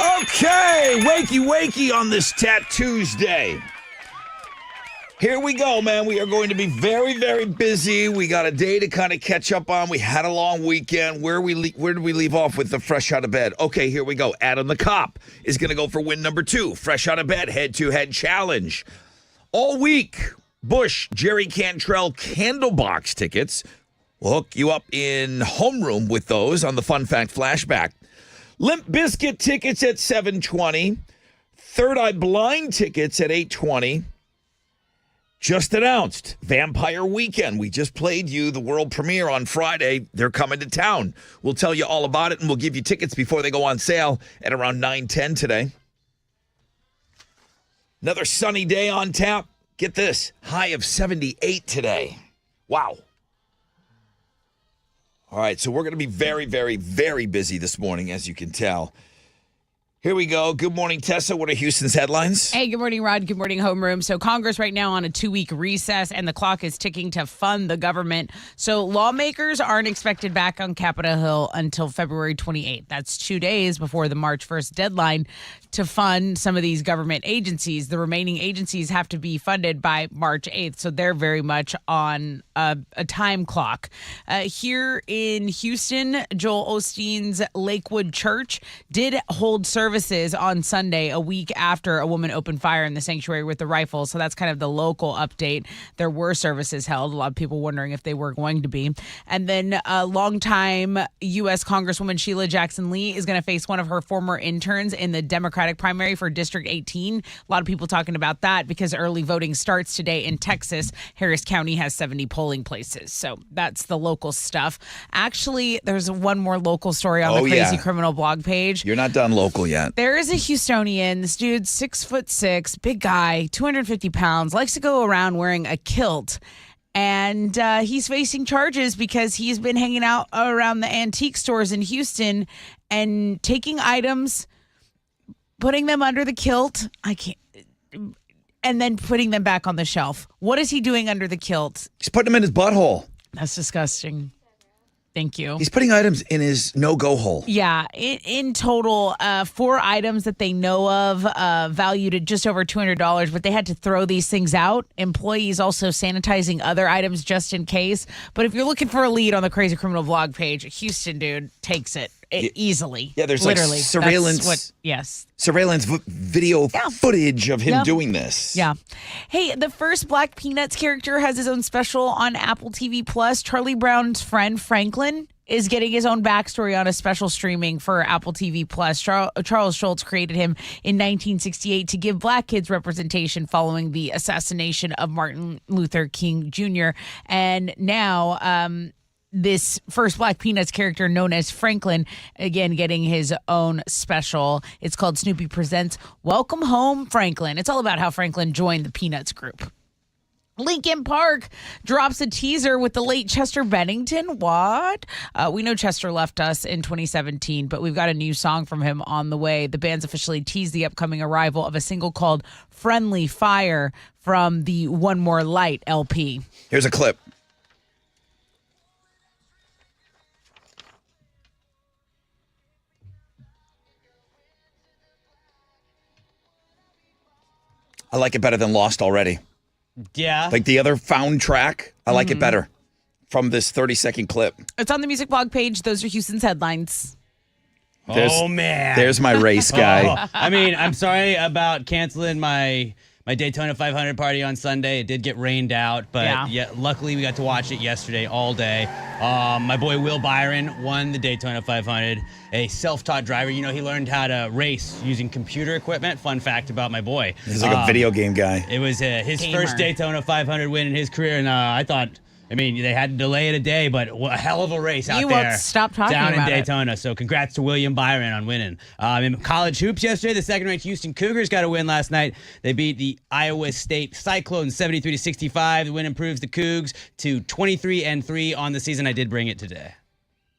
Okay, wakey on this Tuesday. Here we go, man. We are going to be very, very busy. We got a day to kind of catch up on. We had a long weekend. Where did we leave off with the fresh out of bed? Okay, here we go. Adam the Cop is going to go for win number 2. Fresh out of bed, head-to-head challenge. All week, Bush, Jerry Cantrell Candlebox tickets. We'll hook you up in homeroom with those on the Fun Fact Flashback. Limp Bizkit tickets at 7:20. Third Eye Blind tickets at 8:20. Just announced, Vampire Weekend. We just played you the world premiere on Friday. They're coming to town. We'll tell you all about it, and we'll give you tickets before they go on sale at around 9:10 today. Another sunny day on tap. Get this, high of 78 today. Wow. All right, so we're going to be very, very, very busy this morning, as you can tell. Here we go. Good morning, Tessa. What are Houston's headlines? Hey, good morning, Rod. Good morning, homeroom. So Congress right now on a 2-week recess, and the clock is ticking to fund the government. So lawmakers aren't expected back on Capitol Hill until February 28th. That's 2 days before the March 1st deadline to fund some of these government agencies. The remaining agencies have to be funded by March 8th, so they're very much on a time clock. Here in Houston, Joel Osteen's Lakewood Church did hold services on Sunday, a week after a woman opened fire in the sanctuary with a rifle. So that's kind of the local update. There were services held. A lot of people wondering if they were going to be. And then a longtime U.S. Congresswoman Sheila Jackson Lee is going to face one of her former interns in the Democratic primary for District 18. A lot of people talking about that because early voting starts today in Texas. Harris County has 70 polling places. So that's the local stuff. Actually, there's one more local story on the Crazy Criminal blog page. You're not done local yet. There is a Houstonian. This dude's 6'6", big guy, 250 pounds, likes to go around wearing a kilt. And he's facing charges because he's been hanging out around the antique stores in Houston and taking items, putting them under the kilt. And then putting them back on the shelf. What is he doing under the kilt? He's putting them in his butthole. That's disgusting. Thank you. He's putting items in his no-go hole. Yeah. In total, 4 items that they know of, valued at just over $200, but they had to throw these things out. Employees also sanitizing other items just in case. But if you're looking for a lead on the Crazy Criminal blog page, Houston dude takes it easily. Yeah, there's literally like surveillance. Surveillance video footage of him doing this. Yeah. Hey, the first Black Peanuts character has his own special on Apple TV Plus. Charlie Brown's friend Franklin is getting his own backstory on a special streaming for Apple TV Plus. Charles Schultz created him in 1968 to give Black kids representation following the assassination of Martin Luther King Jr. And now, this first Black Peanuts character known as Franklin, again, getting his own special. It's called Snoopy Presents Welcome Home, Franklin. It's all about how Franklin joined the Peanuts group. Linkin Park drops a teaser with the late Chester Bennington. What? We know Chester left us in 2017, but we've got a new song from him on the way. The band's officially teased the upcoming arrival of a single called Friendly Fire from the One More Light LP. Here's a clip. I like it better than Lost already. Yeah. Like the other found track, I like it better from this 30-second clip. It's on the music blog page. Those are Houston's headlines. Man. There's my race guy. I mean, I'm sorry about canceling my Daytona 500 party on Sunday. It did get rained out, but yeah, luckily we got to watch it yesterday all day. My boy Will Byron won the Daytona 500, a self-taught driver. You know, he learned how to race using computer equipment. Fun fact about my boy. He's like a video game guy. It was his first Daytona 500 win in his career, and I thought, I mean, they had to delay it a day, but a hell of a race out there. You won't stop talking down about in Daytona. So congrats to William Byron on winning. In college hoops yesterday, the second-ranked Houston Cougars got a win last night. They beat the Iowa State Cyclones 73-65. The win improves the Cougs to 23-3 on the season. I did bring it today.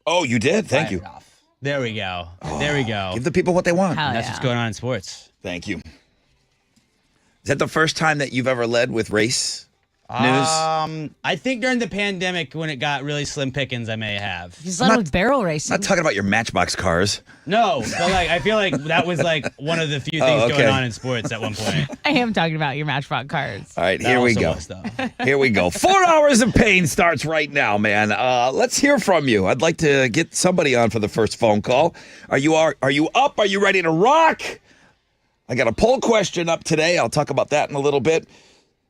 Oh, you did? Thank you. There we go. There we go. Give the people what they want. That's what's going on in sports. Thank you. Is that the first time that you've ever led with race news? I think during the pandemic when it got really slim pickings, I may have. He's done with barrel racing. I'm not talking about your Matchbox cars. No, but like I feel like that was like one of the few things going on in sports at one point. I am talking about your Matchbox cars. All right, That here we also go. was, though. Here we go. 4 hours of pain starts right now, man. Let's hear from you. I'd like to get somebody on for the first phone call. Are you up? Are you ready to rock? I got a poll question up today. I'll talk about that in a little bit.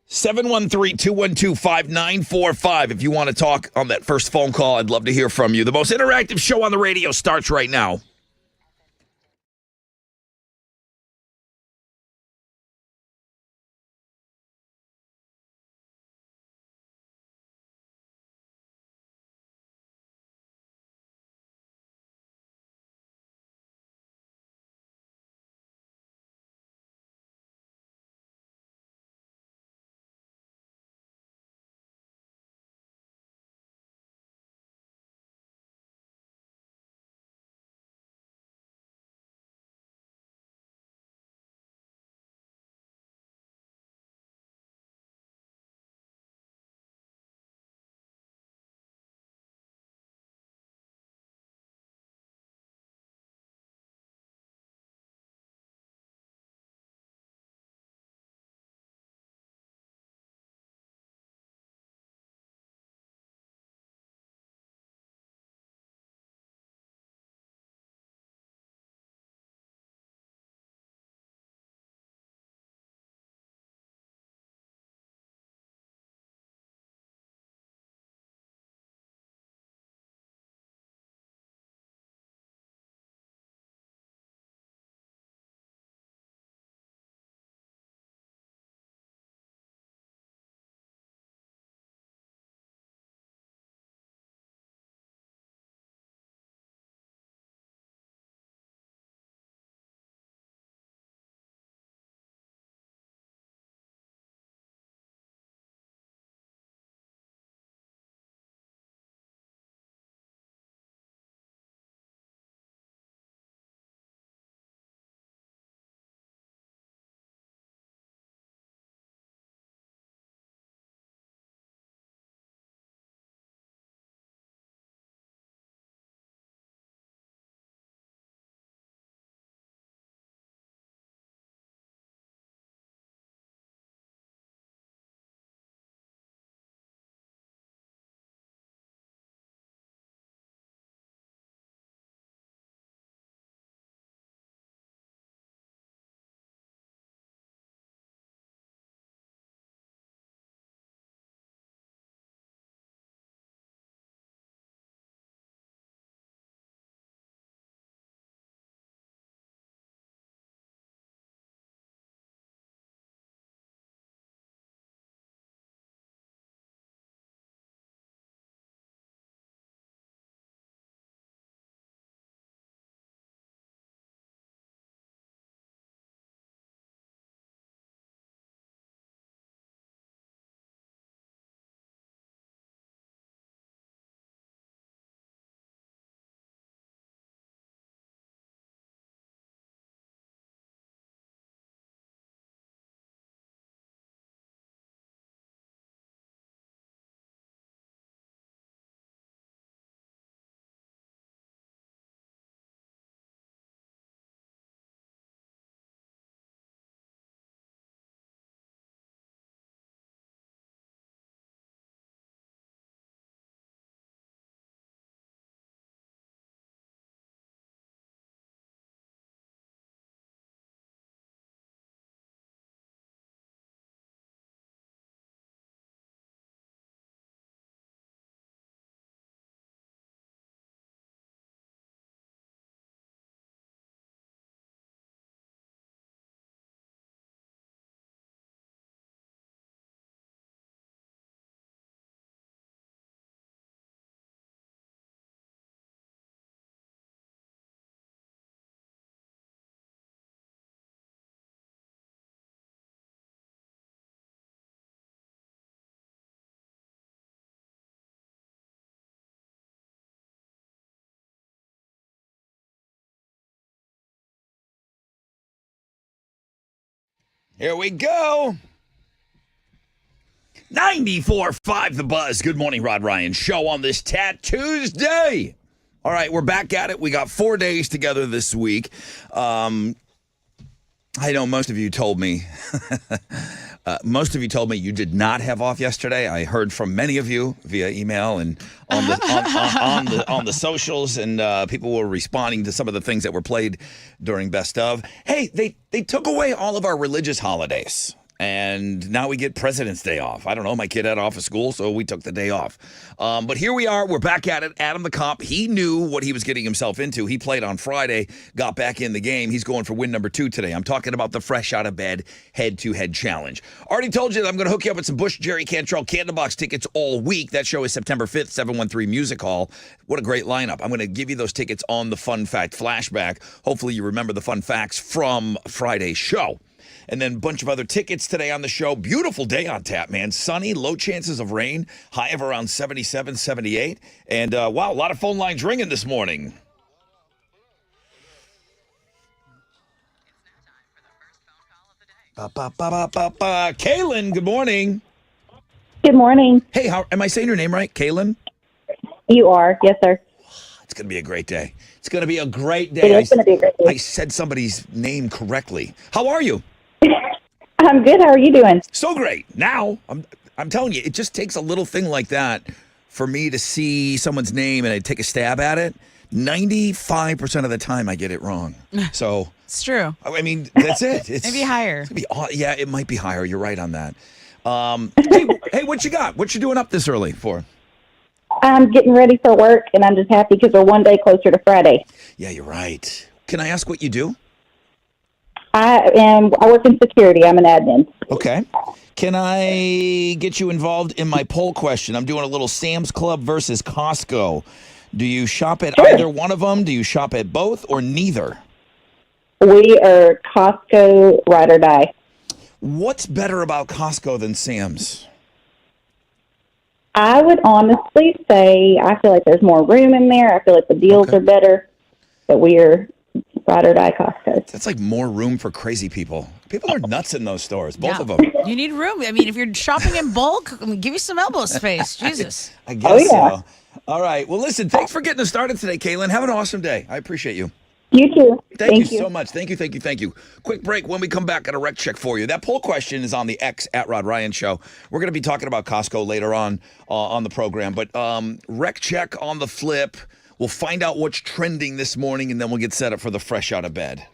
713-212-5945. If you want to talk on that first phone call, I'd love to hear from you. The most interactive show on the radio starts right now. Here we go. 94.5 The Buzz. Good morning, Rod Ryan. Show on this Tat Tuesday. All right, we're back at it. We got 4 days together this week. I know most of you told me you did not have off yesterday. I heard from many of you via email and on the socials, and people were responding to some of the things that were played during Best Of. Hey, they took away all of our religious holidays. And now we get President's Day off. I don't know. My kid had off of school, so we took the day off. But here we are. We're back at it. Adam the Cop, he knew what he was getting himself into. He played on Friday, got back in the game. He's going for win number 2 today. I'm talking about the Fresh Out of Bed head-to-head challenge. Already told you that I'm going to hook you up with some Bush, Jerry Cantrell Candlebox tickets all week. That show is September 5th, 713 Music Hall. What a great lineup. I'm going to give you those tickets on the Fun Fact Flashback. Hopefully you remember the fun facts from Friday's show. And then a bunch of other tickets today on the show. Beautiful day on tap, man. Sunny, low chances of rain, high of around 77, 78. And, wow, a lot of phone lines ringing this morning. Kaylin, good morning. Good morning. Hey, am I saying your name right? Kaylin? You are. Yes, sir. It's going to be a great day. It's going to be a great day. It is going to be a great day. I said somebody's name correctly. How are you? I'm good. How are you doing? So great. Now, I'm telling you, it just takes a little thing like that for me to see someone's name and I take a stab at it. 95% of the time I get it wrong. So It's true. I mean, that's it. It's Maybe higher. It's gonna be, yeah, it might be higher. You're right on that. Hey, what you got? What you doing up this early for? I'm getting ready for work, and I'm just happy because we're one day closer to Friday. Yeah, you're right. Can I ask what you do? I work in security. I'm an admin. Okay. Can I get you involved in my poll question? I'm doing a little Sam's Club versus Costco. Do you shop at either one of them? Do you shop at both or neither? We are Costco ride or die. What's better about Costco than Sam's? I would honestly say I feel like there's more room in there. I feel like the deals are better, but we are ride or die Costco. That's like more room for crazy people. People are nuts in those stores, both of them. You need room. I mean, if you're shopping in bulk, give you some elbow space. Jesus. I guess so. All right. Well, listen, thanks for getting us started today, Kaylin. Have an awesome day. I appreciate you. You too. Thank you so much. Thank you. Quick break. When we come back, got a rec check for you. That poll question is on the X at Rod Ryan Show. We're going to be talking about Costco later on the program. But rec check on the flip. We'll find out what's trending this morning, and then we'll get set up for the Fresh Out of Bed.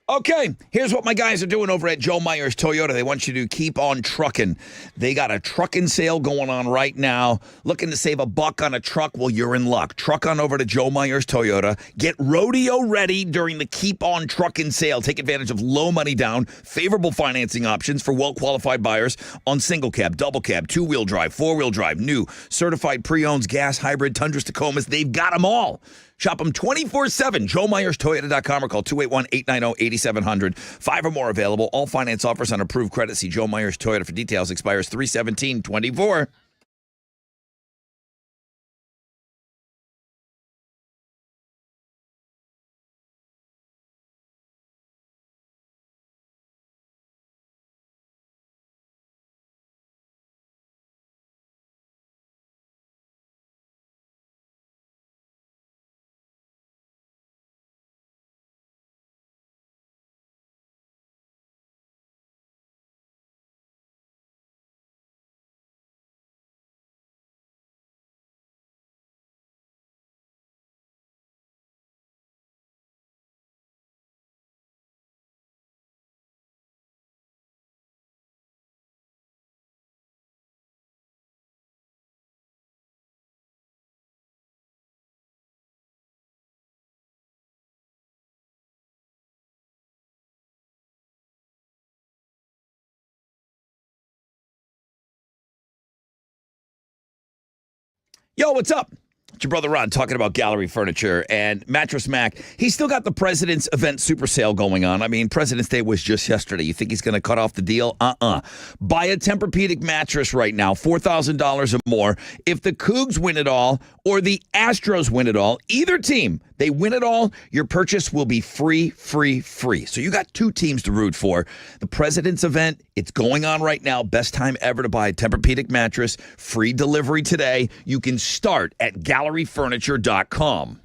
Okay, here's what my guys are doing over at Joe Myers Toyota. They want you to keep on trucking. They got a trucking sale going on right now. Looking to save $1 on a truck? Well, you're in luck. Truck on over to Joe Myers Toyota. Get rodeo ready during the Keep On Trucking sale. Take advantage of low money down, favorable financing options for well-qualified buyers on single cab, double cab, two-wheel drive, four-wheel drive, new, certified pre-owns, gas, hybrid, Tundras, Tacomas. They've got them all. Shop them 24/7. JoeMyersToyota.com or call 281-890-8700. 5 or more available. All finance offers on approved credit. See Joe Myers Toyota for details. Expires 3/17/24. Yo, what's up? It's your brother Ron talking about Gallery Furniture and Mattress Mac. He's still got the President's Event Super Sale going on. I mean, President's Day was just yesterday. You think he's going to cut off the deal? Buy a Tempur-Pedic mattress right now, $4,000 or more. If the Cougs win it all or the Astros win it all, either team, They win it all, your purchase will be free, free, free. So you got two teams to root for. The President's event, it's going on right now. Best time ever to buy a Tempur-Pedic mattress. Free delivery today. You can start at galleryfurniture.com.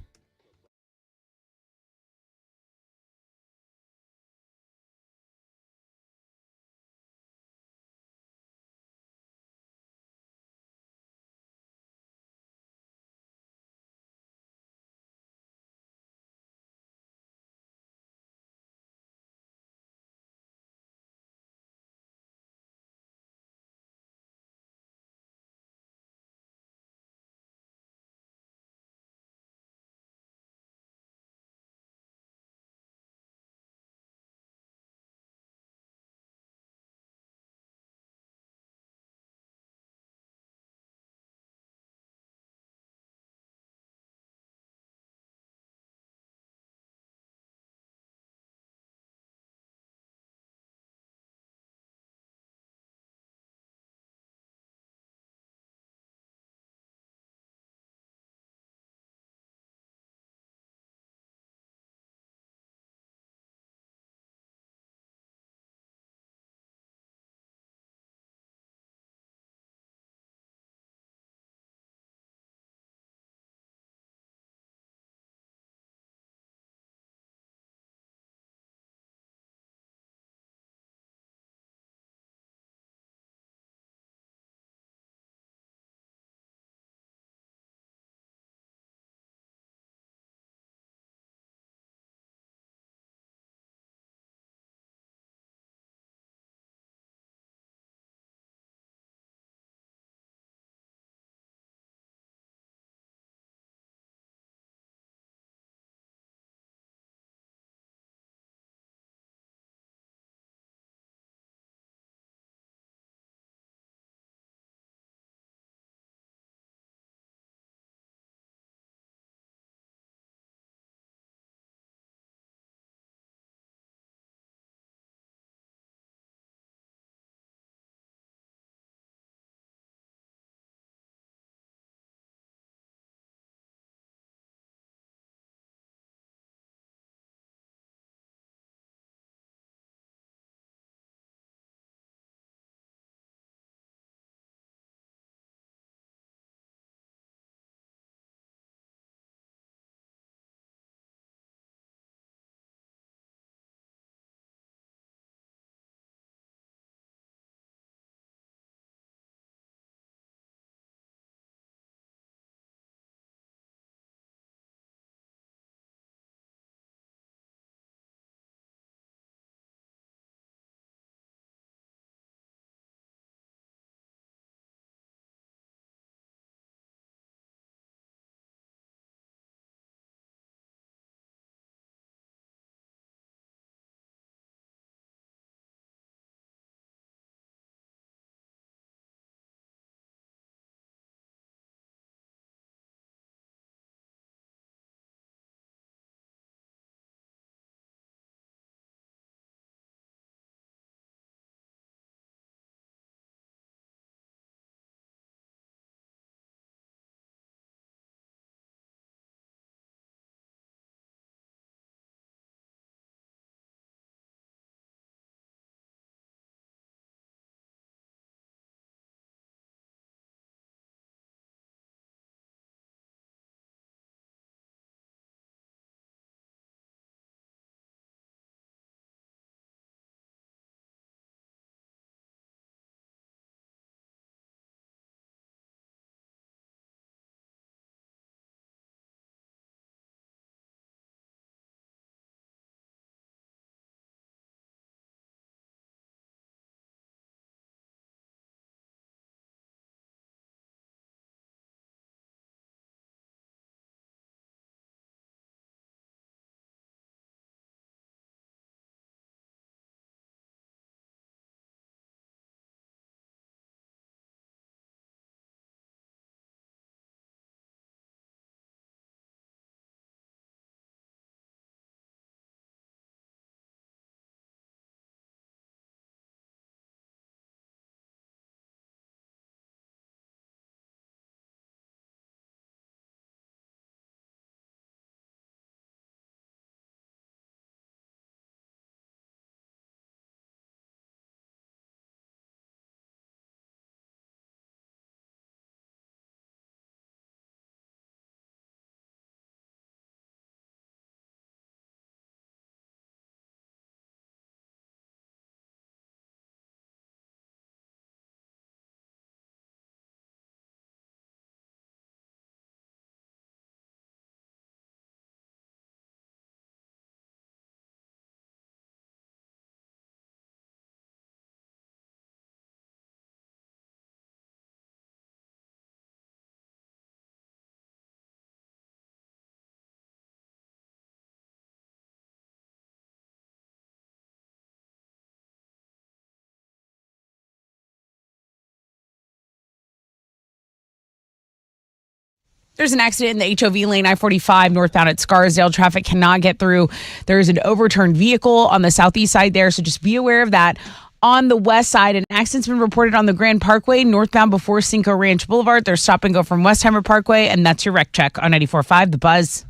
There's an accident in the HOV lane, I-45 northbound at Scarsdale. Traffic cannot get through. There is an overturned vehicle on the southeast side there, so just be aware of that. On the west side, an accident's been reported on the Grand Parkway, northbound before Cinco Ranch Boulevard. There's stop and go from Westheimer Parkway, and that's your wreck check on 94.5 The Buzz.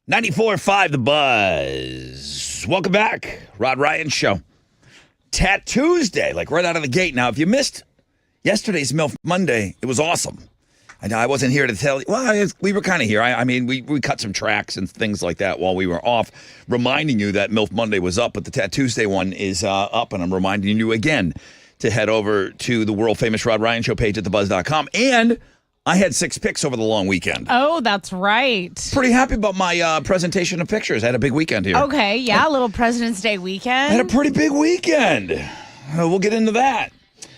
.94.5 The Buzz. Welcome back. Rod Ryan Show. Tattoos Day, like right out of the gate. Now, if you missed yesterday's MILF Monday, it was awesome. I know I wasn't here to tell you. Well, we were kind of here. I mean, we cut some tracks and things like that while we were off, reminding you that MILF Monday was up, but the Tattoos Day one is up, and I'm reminding you again to head over to the world-famous Rod Ryan Show page at thebuzz.com. And I had 6 picks over the long weekend. Oh, that's right. Pretty happy about my presentation of pictures. I had a big weekend here. Okay, yeah, a little President's Day weekend. I had a pretty big weekend. We'll get into that.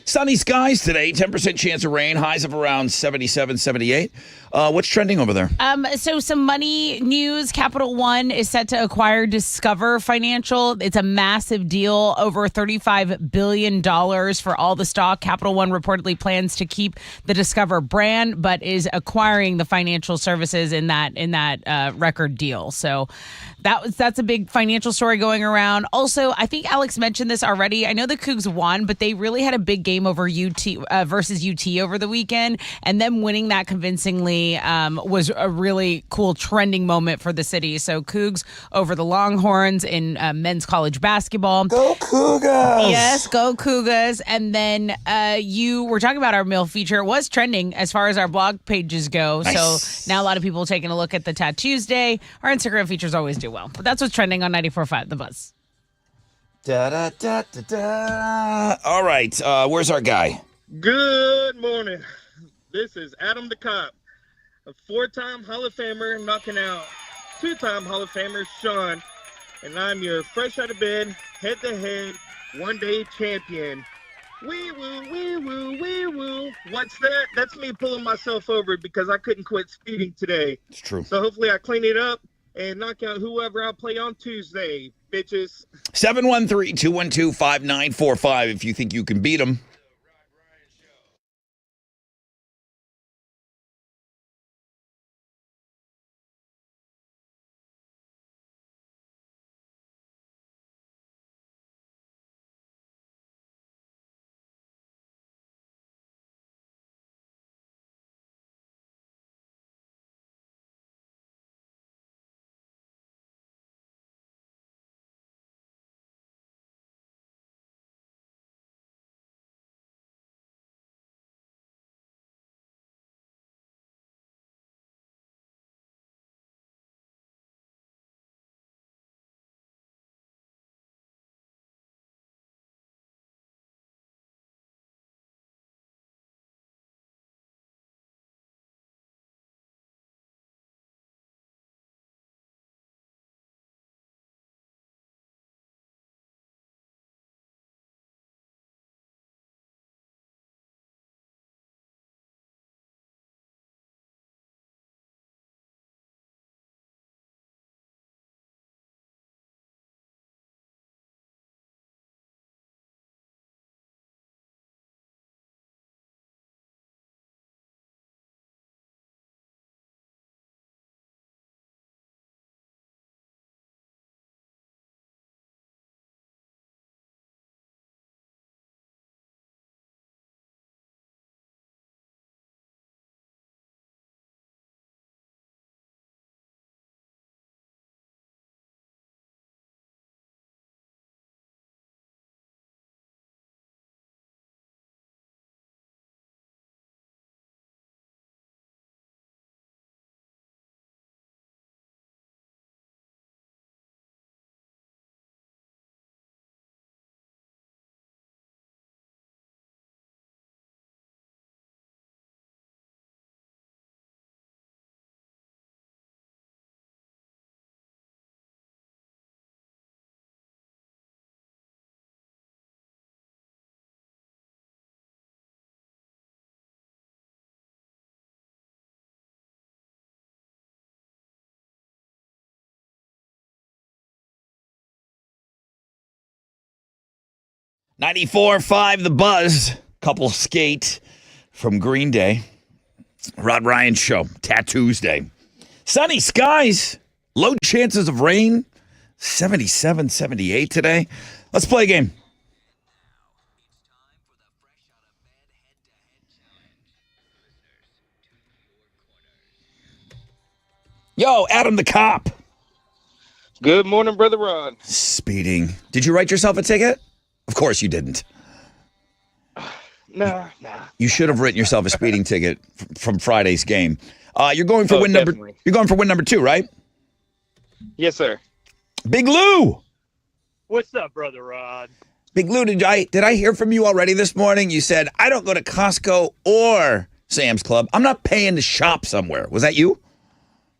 Sunny skies today, 10% chance of rain, highs of around 77, 78. What's trending over there? So some money news. Capital One is set to acquire Discover Financial. It's a massive deal, over $35 billion for all the stock. Capital One reportedly plans to keep the Discover brand, but is acquiring the financial services in that record deal. So that's a big financial story going around. Also, I think Alex mentioned this already. I know the Cougs won, but they really had a big game over UT versus UT over the weekend, and them winning that convincingly was a really cool trending moment for the city. So Cougs over the Longhorns in men's college basketball. Go Cougars! Yes, go Cougars. And then you were talking about our mill feature. It was trending as far as our blog pages go. Nice. So now a lot of people are taking a look at the Tattoos Day. Our Instagram features always do well. But that's what's trending on 94.5 The Buzz. Da, da, da, da, da. All right, where's our guy? Good morning. This is Adam the Cop, a 4-time Hall of Famer knocking out 2-time Hall of Famer Sean, and I'm your fresh out of bed, head-to-head, one-day champion. Wee woo, wee woo, wee woo. What's that? That's me pulling myself over because I couldn't quit speeding today. It's true. So hopefully I clean it up and knock out whoever I play on Tuesday, bitches. 713-212-5945 if you think you can beat him. 94.5 The Buzz. Couple skate from Green Day. Rod Ryan Show. Tattoos Day. Sunny skies. Low chances of rain. 77, 78 today. Let's play a game. Yo, Adam the Cop. Good morning, Brother Rod. Speeding. Did you write yourself a ticket? Of course you didn't. Nah. You should have written yourself a speeding ticket from Friday's game. You're going for Definitely. You're going for win number 2, right? Yes, sir. Big Lou. What's up, Brother Rod? Big Lou, did I hear from you already this morning? You said I don't go to Costco or Sam's Club. I'm not paying to shop somewhere. Was that you?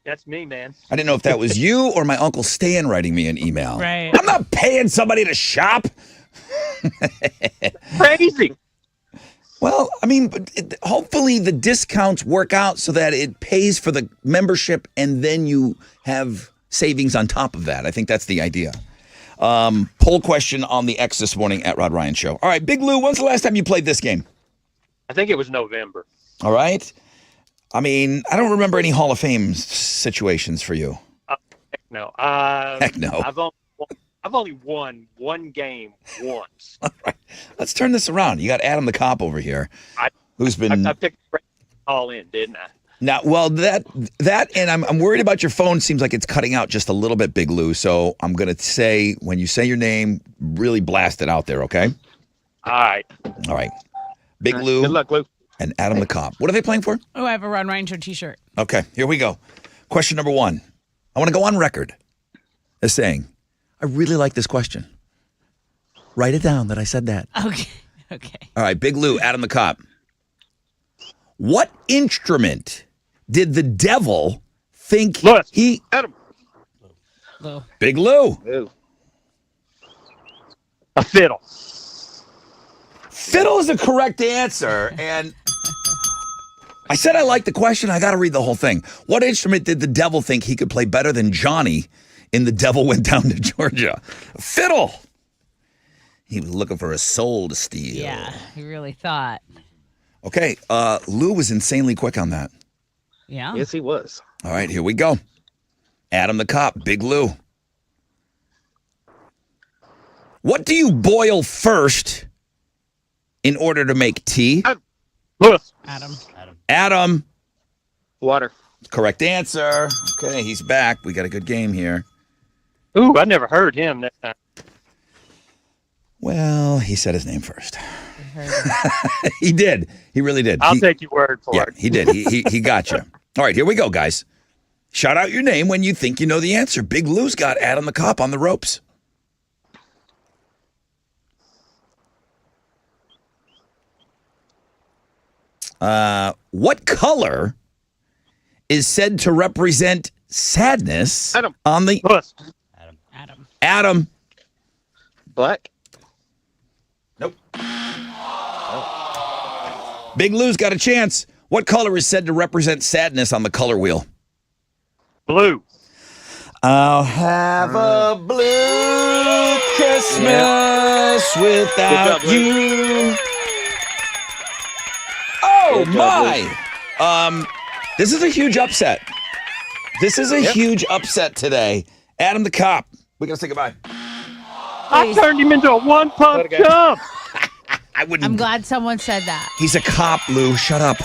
That's me, man. I didn't know if that was you or my Uncle Stan writing me an email. Right. I'm not paying somebody to shop. Crazy. Well, I mean, hopefully the discounts work out so that it pays for the membership and then you have savings on top of that. I think that's the idea. Poll question on the X this morning at Rod Ryan Show. All right, Big Lou, when's the last time you played this game? I think it was November. All right. I mean, I don't remember any Hall of Fame situations for you. Heck no. Heck no. I've only won one game once. All right. Let's turn this around. You got Adam the Cop over here, who's been I picked all in, didn't I? now. Well, that and I'm worried about your phone. Seems like it's cutting out just a little bit, Big Lou. So I'm gonna say when you say your name, really blast it out there, okay? All right. All right. Big Lou Good luck, Luke. and Adam the Cop. What are they playing for? Oh, I have a Rod Ryan Show t-shirt. Okay, here we go. Question number 1. I want to go on record as saying, I really like this question. Write it down that I said that. Okay. Okay. All right, Big Lou, Adam the Cop. What instrument did the devil think Lewis. he... Adam. Lou. Big Lou. Ew. A fiddle. Fiddle is the correct answer, and I said I like the question. I got to read the whole thing. What instrument did the devil think he could play better than Johnny in The Devil Went Down to Georgia? Fiddle. He was looking for a soul to steal. Yeah, he really thought. Okay, Lou was insanely quick on that. Yeah. Yes, he was. All right, here we go. Adam the Cop, Big Lou. What do you boil first in order to make tea? Lewis. Adam. Water. Correct answer. Okay, he's back. We got a good game here. Ooh, I never heard him that time. Well, he said his name first. He did. He really did. I'll take your word for Yeah, it. he did. He got you. All right, here we go, guys. Shout out your name when you think you know the answer. Big Lou's got Adam the Cop on the ropes. What color is said to represent sadness Adam. on the Lewis. Adam? Black. Nope. Big Lou's got a chance. What color is said to represent sadness on the color wheel? Blue. I'll have a blue Christmas without Good job, Lou. you. Oh Good job, my! This is a huge upset. This is a huge upset today. Adam the Cop. We gotta say goodbye. I turned him into a one-punch Let it go. chump. I wouldn't. I'm glad someone said that. He's a cop, Lou. Shut up.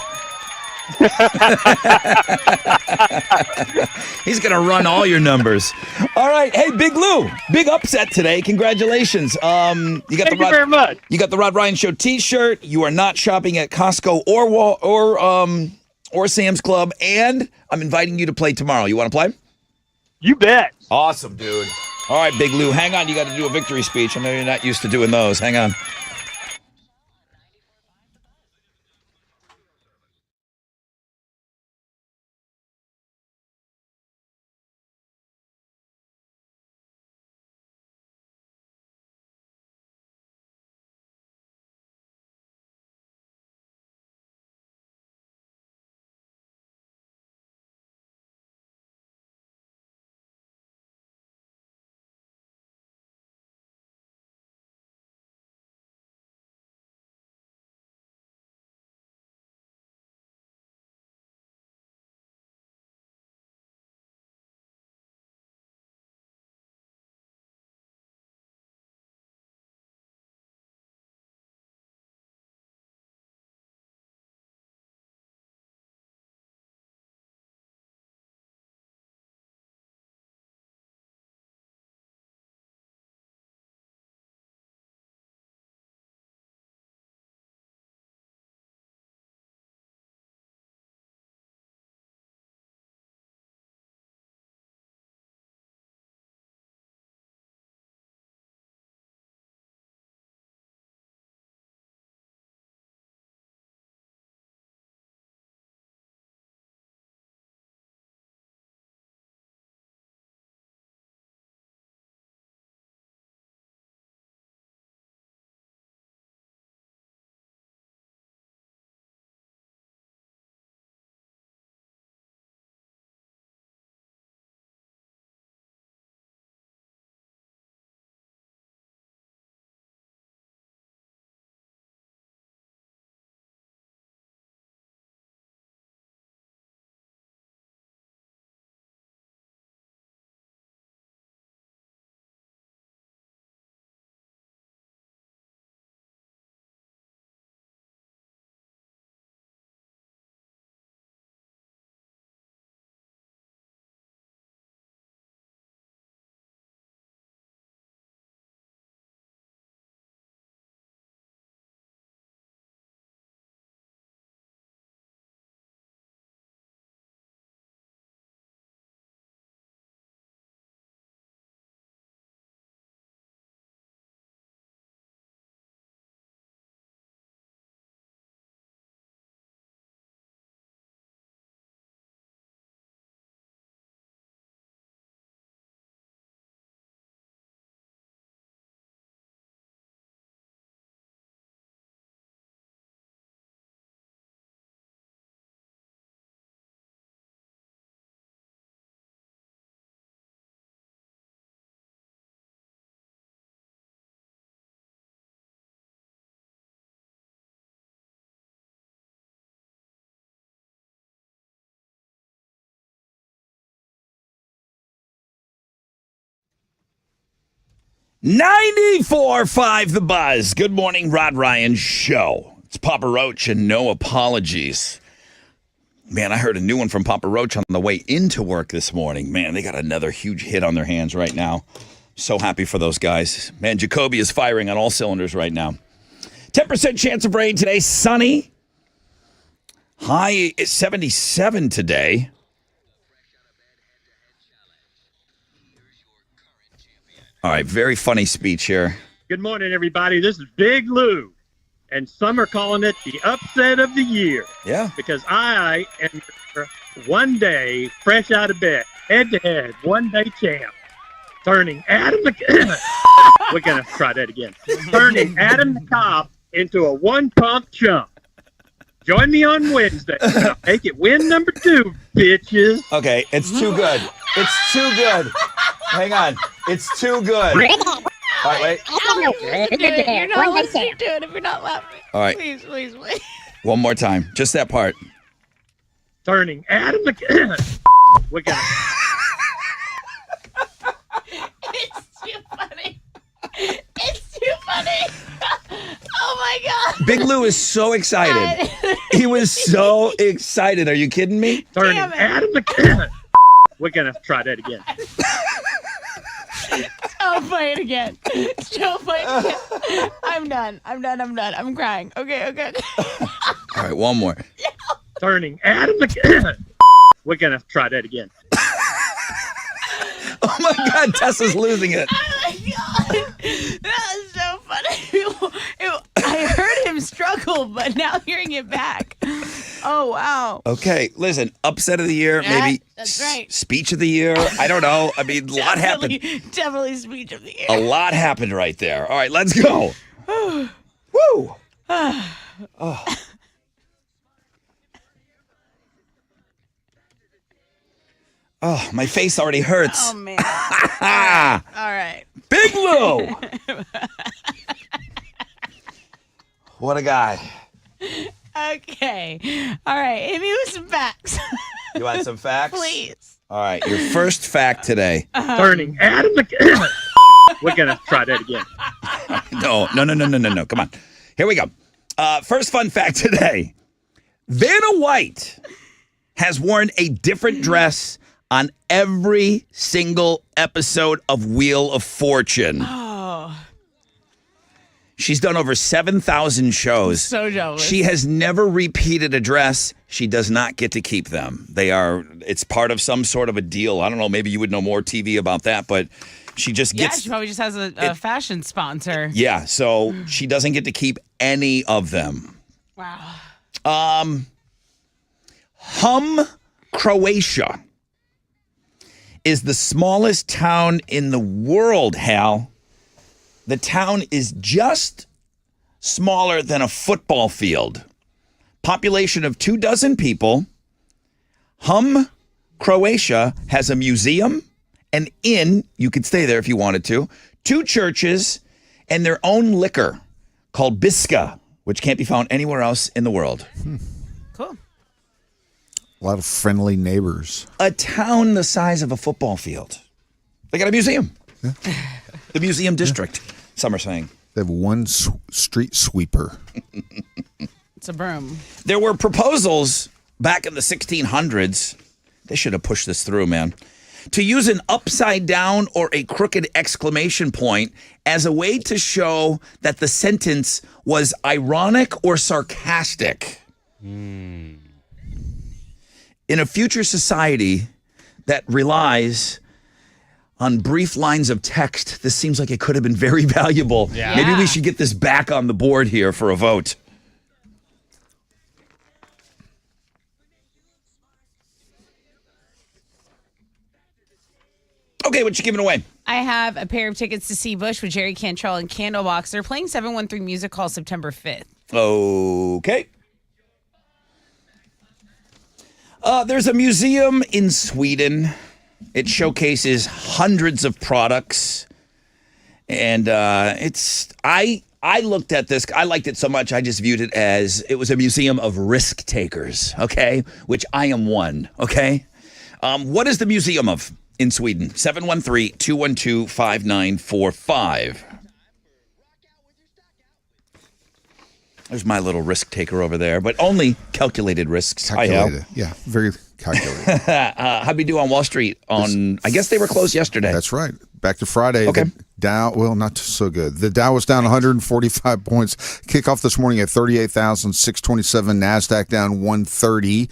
He's gonna run all your numbers. All right, hey, Big Lou, big upset today. Congratulations. You got Thank you very much. You got the Rod Ryan Show T-shirt. You are not shopping at Costco or Sam's Club, and I'm inviting you to play tomorrow. You want to play? You bet. Awesome, dude. All right, Big Lou, hang on. You got to do a victory speech. I know you're not used to doing those. Hang on. 94.5 The Buzz. Good morning, Rod Ryan Show. It's Papa Roach and no apologies. Man, I heard a new one from Papa Roach on the way into work this morning. Man, they got another huge hit on their hands right now. So happy for those guys. Man, Jacoby is firing on all cylinders right now. 10% chance of rain today. Sunny. High is 77 today. All right, very funny speech here. Good morning, everybody. This is Big Lou, and some are calling it the upset of the year Yeah. because I am your one day fresh out of bed, head-to-head, one-day champ, turning Adam the we're gonna try that again. Turning Adam the Cop into a one-pump chump. Join me on Wednesday. I'll make it win number 2, bitches. Okay, it's too good. It's too good. Hang on. It's too good. All right, wait. You're not listening to it if you're not laughing. All right. Please, please, please. One more time. Just that part. Turning Adam the we're gonna It's too funny. It's too funny. Oh my God. Big Lou is so excited. He was so excited. Are you kidding me? turning Damn it. Adam the we're gonna try that again. Don't play it again. Don't play it again. I'm done. I'm crying. Okay. All right, one more. Turning Adam the we're gonna try that again. Oh my God, Tessa's losing it. Oh my God. That is so funny. I heard him struggle, but now hearing it back. Oh, wow. Okay, listen, upset of the year, Yeah, maybe that's right. speech of the year. I don't know. I mean, a lot happened. Definitely speech of the year. A lot happened right there. All right, let's go. Woo. Oh. Oh, my face already hurts. Oh, man. Ah, All right. Big Lou. What a guy. Okay. All right. Hit me with some facts. You want some facts? Please. All right, your first fact today. Turning Adam the we're gonna try that again. No. Come on. Here we go. First fun fact today. Vanna White has worn a different dress on every single episode of Wheel of Fortune. Oh, She's done over 7,000 shows. so jealous. She has never repeated a dress. She does not get to keep them. It's part of some sort of a deal. I don't know. Maybe you would know more TV about that, but she just Yeah, gets. she probably just has a fashion sponsor. Yeah, so she doesn't get to keep any of them. Wow. Hum, Croatia is the smallest town in the world, Hal. The town is just smaller than a football field. Population of 24 people. Hum, Croatia has a museum, an inn, you could stay there if you wanted to, 2 churches, and their own liquor called Biska, which can't be found anywhere else in the world. Cool. A lot of friendly neighbors. A town the size of a football field. They got a museum. The museum district, some are saying. They have one street sweeper. It's a broom. There were proposals back in the 1600s. They should have pushed this through, man. To use an upside down or a crooked exclamation point as a way to show that the sentence was ironic or sarcastic. In a future society that relies on brief lines of text, this seems like it could have been very valuable. Yeah. Maybe we should get this back on the board here for a vote. Okay, what you giving away? I have a pair of tickets to see Bush with Jerry Cantrell and Candlebox. They're playing 713 Music Hall September 5th. Okay. There's a museum in Sweden. It showcases hundreds of products. And I looked at this. I liked it so much, I just viewed it as it was a museum of risk takers, okay? Which I am one, okay? What is the museum of? in Sweden. 713-212-5945. There's my little risk taker over there, but only calculated risks. Calculated. Yeah, very calculated. How'd we do on Wall Street? I guess they were closed yesterday. That's right. Back to Friday. Okay. The Dow, well, not so good. The Dow was down 145 points. Kickoff this morning at 38,627. NASDAQ down 130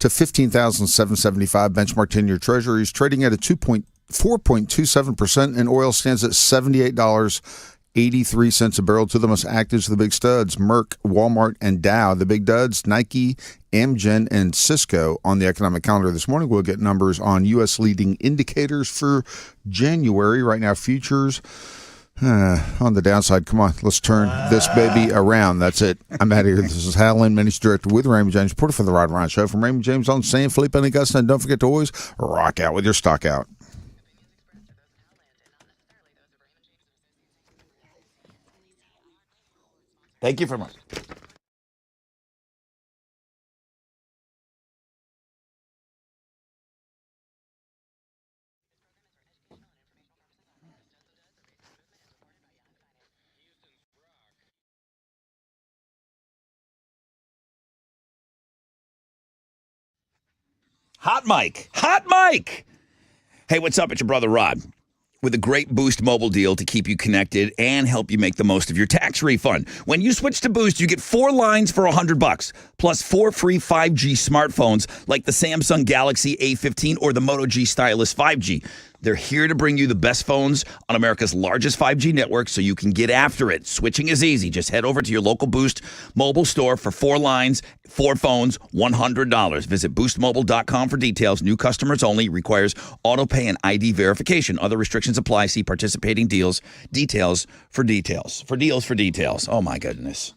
to 15,775. Benchmark 10-year Treasuries trading at a 4.27%, and oil stands at $78.83 a barrel. Two of the most active of the big studs, Merck, Walmart, and Dow. The big duds, Nike, Amgen, and Cisco on the economic calendar this morning. We'll get numbers on U.S. leading indicators for January. Right now, futures on the downside. Come on, let's turn this baby around. That's it. I'm out of here. This is Hal Lynn, Managing Director with Raymond James, reporter for the Rod Ryan Show from Raymond James on San Felipe and Augusta. And don't forget to always rock out with your stock out. Thank you very much. Hot mic. Hot mic. Hey, what's up? It's your brother Rod with a great Boost mobile deal to keep you connected and help you make the most of your tax refund. When you switch to Boost, you get 4 lines for $100, plus 4 free 5G smartphones like the Samsung Galaxy A15 or the Moto G Stylus 5G. They're here to bring you the best phones on America's largest 5G network so you can get after it. Switching is easy. Just head over to your local Boost mobile store for 4 lines, 4 phones, $100. Visit boostmobile.com for details. New customers only. Requires auto pay and ID verification. Other restrictions apply. See participating details for details. Oh, my goodness.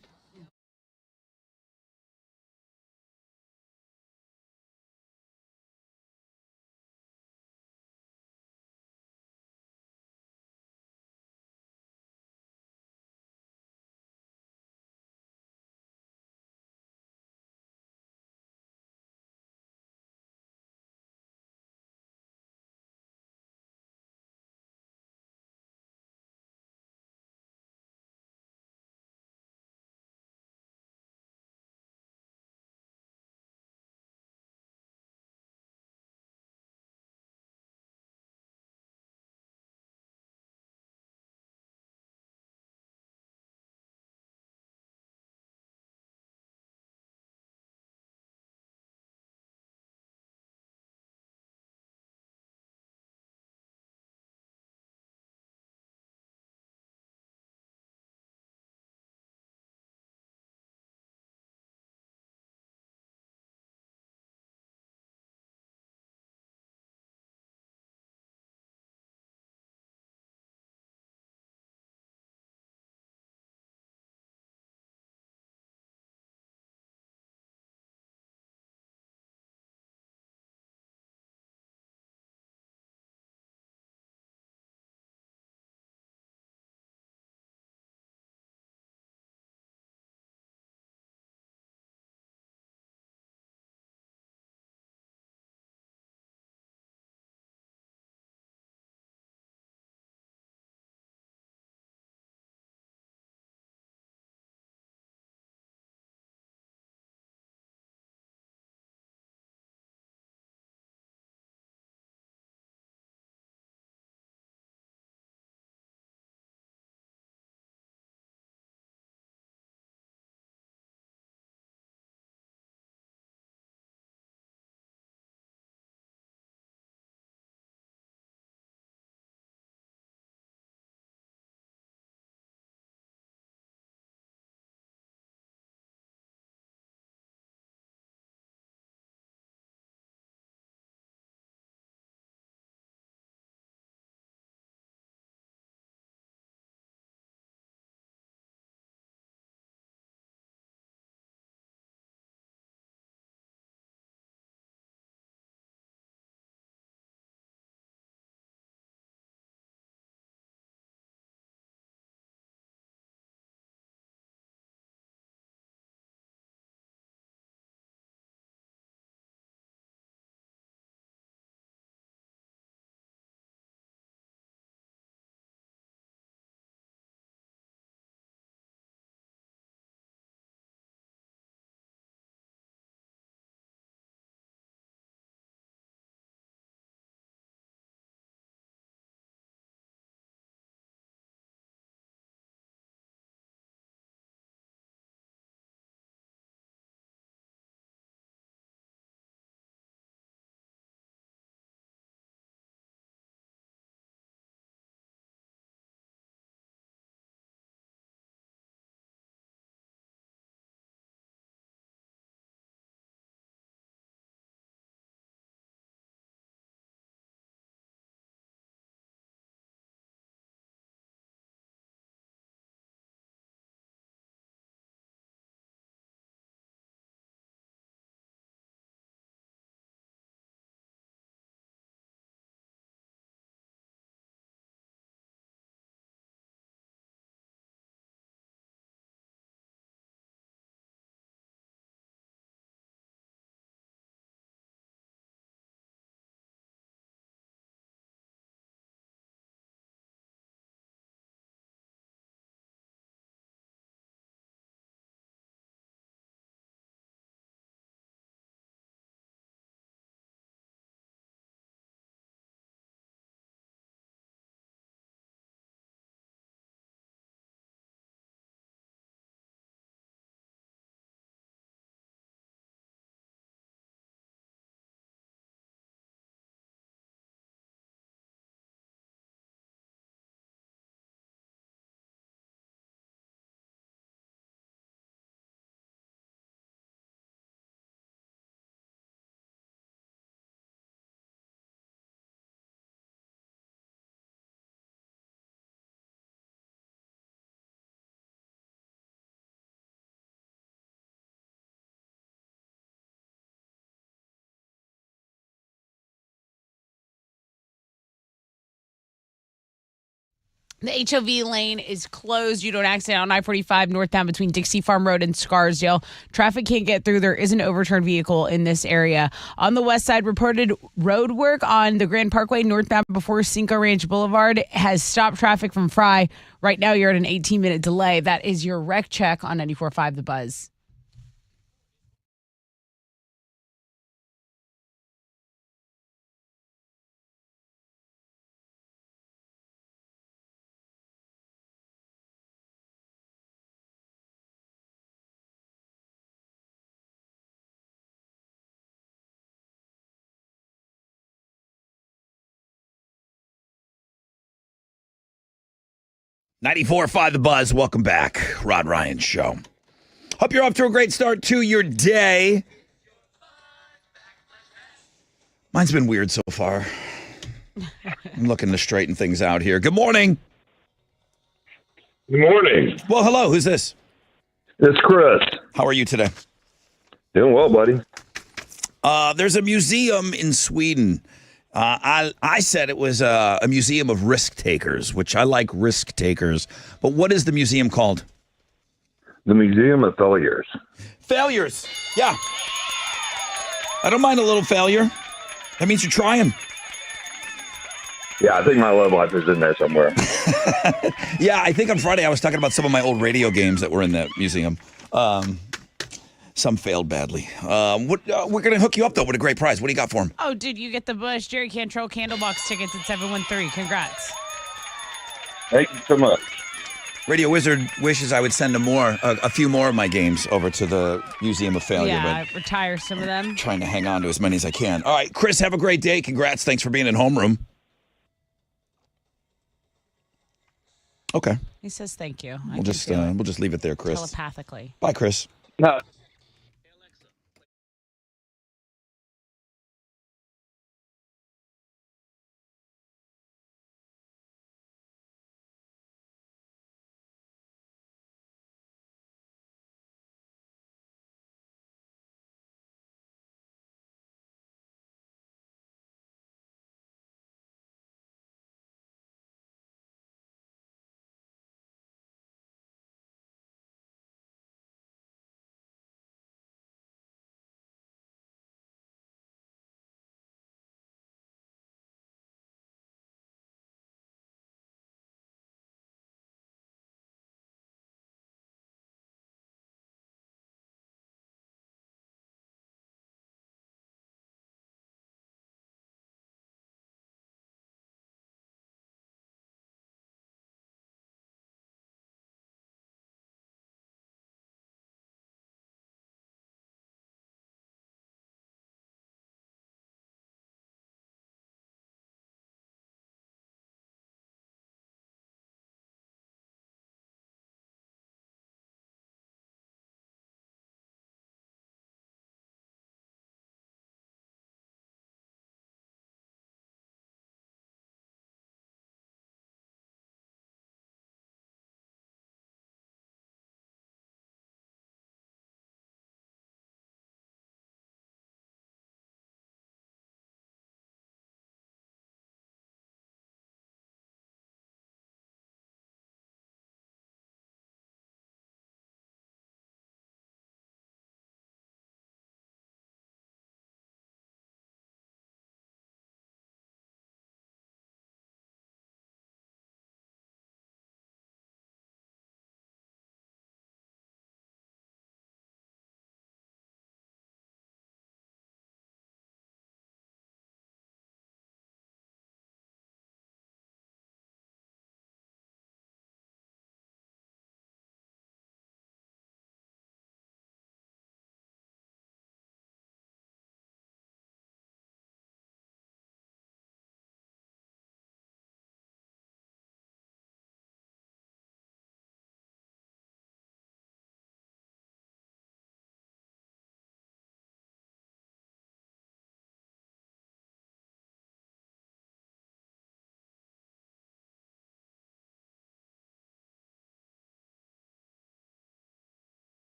The HOV lane is closed. You don't accident on I-45 northbound between Dixie Farm Road and Scarsdale. Traffic can't get through. There is an overturned vehicle in this area. On the west side, reported road work on the Grand Parkway northbound before Cinco Ranch Boulevard has stopped traffic from Fry. Right now, you're at an 18-minute delay. That is your wreck check on 94.5 The Buzz. .94.5 The Buzz. Welcome back. Rod Ryan Show. Hope you're off to a great start to your day. Mine's been weird so far. I'm looking to straighten things out here. Good morning. Good morning. Well, hello. Who's this? It's Chris. How are you today? Doing well, buddy. There's a museum in Sweden. I said it was a museum of risk takers, which I like risk takers. But what is the museum called? The Museum of Failures. Failures. Yeah. I don't mind a little failure. That means you're trying. Yeah, I think my love life is in there somewhere. Yeah, I think on Friday I was talking about some of my old radio games that were in that museum. Some failed badly. We're going to hook you up, though, with a great prize. What do you got for him? Oh, dude, you get the Bush Jerry Cantrell Candlebox tickets at 713. Congrats. Thank you so much. Radio Wizard wishes I would send a few more of my games over to the Museum of Failure. Yeah, but retire some of them. trying to hang on to as many as I can. All right, Chris, have a great day. Congrats. Thanks for being in homeroom. Okay. He says thank you. We'll just leave it there, Chris. Telepathically. Bye, Chris. No,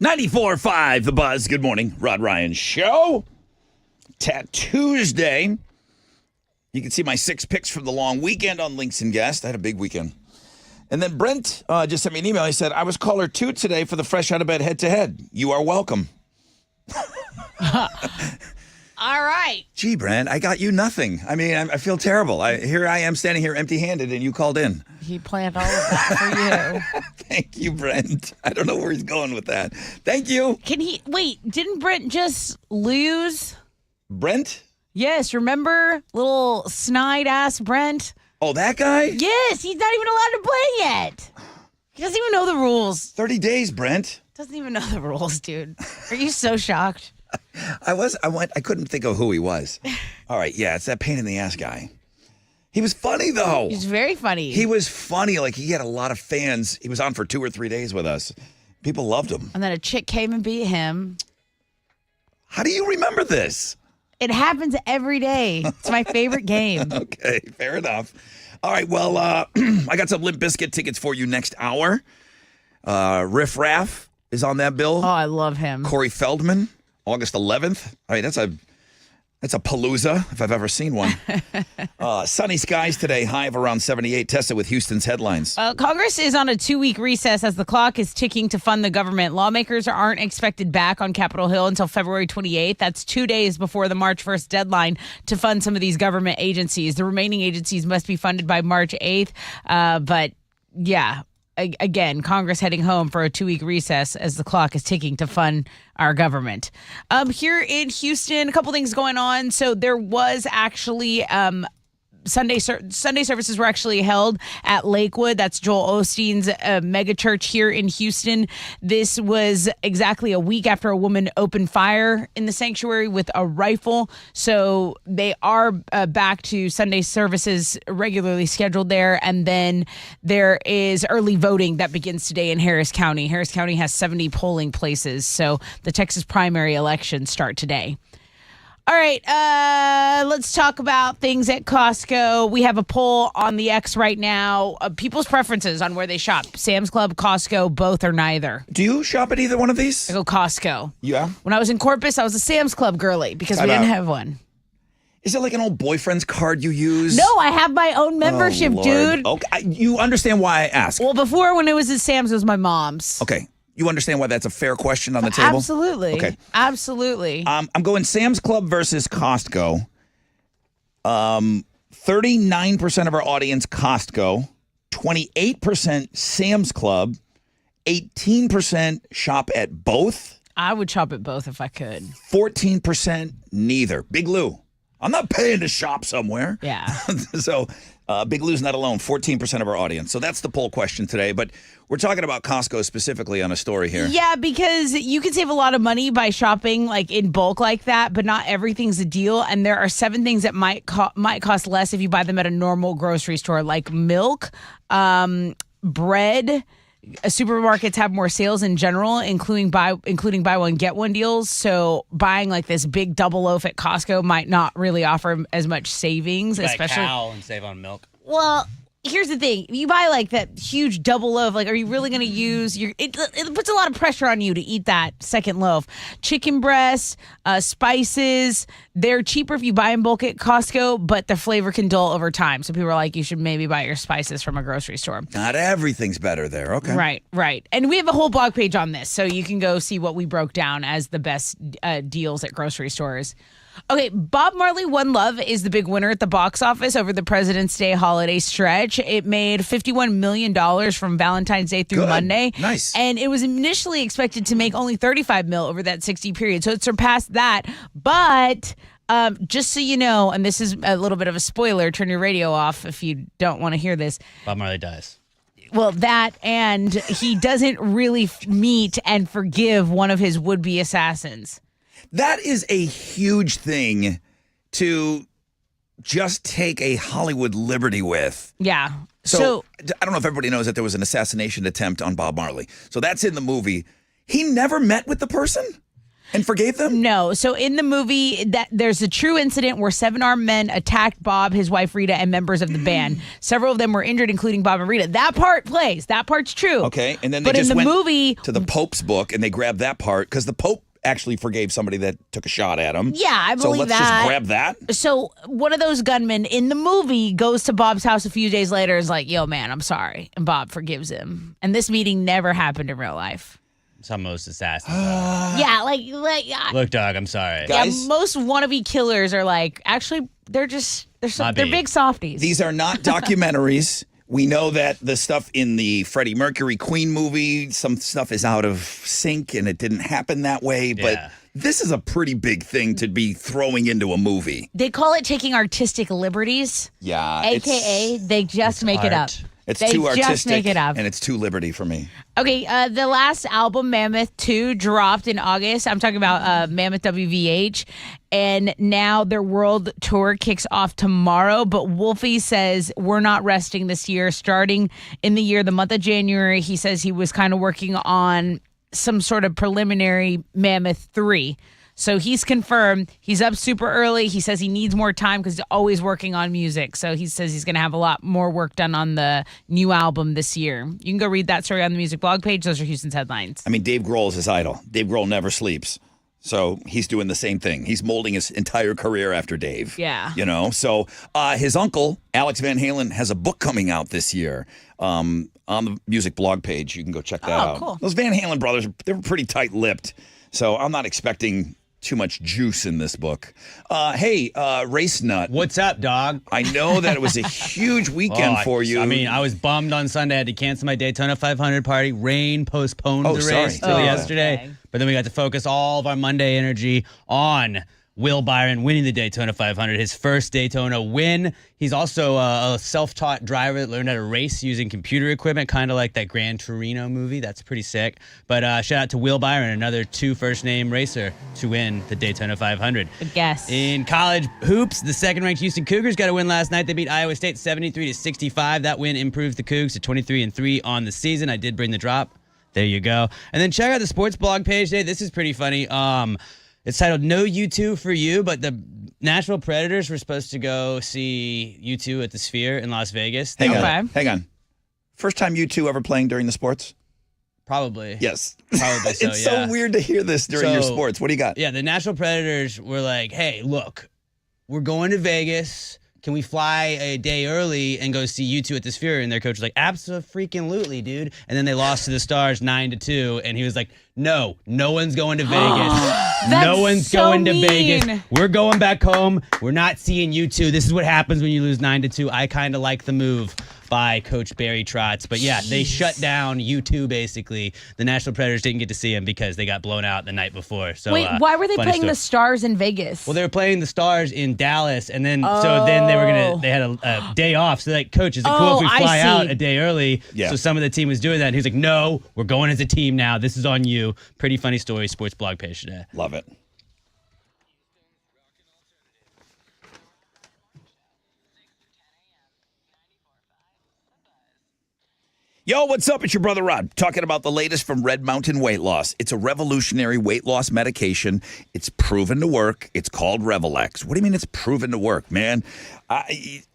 94.5 The Buzz. Good morning. Rod Ryan Show. Tuesday. You can see my 6 picks from the long weekend on Links and Guest. I had a big weekend. And then Brent just sent me an email. He said, I was caller 2 today for the Fresh Out of Bed head-to-head. You are welcome. All right. Gee, Brent, I got you nothing. I mean, I feel terrible. Here I am standing here empty-handed, and you called in. He planned all of that for you. Thank you, Brent. I don't know where he's going with that. Thank you. Didn't Brent just lose? Brent? Yes, remember little snide-ass Brent? Oh, that guy? Yes, he's not even allowed to play yet. He doesn't even know the rules. 30 days, Brent. Doesn't even know the rules, dude. Are you so shocked? I couldn't think of who he was. All right, yeah, it's that pain in the ass guy. He was funny, though. He's very funny. He was funny. Like, he had a lot of fans. He was on for 2 or 3 days with us. People loved him. And then a chick came and beat him. How do you remember this? It happens every day. It's my favorite game. Okay, fair enough. All right, well, I got some Limp Bizkit tickets for you next hour. Riff Raff is on that bill. Oh, I love him. Corey Feldman, August 11th. I mean, that's a palooza if I've ever seen one. Sunny skies today, high of around 78. Tested with Houston's headlines. Congress is on a 2-week recess as the clock is ticking to fund the government. Lawmakers aren't expected back on Capitol Hill until February 28th. That's 2 days before the March 1st deadline to fund some of these government agencies. The remaining agencies must be funded by March 8th. But yeah. Again, Congress heading home for a 2-week recess as the clock is ticking to fund our government. Here in Houston, a couple things going on. So there was actually Sunday services were actually held at Lakewood. That's Joel Osteen's mega church here in Houston. This was exactly a week after a woman opened fire in the sanctuary with a rifle. So they are back to Sunday services regularly scheduled there. And then there is early voting that begins today in Harris County. Harris County has 70 polling places. So the Texas primary elections start today. All right, let's talk about things at Costco. We have a poll on the X right now. People's preferences on where they shop. Sam's Club, Costco, both or neither. Do you shop at either one of these? I go Costco. Yeah. When I was in Corpus, I was a Sam's Club girly because we didn't have one. Is it like an old boyfriend's card you use? No, I have my own membership, dude. Okay, you understand why I ask. Well, before when it was at Sam's, it was my mom's. Okay. You understand why that's a fair question on the table? Absolutely. Okay. Absolutely. I'm going Sam's Club versus Costco. 39% of our audience, Costco. 28% Sam's Club. 18% shop at both. I would shop at both if I could. 14% neither. Big Lou. I'm not paying to shop somewhere. Yeah. So Big Lou's not alone, 14% of our audience. So that's the poll question today. But we're talking about Costco specifically on a story here. Yeah, because you can save a lot of money by shopping like in bulk like that, but not everything's a deal. And there are 7 things that might cost less if you buy them at a normal grocery store, like milk, bread. Supermarkets have more sales in general, including buy one get one deals. So buying like this big double loaf at Costco might not really offer as much savings, especially. Buy a cow and save on milk. Well, here's the thing: you buy like that huge double loaf. Like, are you really going to use your? It puts a lot of pressure on you to eat that second loaf. Chicken breasts, spices. They're cheaper if you buy in bulk at Costco, but the flavor can dull over time. So people are like, you should maybe buy your spices from a grocery store. Not everything's better there. Okay. Right. And we have a whole blog page on this, so you can go see what we broke down as the best deals at grocery stores. Okay, Bob Marley One Love is the big winner at the box office over the President's Day holiday stretch. It made $51 million from Valentine's Day through Monday. Nice. And it was initially expected to make only $35 million over that 60 period. So it surpassed that. But just so you know, and this is a little bit of a spoiler, turn your radio off if you don't want to hear this. Bob Marley dies. Well, that, and he doesn't really meet and forgive one of his would-be assassins. That is a huge thing to just take a Hollywood liberty with. Yeah. So I don't know if everybody knows that there was an assassination attempt on Bob Marley. So that's in the movie. He never met with the person? And forgave them? No. So in the movie, that there's a true incident where 7 armed men attacked Bob, his wife Rita, and members of the band. Several of them were injured, including Bob and Rita. That part plays. That part's true. Okay, and then they but just in the went movie, to the Pope's book and they grabbed that part because the Pope actually forgave somebody that took a shot at him. Yeah, I so believe let's that. just grab that. So one of those gunmen in the movie goes to Bob's house a few days later and is like, yo, man, I'm sorry. And Bob forgives him. And this meeting never happened in real life. That's how most assassins Yeah, like Look, dog, I'm sorry. Guys? most wannabe killers are like, actually, they're big softies. These are not documentaries. We know that the stuff in the Freddie Mercury Queen movie, some stuff is out of sync and it didn't happen that way. But Yeah. this is a pretty big thing to be throwing into a movie. They call it taking artistic liberties, Yeah. AKA they just make it up. art. It's They too just artistic make it up. and it's too liberty for me. Okay, the last album, Mammoth 2, dropped in August. I'm talking about Mammoth WVH. And now their world tour kicks off tomorrow. But Wolfie says we're not resting this year. Starting in the month of January, he says he was kind of working on some sort of preliminary Mammoth 3. So he's confirmed he's up super early. He says he needs more time because he's always working on music. So he says he's going to have a lot more work done on the new album this year. You can go read that story on the music blog page. Those are Houston's headlines. I mean, Dave Grohl is his idol. Dave Grohl never sleeps. So he's doing the same thing. He's molding his entire career after Dave. Yeah. You know, so his uncle, Alex Van Halen, has a book coming out this year on the music blog page. You can go check that out. Cool. Those Van Halen brothers, they were pretty tight-lipped. So I'm not expecting too much juice in this book. Hey, Race Nut. What's up, dog? I know that it was a huge weekend for you. I mean, I was bummed on Sunday. I had to cancel my Daytona 500 party. Rain postponed Oh, the sorry. race till Oh, yesterday. okay. But then we got to focus all of our Monday energy on Will Byron winning the Daytona 500, his first Daytona win. He's also a self-taught driver that learned how to race using computer equipment, kind of like that Gran Torino movie. That's pretty sick. But shout out to Will Byron, another 2 first-name racer to win the Daytona 500. Good guess. In college hoops, the second-ranked Houston Cougars got a win last night. They beat Iowa State 73-65. That win improved the Cougs to 23-3 on the season. I did bring the drop. There you go. And then check out the sports blog page today. This is pretty funny. It's titled No U2 for You, but the Nashville Predators were supposed to go see U2 at the Sphere in Las Vegas. Hang Okay. on. Hang on. First time you two ever playing during the sports? Probably. Yes. Probably so, It's yeah. so weird to hear this during your So- sports. What do you got? Yeah, the Nashville Predators were like, hey, look, we're going to Vegas. Can we fly a day early and go see U2 at the Sphere? And their coach was like, absolutely, dude. And then they lost to the Stars 9-2. And he was like, no one's going to Vegas. No one's so going to mean. Vegas. We're going back home. We're not seeing U2. This is what happens when you lose 9-2. I kind of like the move by Coach Barry Trotz. But yeah, they shut down U2 basically. The Nashville Predators didn't get to see him because they got blown out the night before. So Wait, why were they funny playing story. the Stars in Vegas? Well, they were playing the Stars in Dallas, and then so then they had a day off. So like, coach, is it cool if we I fly see. out a day early? Yeah. So some of the team was doing that, and he was like, "No, we're going as a team now. This is on you." Pretty funny story. Sports blog page today. Love it. Yo, what's up? It's your brother Rod talking about the latest from Red Mountain Weight Loss. It's a revolutionary weight loss medication. It's proven to work. It's called Revelex. What do you mean it's proven to work, man?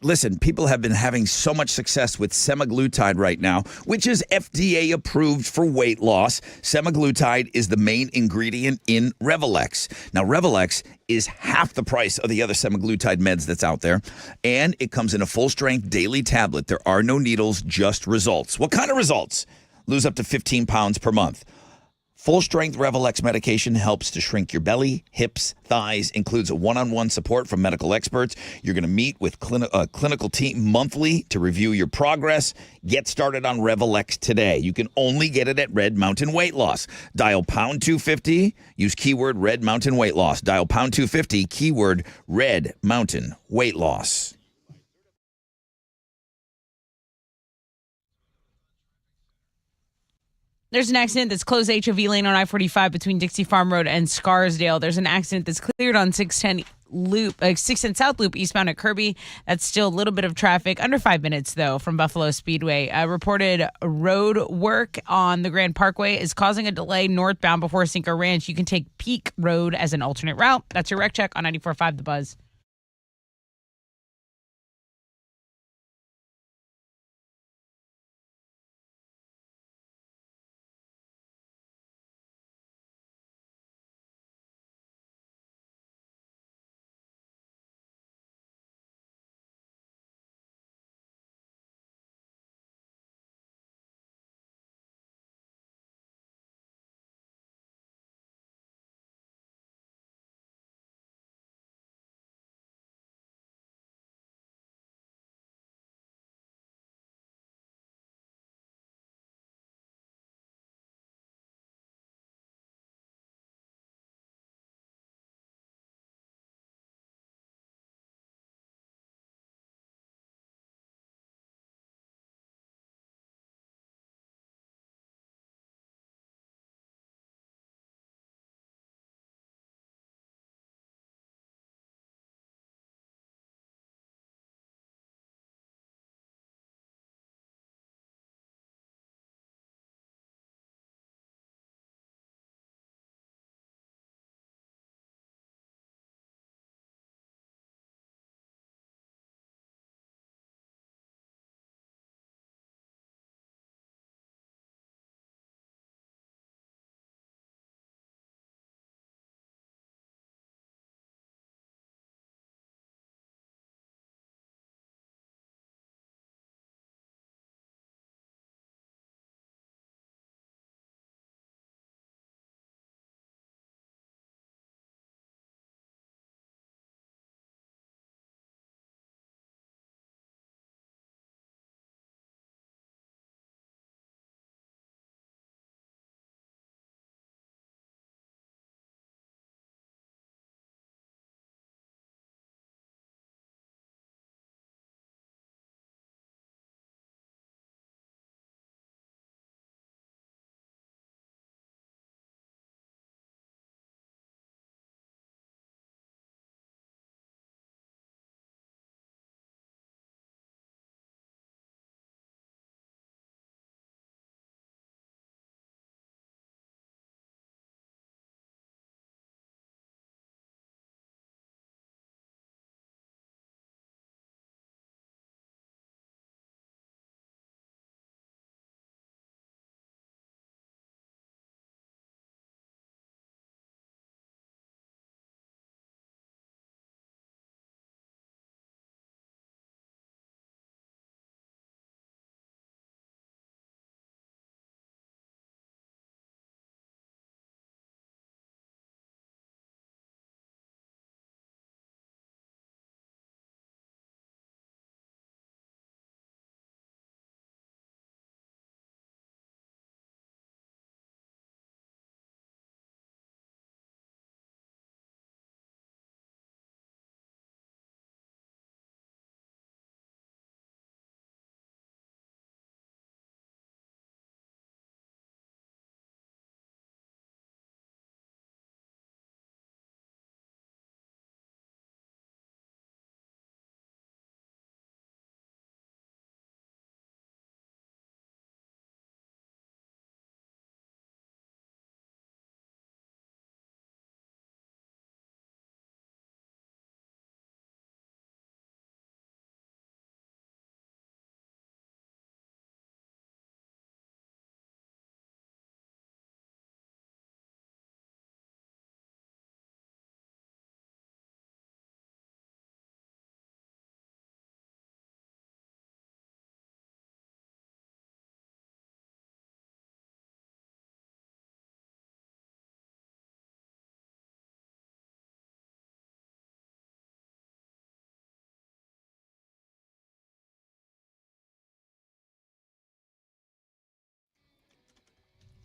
Listen, people have been having so much success with semaglutide right now, which is FDA approved for weight loss. Semaglutide is the main ingredient in Revelex. Now, Revelex is half the price of the other semaglutide meds that's out there, and it comes in a full-strength daily tablet. There are no needles, just results. What kind of results? Lose up to 15 pounds per month. Full-strength Revelex medication helps to shrink your belly, hips, thighs, includes a one-on-one support from medical experts. You're going to meet with a clinical team monthly to review your progress. Get started on Revelex today. You can only get it at Red Mountain Weight Loss. Dial pound 250, use keyword Red Mountain Weight Loss. Dial pound 250, keyword Red Mountain Weight Loss. There's an accident that's closed HOV lane on I-45 between Dixie Farm Road and Scarsdale. There's an accident that's cleared on 610 Loop, 6th and South Loop eastbound at Kirby. That's still a little bit of traffic. Under 5 minutes, though, from Buffalo Speedway. Reported road work on the Grand Parkway is causing a delay northbound before Cinco Ranch. You can take Peak Road as an alternate route. That's your wreck check on 94.5 The Buzz.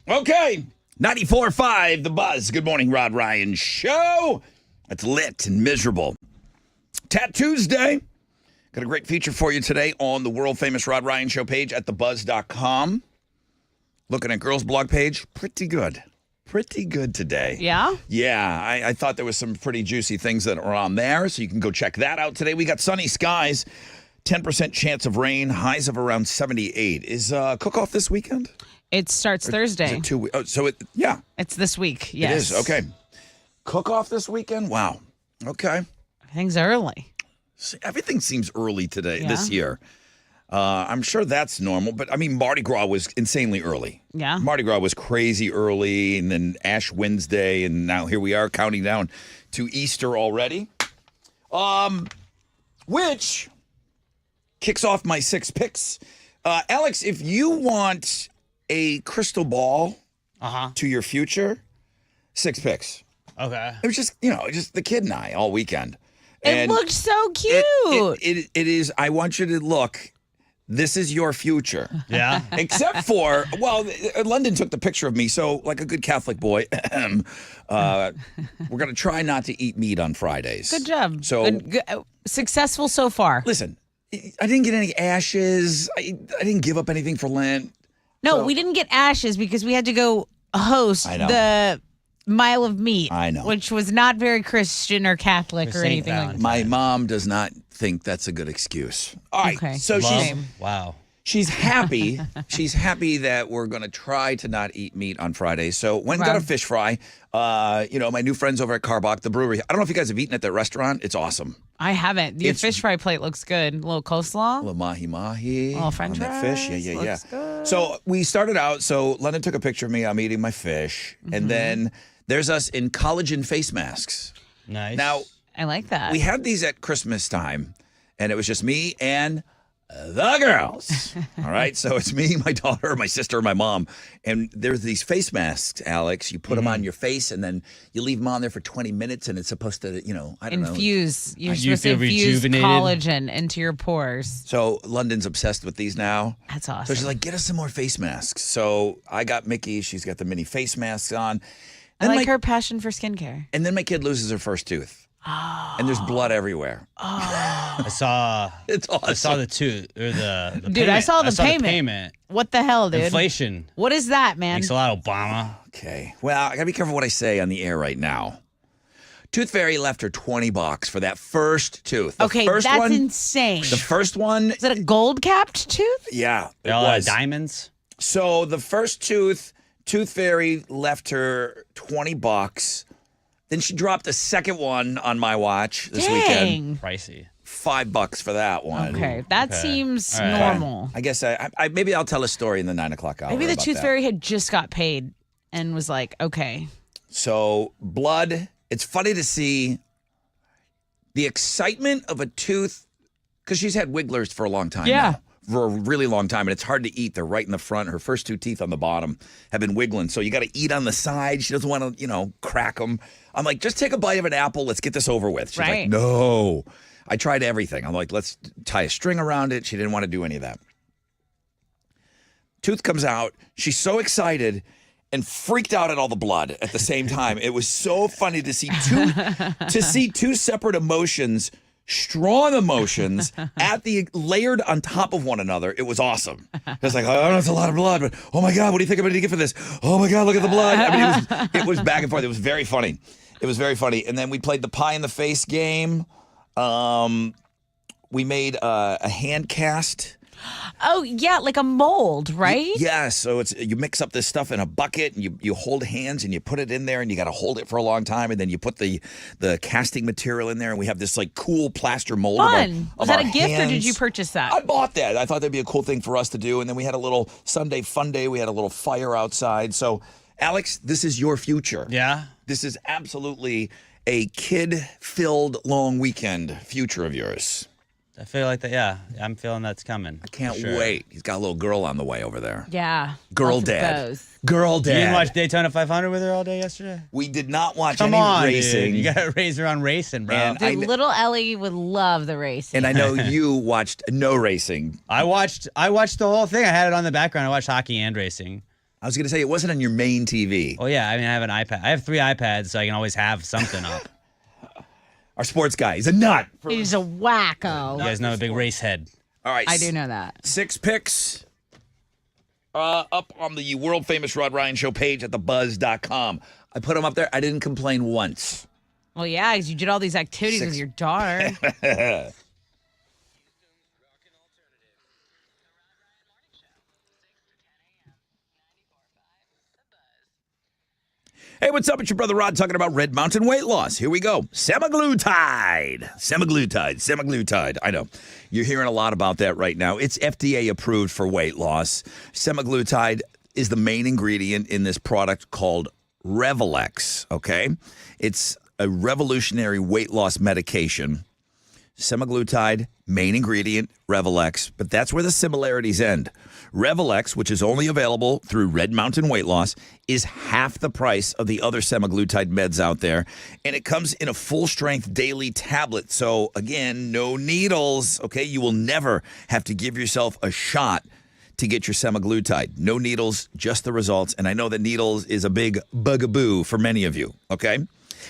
Okay. 94.5 The Buzz. Good morning, Rod Ryan Show. It's lit and miserable. Tuesday. Got a great feature for you today on the world-famous Rod Ryan Show page at thebuzz.com. Looking at girls' blog page, pretty good. pretty good today. Yeah? Yeah, I thought there was some pretty juicy things that are on there, so you can go check that out today. We got sunny skies, 10% chance of rain, highs of around 78. Is cook-off this weekend? It starts Thursday. Is it 2 weeks? Oh, so yeah. It's this week. Yes. It is. Okay. Cook-off this weekend? Wow. Okay. Everything's early. Everything seems early today, this Yeah. year. I'm sure that's normal, but I mean, Mardi Gras was insanely early. Yeah. Mardi Gras was crazy early, and then Ash Wednesday, and now here we are counting down to Easter already. Which kicks off my 6 picks. Alex, if you want a crystal ball to your future, 6 picks. Okay. It was just, just the kid and I all weekend. It And looked so cute. It is, I want you to look. This is your future. Yeah. Except for, well, London took the picture of me, so like a good Catholic boy, we're going to try not to eat meat on Fridays. Good job. So, Successful so far. listen, I didn't get any ashes. I didn't give up anything for Lent. No, So- we didn't get ashes because we had to go host I know. the Mile of Meat. I know. Which was not very Christian or Catholic For or Saint anything like Valentine's. that. My mom does not think that's a good excuse. All right, Okay. so Love. Wow. she's happy. She's happy that we're going to try to not eat meat on Friday. So went and got a Right. fish fry. My new friends over at Carbach, the brewery. I don't know if you guys have eaten at that restaurant. It's awesome. I haven't. Your It's- fish fry plate looks good. A little coleslaw. A little mahi-mahi. Little French on that fish. fries. Yeah. Looks good. So we started out. So London took a picture of me. I'm eating my fish. Mm-hmm. And then there's us in collagen face masks. Nice. Now, I like that. we had these at Christmas time, and it was just me and the girls. All right. So it's me, my daughter, my sister, my mom. And there's these face masks, Alex. You put them on your face, and then you leave them on there for 20 minutes, and it's supposed to, I don't know. infuse. You're You supposed to feel infuse rejuvenated? collagen into your pores. So London's obsessed with these now. That's awesome. So she's like, get us some more face masks. So I got Mickey. She's got the mini face masks on. I Then like my- her passion for skincare. And then my kid loses her first tooth. And there's blood everywhere. I saw It's awesome. I saw the tooth or the Dude, payment. I saw the The payment. payment. What the hell, dude? Inflation. What is that, man? Thanks a lot, Obama. Okay. Well, I gotta be careful what I say on the air right now. Tooth Fairy left her $20 for that first tooth. The Okay, first that's one, insane. The first one, Is it a gold capped tooth? yeah, it They all had was. diamonds. So the first Tooth Fairy left her $20. Then she dropped a second one on my watch this weekend. Dang. Pricey. $5 for that one. Okay, that Okay. seems All right. normal. I guess I maybe I'll tell a story in the 9 o'clock hour. Maybe the about Tooth that. Fairy had just got paid and was like, okay. So blood. It's funny to see the excitement of a tooth because she's had wigglers for a long time. Yeah. now, for a really long time, and it's hard to eat. They're right in the front. Her first 2 teeth on the bottom have been wiggling, so you got to eat on the side. She doesn't want to, crack them. I'm like, just take a bite of an apple. Let's get this over with. She's like, Right. no. I tried everything. I'm like, let's tie a string around it. She didn't want to do any of that. Tooth comes out. She's so excited and freaked out at all the blood at the same time. It was so funny to see two separate emotions, strong emotions, layered on top of one another. It was awesome. It's like, oh, that's a lot of blood, but oh my God, what do you think I'm going to get for this? Oh my God, look at the blood. I mean, it was back and forth. It was very funny. It was very funny. And then we played the pie in the face game. We made a hand cast. Oh, yeah, like a mold, right? Yeah, so you mix up this stuff in a bucket and you hold hands and you put it in there and you got to hold it for a long time and then you put the casting material in there and we have this like cool plaster mold. Fun. Of Was that our a gift or did hands. you purchase that? I bought that. I thought that'd be a cool thing for us to do. And then we had a little Sunday fun day. We had a little fire outside. So, Alex, this is your future. Yeah. This is absolutely a kid-filled long weekend future of yours. I feel like that. Yeah, I'm feeling that's coming. I can't for sure. wait. He's got a little girl on the way over there. Yeah. Girl lots of dad. those. Girl You dad. didn't watch Daytona 500 with her all day yesterday? We did not watch Come any on, racing. dude. You got to raise her on racing, bro. And Dude, little Ellie would love the racing. And I know you watched no racing. I watched the whole thing. I had it on the background. I watched hockey and racing. I was going to say it wasn't on your main TV. Oh yeah, I mean I have an iPad. I have 3 iPads, so I can always have something up. Our sports guy. He's a nut. He's a wacko. You guys know I'm a big race head. All right. I do know that. 6 picks. up on the world famous Rod Ryan Show page at thebuzz.com. I put them up there. I didn't complain once. Well, yeah, because you did all these activities with your daughter. Hey, what's up? It's your brother Rod talking about Red Mountain weight loss. Here we go. Semaglutide. Semaglutide. I know. You're hearing a lot about that right now. It's FDA approved for weight loss. Semaglutide is the main ingredient in this product called Revilex, okay? It's a revolutionary weight loss medication. Semaglutide, main ingredient, Revilex, but that's where the similarities end. Revilex, which is only available through Red Mountain Weight Loss, is half the price of the other semaglutide meds out there, and it comes in a full-strength daily tablet. So, again, no needles, okay? You will never have to give yourself a shot to get your semaglutide. No needles, just the results, and I know that needles is a big bugaboo for many of you, okay?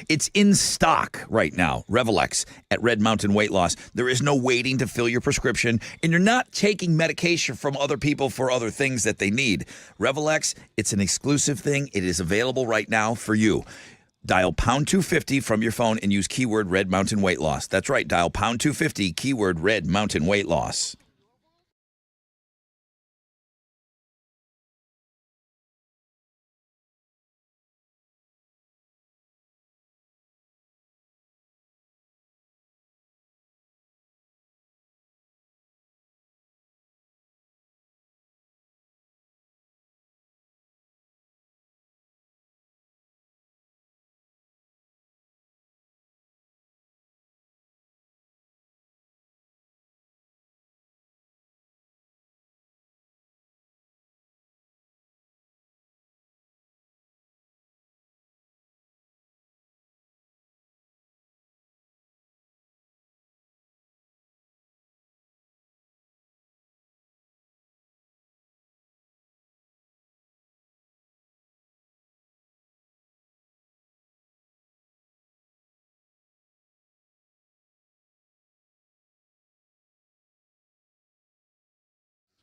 It's in stock right now, Revilex, at Red Mountain Weight Loss. There is no waiting to fill your prescription, and you're not taking medication from other people for other things that they need. Revilex, it's an exclusive thing. It is available right now for you. Dial pound 250 from your phone and use keyword Red Mountain Weight Loss. That's right, dial pound 250, keyword Red Mountain Weight Loss.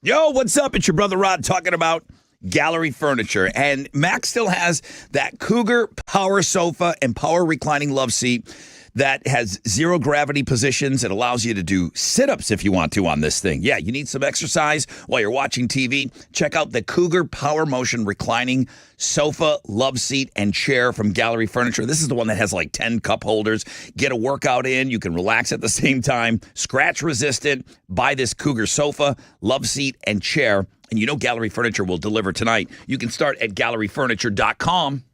Yo, what's up? It's your brother Rod talking about Gallery Furniture. And Max still has that Cougar power sofa and power reclining love seat that has zero gravity positions. It allows you to do sit-ups if you want to on this thing. Yeah, you need some exercise while you're watching TV. Check out the Cougar Power Motion reclining sofa, love seat, and chair from Gallery Furniture. This is the one that has like 10 cup holders. Get a workout in. You can relax at the same time. Scratch resistant. Buy this Cougar sofa, love seat, and chair. And you know Gallery Furniture will deliver tonight. You can start at galleryfurniture.com.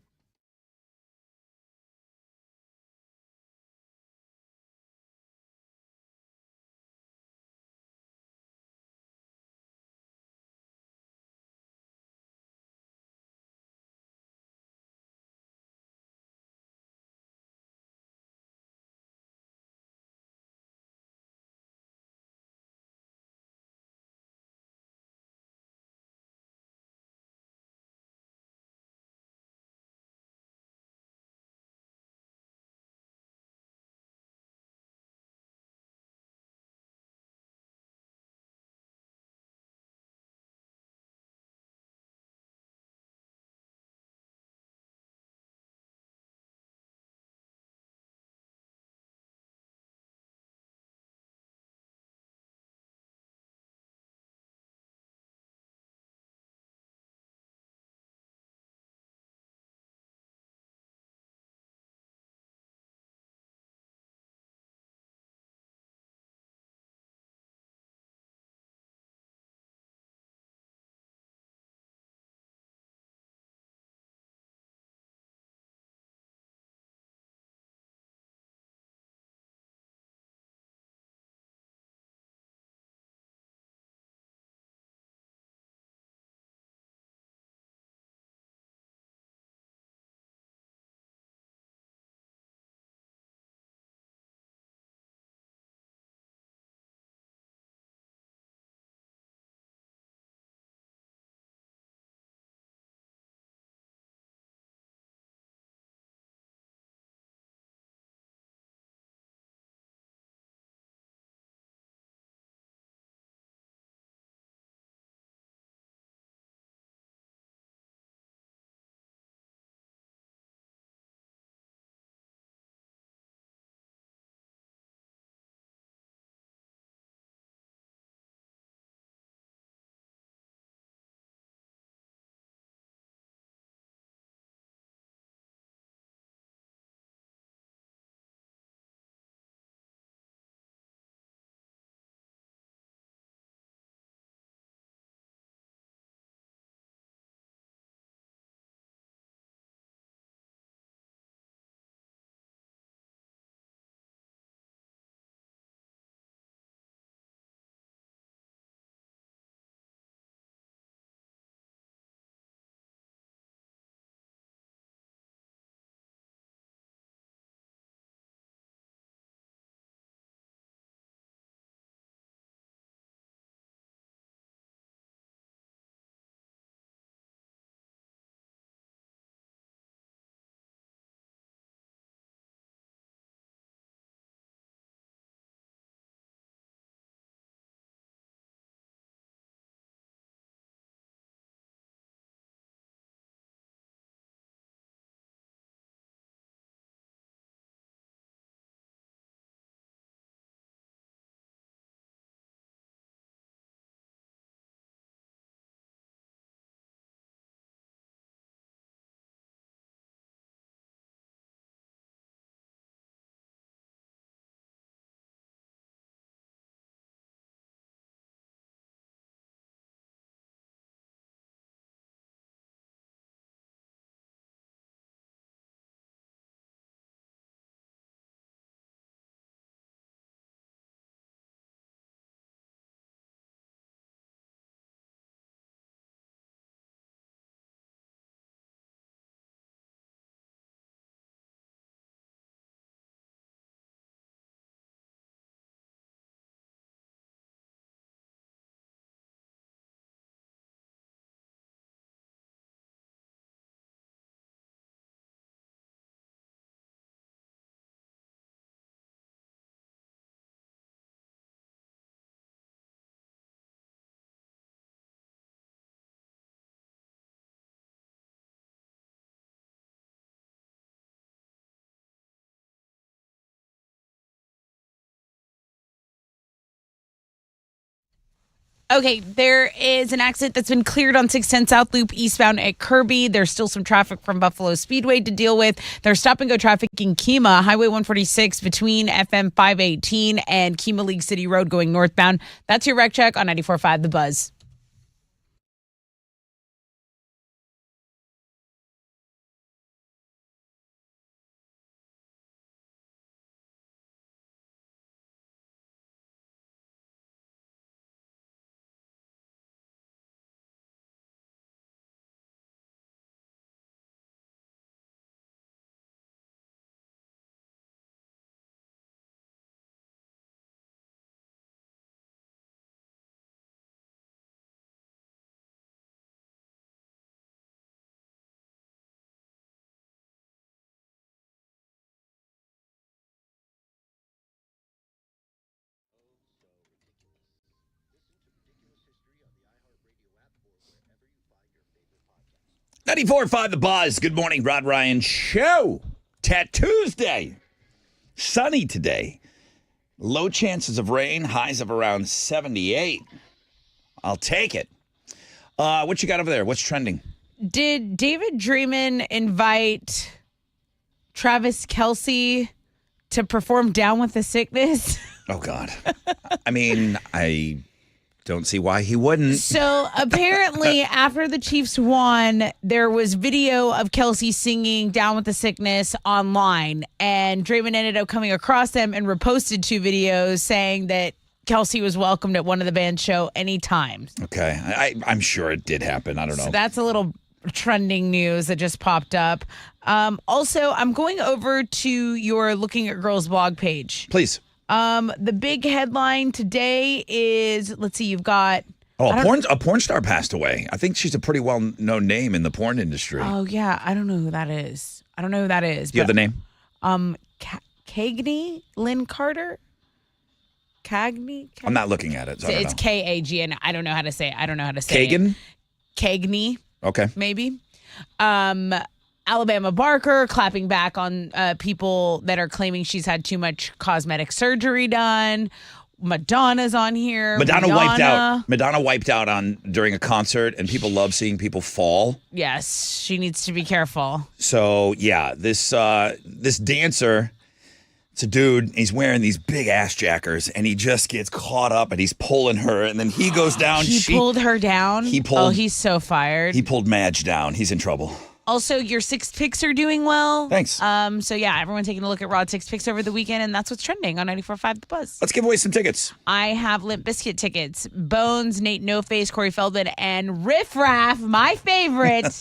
Okay, there is an accident that's been cleared on 610 South Loop eastbound at Kirby. There's still some traffic from Buffalo Speedway to deal with. There's stop-and-go traffic in Kemah, Highway 146 between FM 518 and Kemah League City Road going northbound. That's your wreck check on 94.5 The Buzz. .94.5 The Buzz. Good morning, Rod Ryan Show. Tuesday. Sunny today. Low chances of rain. Highs of around 78. I'll take it. What you got over there? What's trending? Did David Draymond invite Travis Kelce to perform Down with the Sickness? Oh, God. I mean, I don't see why he wouldn't. So apparently, after the Chiefs won, there was video of Kelce singing Down with the Sickness online. And Draymond ended up coming across them and reposted 2 videos saying that Kelce was welcomed at one of the band's show anytime. Okay. I'm sure it did happen. I don't know. So that's a little trending news that just popped up. Also, I'm going over to your Looking at Girls blog page. Please. The big headline today is, let's see, you've got... a porn star passed away. I think she's a pretty well-known name in the porn industry. Oh, yeah. I don't know who that is. Do you have the name? Cagney? Lynn Carter? Cagney? I'm not looking at it. So It's Kagn. I don't know how to say it. Kagan? Cagney, Okay. maybe. Alabama Barker clapping back on people that are claiming she's had too much cosmetic surgery done. Madonna's on here. Madonna wiped out during a concert, and people love seeing people fall. Yes, she needs to be careful. So yeah, this dancer, it's a dude. He's wearing these big ass jackers, and he just gets caught up, and he's pulling her, and then he goes down. He pulled her down. Oh, he's so fired. He pulled Madge down. He's in trouble. Also, your 6 picks are doing well. Thanks. So yeah, everyone taking a look at Rod's 6 picks over the weekend, and that's what's trending on 94.5 The Buzz. Let's give away some tickets. I have Limp Bizkit tickets. Bones, Nate No Face, Corey Feldman, and Riff Raff, my favorite,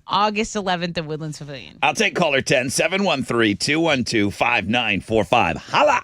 August 11th at Woodlands Pavilion. I'll take caller 10, 713-212-5945. Holla!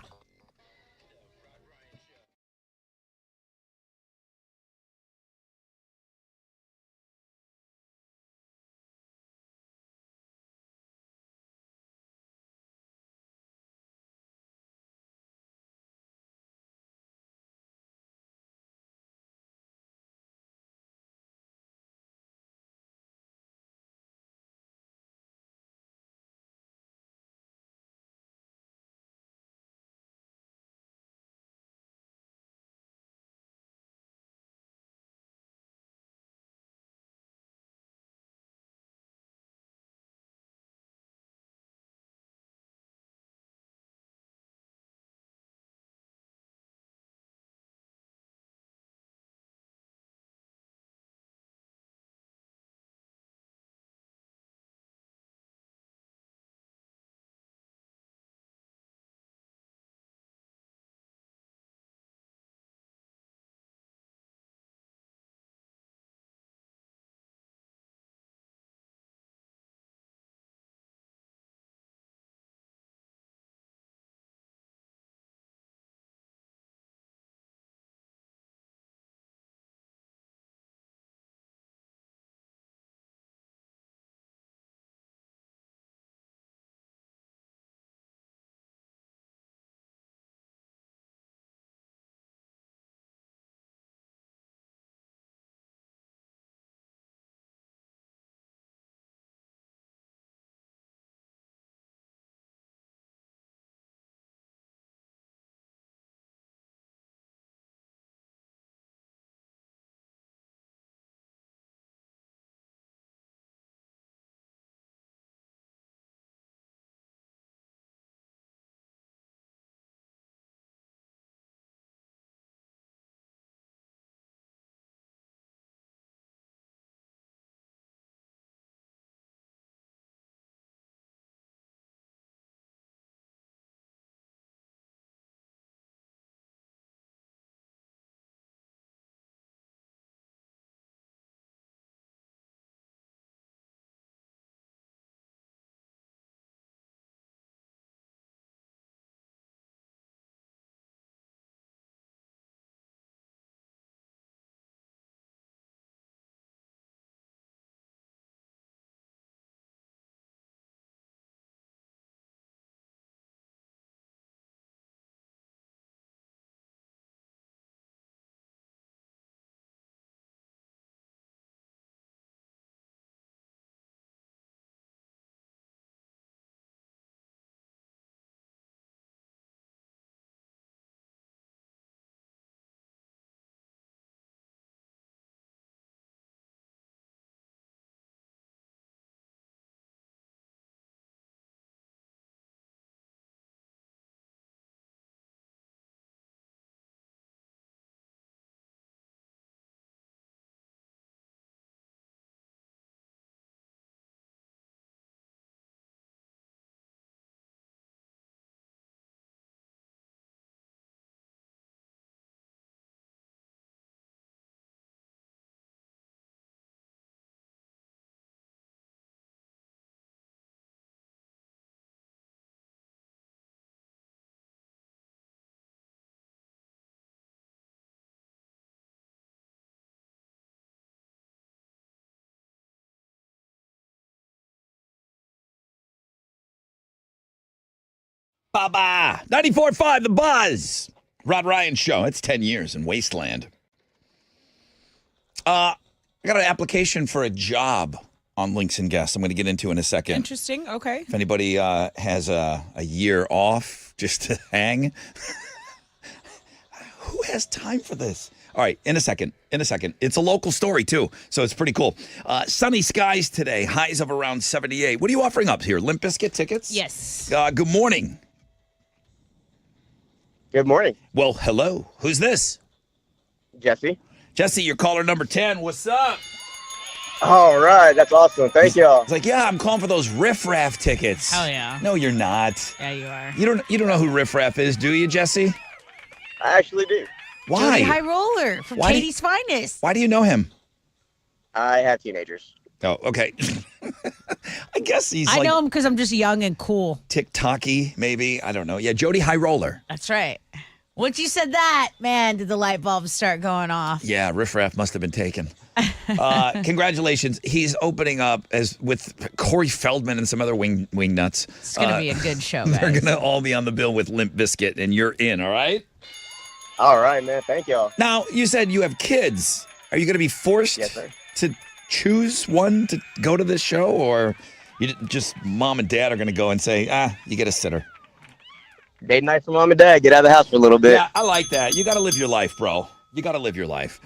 Baba. 94.5 The Buzz. Rod Ryan Show. It's 10 years in Wasteland. I got an application for a job on Links and Guests I'm going to get into in a second. Interesting. Okay. If anybody has a year off just to hang, who has time for this? All right, in a second. It's a local story, too, so it's pretty cool. Sunny skies today, highs of around 78. What are you offering up here? Limp Bizkit tickets? Yes. Good morning. Good morning, Well, hello. Who's this? Jesse. Jesse, you're caller number 10. What's up? All right, that's awesome. Thank y'all. It's like, yeah, I'm calling for those Riff Raff tickets. Hell yeah. No, you're not. Yeah, you are. You don't know who Riff Raff is, do you, Jesse? I actually do. Why? Jody High Roller from Why do- Katie's Finest. Why do you know him? I have teenagers. Oh, okay. I guess he's I like know him because I'm just young and cool. TikTok-y, maybe. I don't know. Yeah, Jody High Roller. That's right. Once you said that, man, did the light bulbs start going off. Yeah, Riff Raff must have been taken. Congratulations. He's opening up as with Corey Feldman and some other wing nuts. It's going to be a good show, They're guys. going to all be on the bill with Limp Bizkit, and you're in, all right? All right, man. Thank y'all. Now, you said you have kids. Are you going to be forced Yes, sir. to choose one to go to this show, or you just mom and dad are going to go and say, you get a sitter? Date night for mom and dad. Get out of the house for a little bit. Yeah, I like that. You got to live your life, bro. You got to live your life.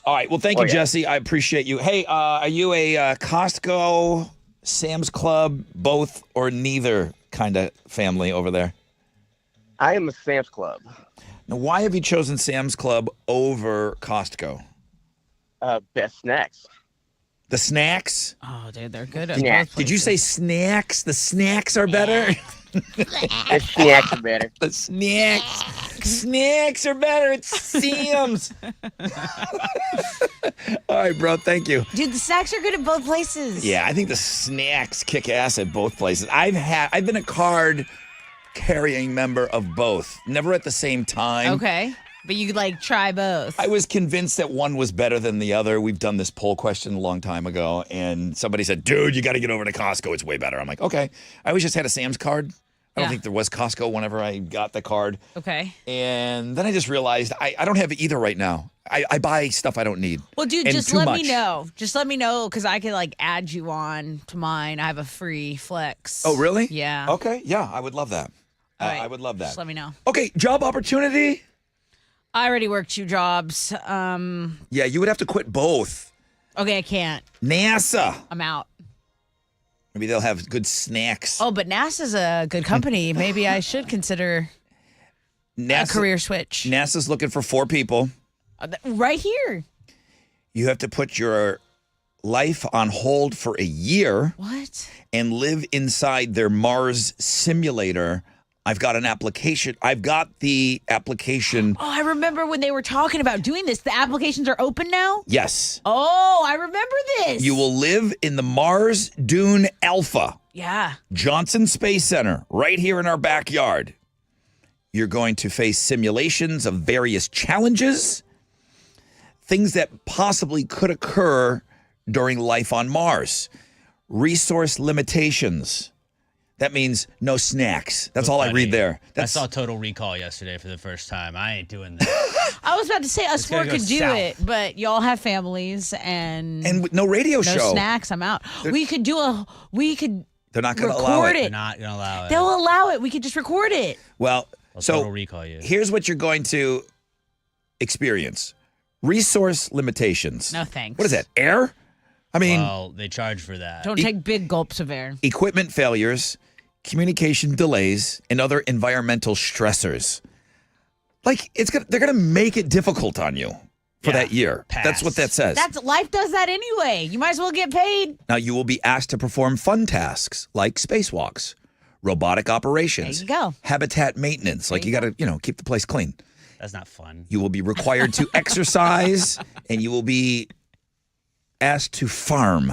All right. Well, thank you, yeah. Jesse. I appreciate you. Hey, are you a Costco, Sam's Club, both or neither kind of family over there? I am a Sam's Club. Now, why have you chosen Sam's Club over Costco? Best snacks. The snacks? Oh, dude, they're good. Yeah. Did you say snacks? The snacks are better? The snacks are better. The snacks. Snacks are better. It's Sam's. All right, bro. Thank you. Dude, the snacks are good at both places. Yeah, I think the snacks kick ass at both places. I've been a card carrying member of both. Never at the same time. Okay. But you could like try both. I was convinced that one was better than the other. We've done this poll question a long time ago, and somebody said, dude, you got to get over to Costco. It's way better. I'm like, okay. I always just had a Sam's card. I don't Yeah. think there was Costco whenever I got the card. Okay. And then I just realized I don't have either right now. I buy stuff I don't need. Well, dude, and just too let much. me know. Just let me know because I can like add you on to mine. I have a free flex. Oh, really? Yeah. Okay. Yeah, I would love that. All right. I would love that. Just let me know. Okay, job opportunity. I already worked 2 jobs. Yeah, you would have to quit both. Okay, I can't. NASA. I'm out. Maybe they'll have good snacks. Oh, but NASA's a good company. Maybe I should consider a career switch. NASA's looking for 4 people. Right here. You have to put your life on hold for a year What? and live inside their Mars simulator. I've got an application. I've got the application. Oh, I remember when they were talking about doing this. The applications are open now? Yes. Oh, I remember this. You will live in the Mars Dune Alpha, Yeah. Johnson Space Center, right here in our backyard. You're going to face simulations of various challenges, things that possibly could occur during life on Mars, resource limitations. That means no snacks. That's all I read there. I That's saw Total Recall yesterday for the first time. I ain't doing that. I was about to say us gonna four go could do south. it, but y'all have families and and no radio no show. snacks. I'm out. We could They're not going to allow record it. They're not gonna allow it. They'll allow it. We could just record it. Well, They'll so Total Recall you. here's what you're going to experience: resource limitations. No thanks. What is that? Air? I mean, Well, they charge for that. Don't take big gulps of air. equipment failures, communication delays, and other environmental stressors. Like they're gonna make it difficult on you for Yeah, that year. pass. That's what that says. That's life does that anyway. You might as well get paid. Now you will be asked to perform fun tasks like spacewalks, robotic operations, There you go. habitat maintenance. Like you got to, keep the place clean. That's not fun. You will be required to exercise, and you will be asked to farm.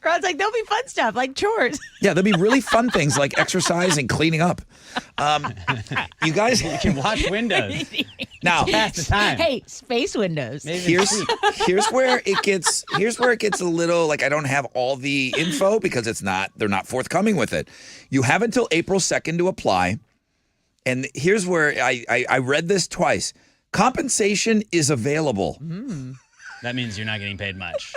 Rod's like, there'll be fun stuff like chores. Yeah, there'll be really fun things like exercise and cleaning up. You guys, You can watch Windows. now Pass the time. Hey, space windows. Maybe here's where it gets a little like I don't have all the info because they're not forthcoming with it. You have until April 2nd to apply. And here's where I read this twice. Compensation is available. That means you're not getting paid much.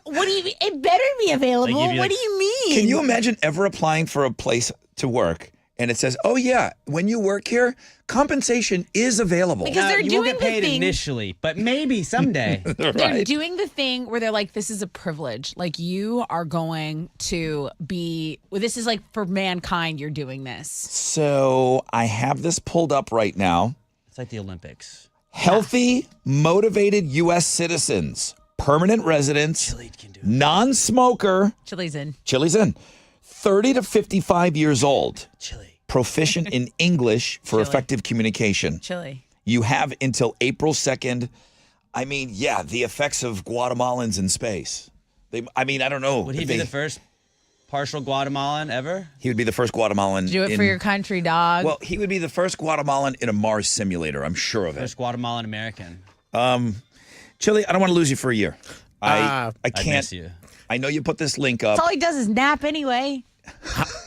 What do you mean? It better be available. They give you What like- do you mean? Can you imagine ever applying for a place to work and it says, oh, yeah, when you work here, compensation is available. Because they're you won't doing get the paid thing- initially, but maybe someday. They're Right. doing the thing where they're like, this is a privilege. Like, you are going to be, well, this is like for mankind, you're doing this. So I have this pulled up right now. It's like the Olympics. Healthy, motivated U.S. citizens, permanent residents, Chile can do it. non-smoker, Chili's in. Chili's in, 30 to 55 years old, Chile. proficient in English for Chile. effective communication. Chili. You have until April 2nd. I mean, yeah, the effects of Guatemalans in space. I don't know. Would he if be the first partial Guatemalan ever? He would be the first Guatemalan. Do it for your country, dog. Well, he would be the first Guatemalan in a Mars simulator. I'm sure of it. First Guatemalan American. Chili, I don't want to lose you for a year. I I'd can't. miss you. I know you put this link up. That's all he does is nap anyway.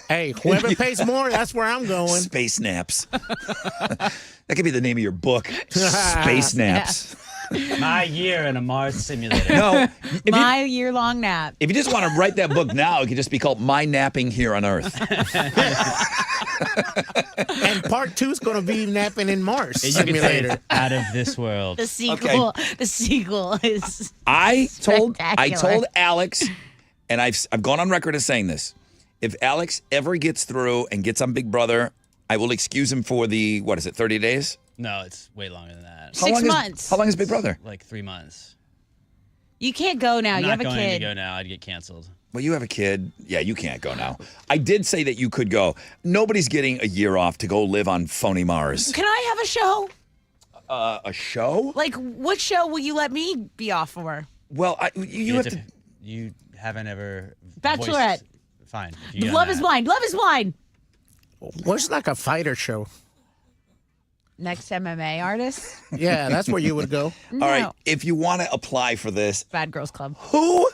Hey, whoever pays more, that's where I'm going. Space naps. That could be the name of your book. Space naps. My year in a Mars simulator. No, My year-long nap. if you just want to write that book now, it could just be called My Napping Here on Earth. And part 2 is going to be napping in Mars You can say simulator. it's out of this world. The sequel. The sequel is. I told Spectacular. Alex, and I've gone on record as saying this. If Alex ever gets through and gets on Big Brother, I will excuse him for the 30 days? No, it's way longer than that. How 6 long is- months. How long is Big Brother? Like 3 months. You can't go now. I'm You not have a going kid. to go now. I'd get canceled. Well, you have a kid. Yeah, you can't go now. I did say that you could go. Nobody's getting a year off to go live on phony Mars. Can I have a show? A show? Like, what show will you let me be off for? Well, you have to. You haven't ever. Bachelorette. Fine. if you got Love is that. Blind. Love is Blind. What's like a fighter show? Next MMA artist? Yeah, that's where you would go. No. All right, if you want to apply for this, Bad Girls Club. who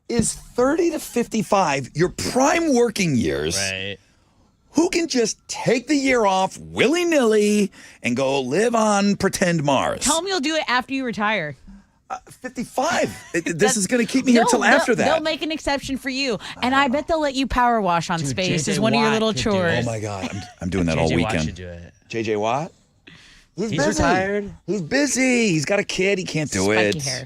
is 30 to 55, your prime working years, Right. who can just take the year off willy-nilly and go live on pretend Mars? Tell them you'll do it after you retire. 55. This is going to keep me here till after that. They'll make an exception for you. And I bet they'll let you power wash on Dude, space J.J. as one of your Watt little could do chores. it. Oh my God, I'm doing that all JJ Watt weekend. should do it. JJ Watt? He's He's busy. retired. He's busy. He's got a kid. He can't do Spiky it. hair.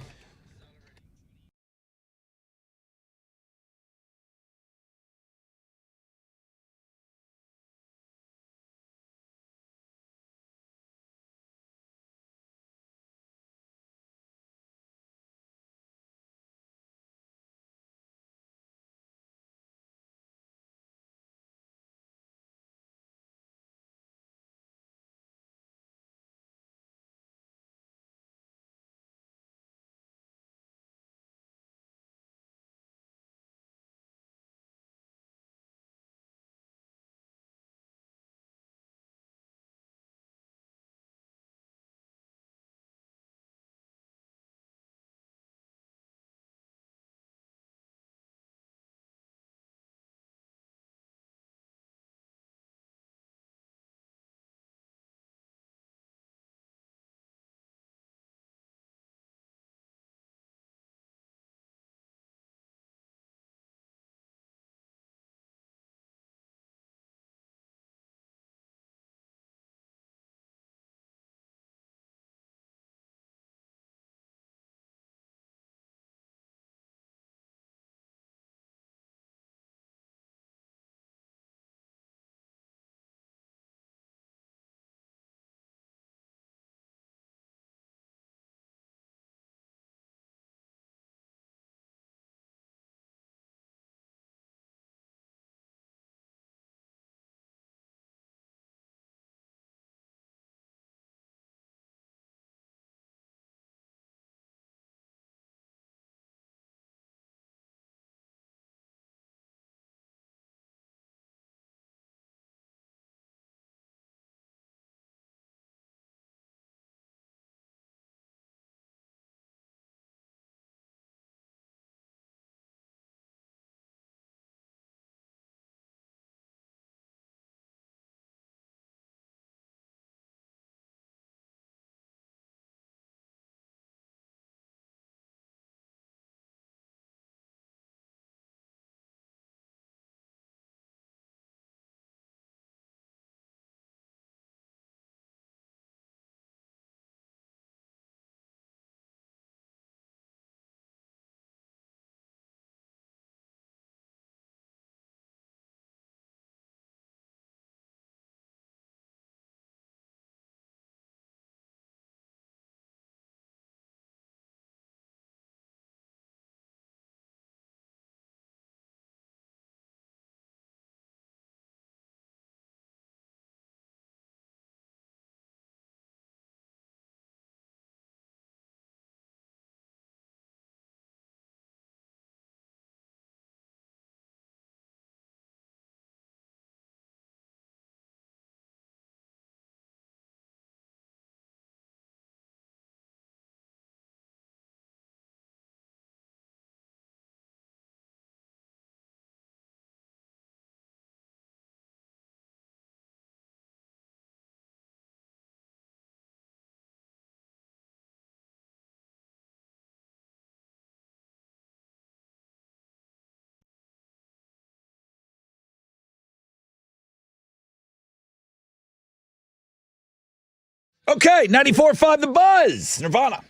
Okay, 94.5 The Buzz. Nirvana.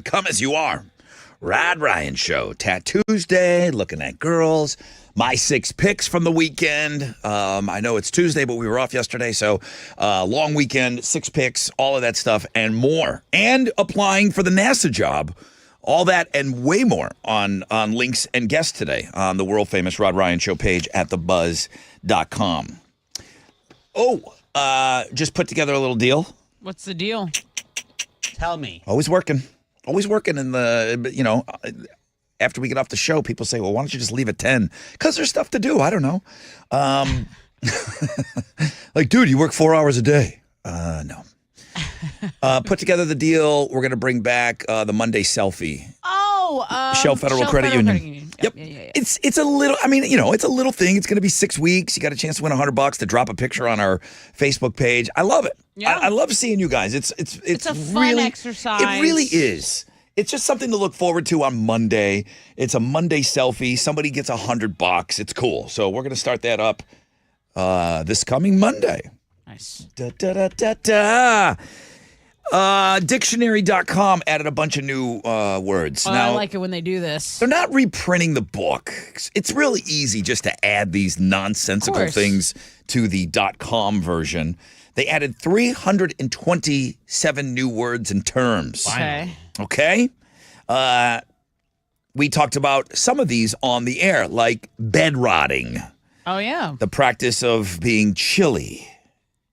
Come as you are. Rod Ryan Show. Tattoos Day. Looking at girls. My 6 picks from the weekend. I know it's Tuesday, but we were off yesterday. So long weekend, 6 picks, all of that stuff and more. And applying for the NASA job. All that and way more on links and guests today on the world famous Rod Ryan Show page at thebuzz.com. Oh, just put together a little deal. What's the deal? Tell me. Always working in the, after we get off the show, people say, well, why don't you just leave at 10? Because there's stuff to do. I don't know. Like, dude, you work 4 hours a day. No. Put together the deal. We're going to bring back the Monday selfie. Shell Federal Credit Union. Yep. Yeah. It's a little, it's a little thing. It's going to be 6 weeks. You got a chance to win $100 to drop a picture on our Facebook page. I love it. Yeah. I love seeing you guys. It's a fun exercise. It really is. It's just something to look forward to on Monday. It's a Monday selfie. Somebody gets $100. It's cool. So we're going to start that up this coming Monday. Nice. Dictionary.com added a bunch of new words. Oh, now, I like it when they do this. they're not reprinting the book. It's really easy just to add these nonsensical things to the .com version. They added 327 new words and terms. Okay? We talked about some of these on the air, like bed rotting. Oh, yeah. The practice of being chilly.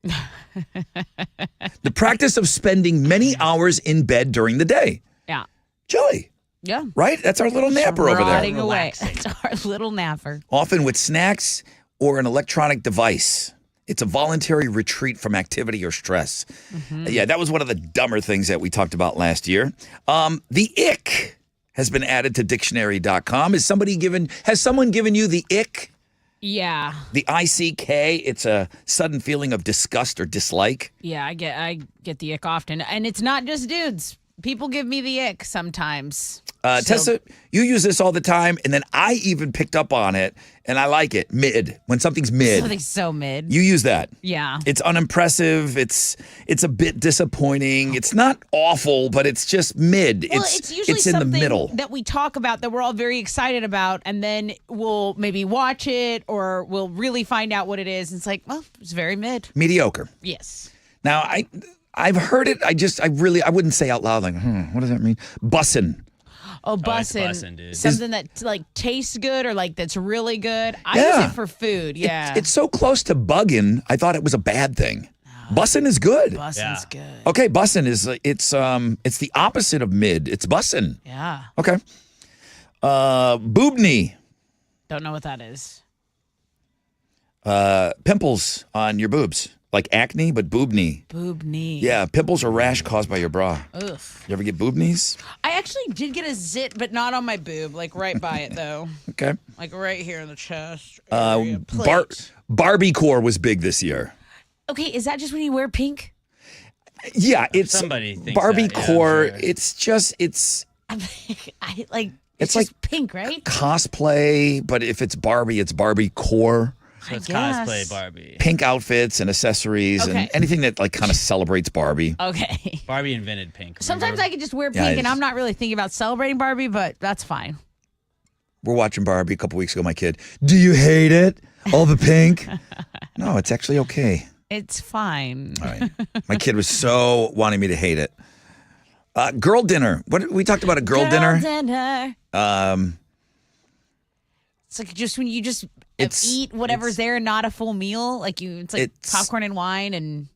The practice of spending many hours in bed during the day. Yeah. Chilly. Yeah. Right? That's our little napper over there. Rotting away. It's our little napper. Often with snacks or an electronic device. It's a voluntary retreat from activity or stress. Mm-hmm. Yeah, that was one of the dumber things that we talked about last year. The ick has been added to dictionary.com. Has someone given you the ick? Yeah. The ICK, it's a sudden feeling of disgust or dislike. Yeah, I get the ick often. And it's not just dudes. People give me the ick sometimes. Tessa, you use this all the time, and then I even picked up on it, and I like it. Mid. When something's mid. Something's so mid. You use that. Yeah. It's unimpressive. It's a bit disappointing. It's not awful, but it's just mid. Well, it's usually in the something middle. that we talk about that we're all very excited about, and then we'll maybe watch it or we'll really find out what it is. And it's like, well, it's very mid. Mediocre. Yes. Now, I've heard it. I wouldn't say out loud, like, what does that mean? Bussin'. Oh, bussin'. Bussin', dude. Something that like tastes good or like that's really good. I Yeah. use it for food. Yeah. It's so close to buggin', I thought it was a bad thing. Bussin' is good. Bussin's good. Okay, bussin' is it's the opposite of mid. It's bussin'. Yeah. Okay. Boobney. Don't know what that is. Pimples on your boobs. Like acne, but boobney. Boobney. Yeah, pimples or rash caused by your bra. Ugh. You ever get boobneys? I actually did get a zit, but not on my boob, like right by it though. Okay. Like right here in the chest. area. Barbiecore was big this year. Okay, is that just when you wear pink? Yeah, it's Somebody thinks Barbiecore. that, yeah, sure. It's just it's It's like just pink, right? cosplay, but if it's Barbie, it's Barbiecore. So it's guess. cosplay Barbie. Pink outfits and accessories Okay. and anything that like kind of celebrates Barbie. Okay. Barbie invented pink. Sometimes I can just wear Yeah, pink it and is. I'm not really thinking about celebrating Barbie, but that's fine. We're watching Barbie a couple weeks ago. My kid, do you hate it? All the pink? No, it's actually okay. It's fine. All right. My kid was so wanting me to hate it. Girl dinner. What we talked about a girl dinner. It's like just when you just It's- eat whatever's there, not a full meal. Like it's like It's- popcorn and wine and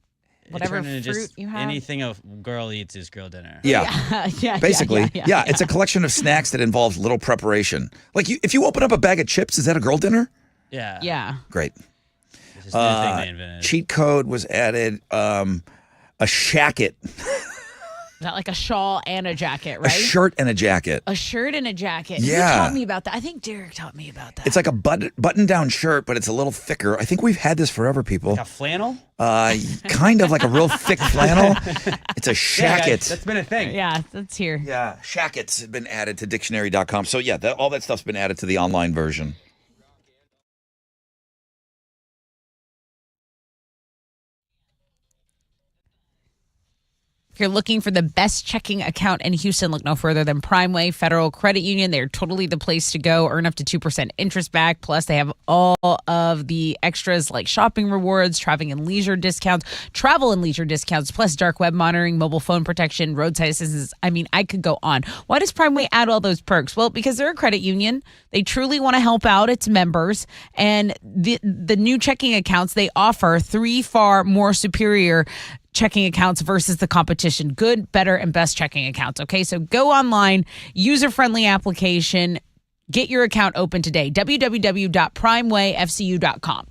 whatever Turned into fruit just you have. anything a girl eats is girl dinner. Yeah. yeah, Basically, yeah. it's a collection of snacks that involves little preparation. Like if you open up a bag of chips, is that a girl dinner? Yeah. Yeah. Great. It's just a new thing they invented. Cheat code was added. A shacket, Is that like a shawl and a jacket, a right? shirt and a jacket. A shirt and a jacket. Yeah. Who taught me about that? I think Derek taught me about that. It's like a button-down shirt, but it's a little thicker. I think we've had this forever, people. Like a flannel? Kind of like a real thick flannel. It's a Yeah, guys, shacket. that's been a thing. yeah, that's here. Yeah, shackets have been added to dictionary.com. So yeah, all that stuff's been added to the online version. you're looking for the best checking account in Houston, look no further than Primeway Federal Credit Union. They're totally the place to go. Earn up to 2% interest back. Plus, they have all of the extras like shopping rewards, travel and leisure discounts, plus dark web monitoring, mobile phone protection, roadside assistance. I mean, I could go on. Why does Primeway add all those perks? Well, because they're a credit union. They truly want to help out its members. And the new checking accounts they offer, 3 far more superior checking accounts versus the competition. Good, better, and best checking accounts. Okay, so go online, user-friendly application, get your account open today. www.primewayfcu.com.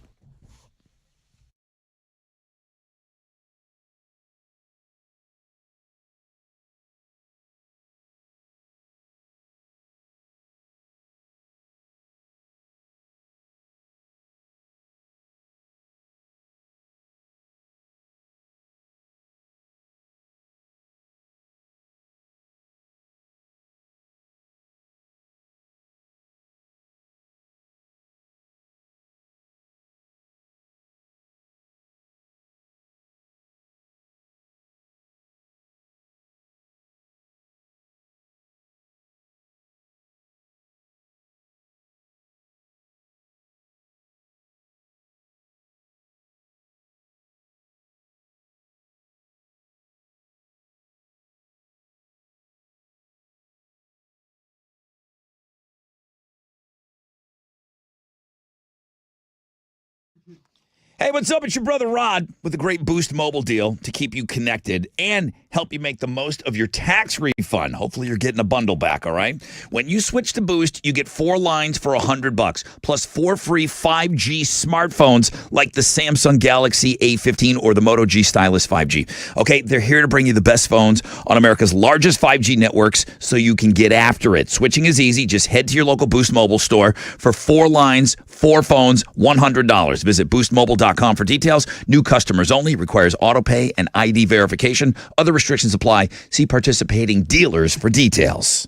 Hey, what's up? It's your brother Rod with a great Boost Mobile deal to keep you connected and help you make the most of your tax refund. Hopefully you're getting a bundle back, all right? When you switch to Boost, you get 4 lines for $100 plus 4 free 5G smartphones like the Samsung Galaxy A15 or the Moto G Stylus 5G. Okay, they're here to bring you the best phones on America's largest 5G networks so you can get after it. Switching is easy. Just head to your local Boost Mobile store for 4 lines, 4 phones, $100. Visit boostmobile.com for details. New customers only. Requires auto pay and ID verification. Other restrictions apply. See participating dealers for details.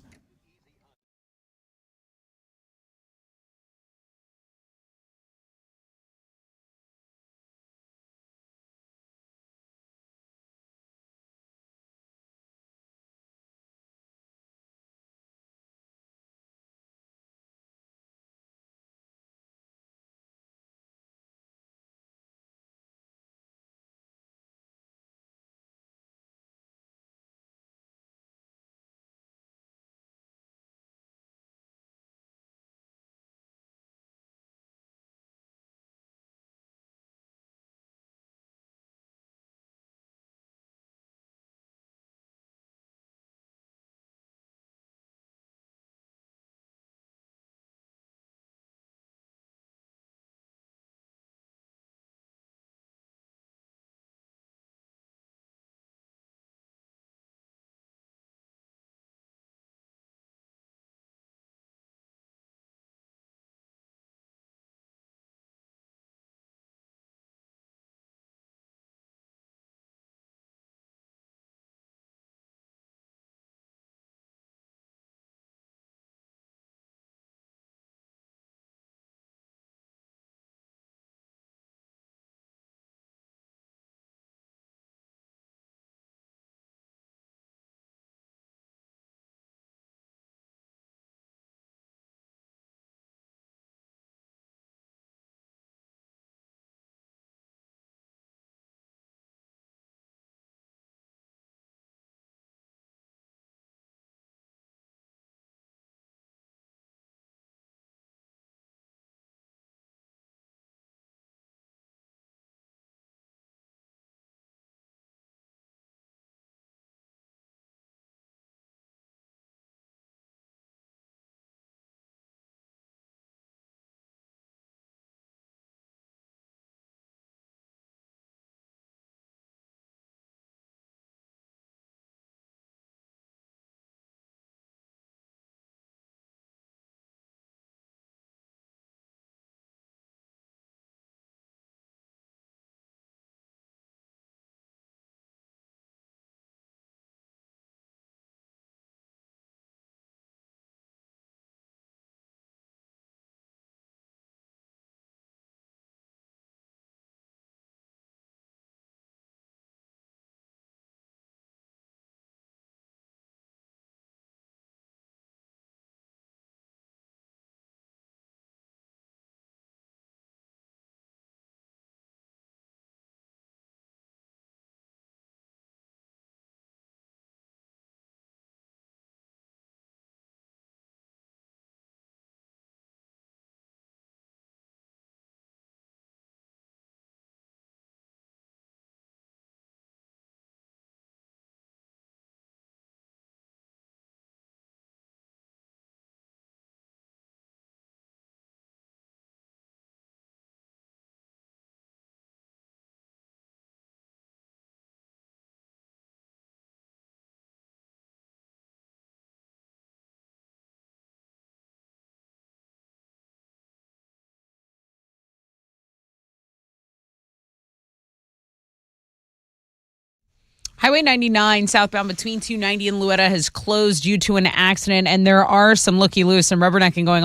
Highway 99 southbound between 290 and Louetta has closed due to an accident, and there are some looky-loos, some rubbernecking going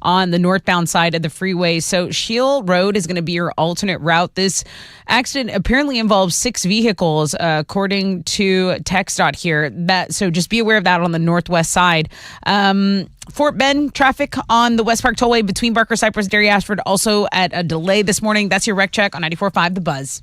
on the northbound side of the freeway. So Shield Road is going to be your alternate route. This accident apparently involves 6 vehicles, according to TxDOT here. So just be aware of that on the northwest side. Fort Bend traffic on the West Park Tollway between Barker, Cypress, Dairy, Ashford also at a delay this morning. That's your wreck check on 94.5 The Buzz.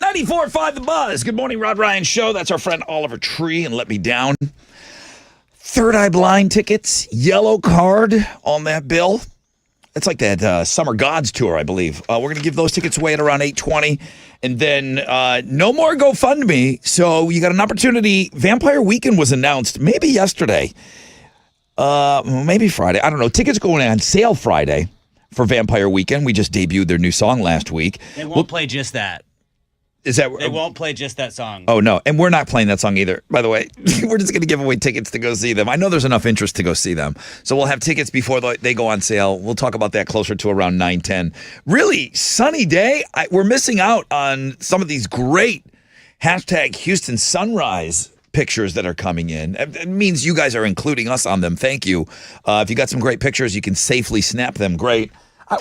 .94.5 The Buzz. Good morning, Rod Ryan Show. That's our friend Oliver Tree and Let Me Down. Third Eye Blind tickets, yellow card on that bill. It's like that Summer Gods tour, I believe. We're going to give those tickets away at around 8:20. And then no more GoFundMe. So you got an opportunity. Vampire Weekend was announced maybe yesterday. Maybe Friday. I don't know. Tickets going on sale Friday for Vampire Weekend. We just debuted their new song last week. They won't play just that. Is that They won't play just that song. Oh, no. And we're not playing that song either, by the way. We're just going to give away tickets to go see them. I know there's enough interest to go see them. So we'll have tickets before they go on sale. We'll talk about that closer to around 9:10. Really sunny day. We're missing out on some of these great hashtag Houston Sunrise pictures that are coming in. It means you guys are including us on them. Thank you. If you got some great pictures, you can safely snap them. Great.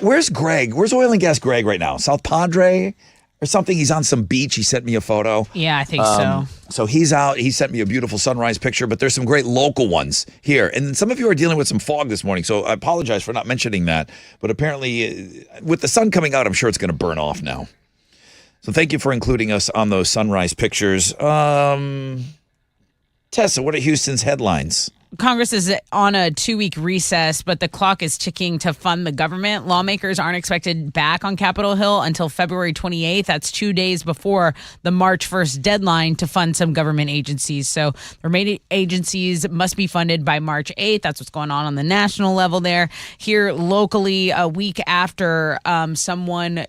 Where's Greg? Where's Oil and Gas Greg right now? South Padre? Or something. He's on some beach. He sent me a photo. Yeah, I think so. So he's out. He sent me a beautiful sunrise picture, but there's some great local ones here. And some of you are dealing with some fog this morning, so I apologize for not mentioning that. But apparently, with the sun coming out, I'm sure it's going to burn off now. So thank you for including us on those sunrise pictures. Tessa, what are Houston's headlines? Congress is on a 2-week recess, but the clock is ticking to fund the government. Lawmakers aren't expected back on Capitol Hill until February 28th. That's 2 days before the March 1st deadline to fund some government agencies. So the remaining agencies must be funded by March 8th. That's what's going on the national level there. Here locally, a week after someone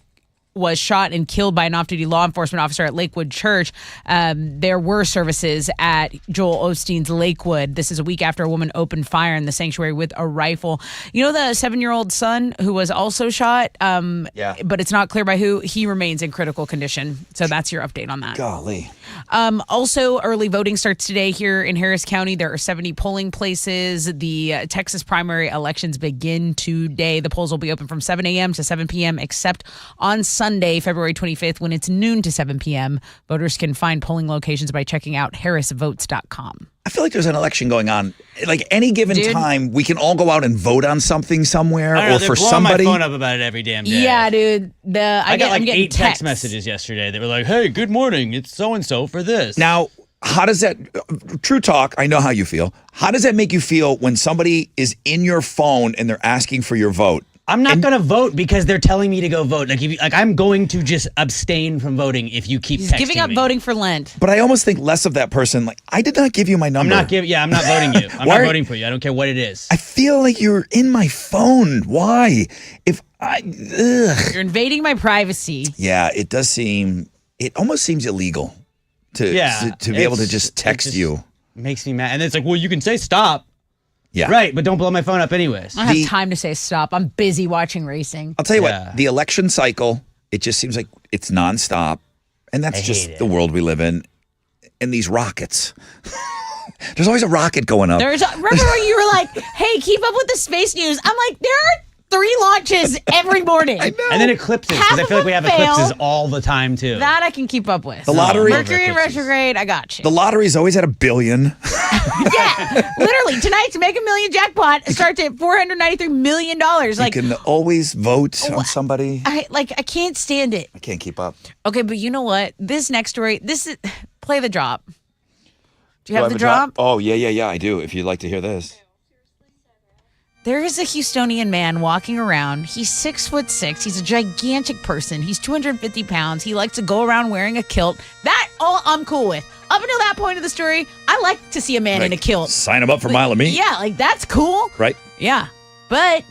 was shot and killed by an off-duty law enforcement officer at Lakewood Church. There were services at Joel Osteen's Lakewood. This is a week after a woman opened fire in the sanctuary with a rifle. You know the 7-year-old son who was also shot? Yeah. But it's not clear by who. He remains in critical condition. So that's your update on that. Golly. Also, early voting starts today here in Harris County. There are 70 polling places. The Texas primary elections begin today. The polls will be open from 7 a.m. to 7 p.m., except on Sunday, February 25th, when it's noon to 7 p.m. Voters can find polling locations by checking out harrisvotes.com. I feel like there's an election going on. Like any given Dude. time, we can all go out and vote on something somewhere I don't know, or they're for blowing somebody. my phone up about it every damn day. Yeah, dude. I got like I'm getting 8 text messages yesterday that were like, "Hey, good morning. It's so and so for this." Now, how does that, true talk, I know how you feel. How does that make you feel when somebody is in your phone and they're asking for your vote? I'm not going to vote because they're telling me to go vote. Like I'm going to just abstain from voting if you keep He's texting giving up me. voting for Lent. But I almost think less of that person. Like, I did not give you my number. I'm not voting you. I'm not voting for you. I don't care what it is. I feel like you're in my phone. Why? You're invading my privacy. Yeah, it does seem, it almost seems illegal to be able to just text you. Makes me mad. And it's like, well, you can say stop. Yeah. Right, but don't blow my phone up anyways. I don't have time to say stop. I'm busy watching racing. I'll tell you what, the election cycle, it just seems like it's nonstop. And that's just the world we live in. And these rockets. There's always a rocket going up. Remember when you were like, hey, keep up with the space news? I'm like, there are 3 launches every morning. I know. And then eclipses, because I feel like we have eclipses all the time, too. That I can keep up with. The lottery. Mercury in retrograde, I got you. The lottery's always at $1 billion. Yeah, literally. Tonight's Mega Million jackpot starts at $493 million. Like, you can always vote on somebody. I can't stand it. I can't keep up. Okay, but you know what? This next story, play the drop. Do you have the drop? Oh, yeah, I do. If you'd like to hear this. There is a Houstonian man walking around. He's 6'6". He's a gigantic person. He's 250 pounds. He likes to go around wearing a kilt. That all I'm cool with. Up until that point of the story, I like to see a man in a kilt. Sign him up for Mile of Meat. Yeah, like that's cool. Right? Yeah. But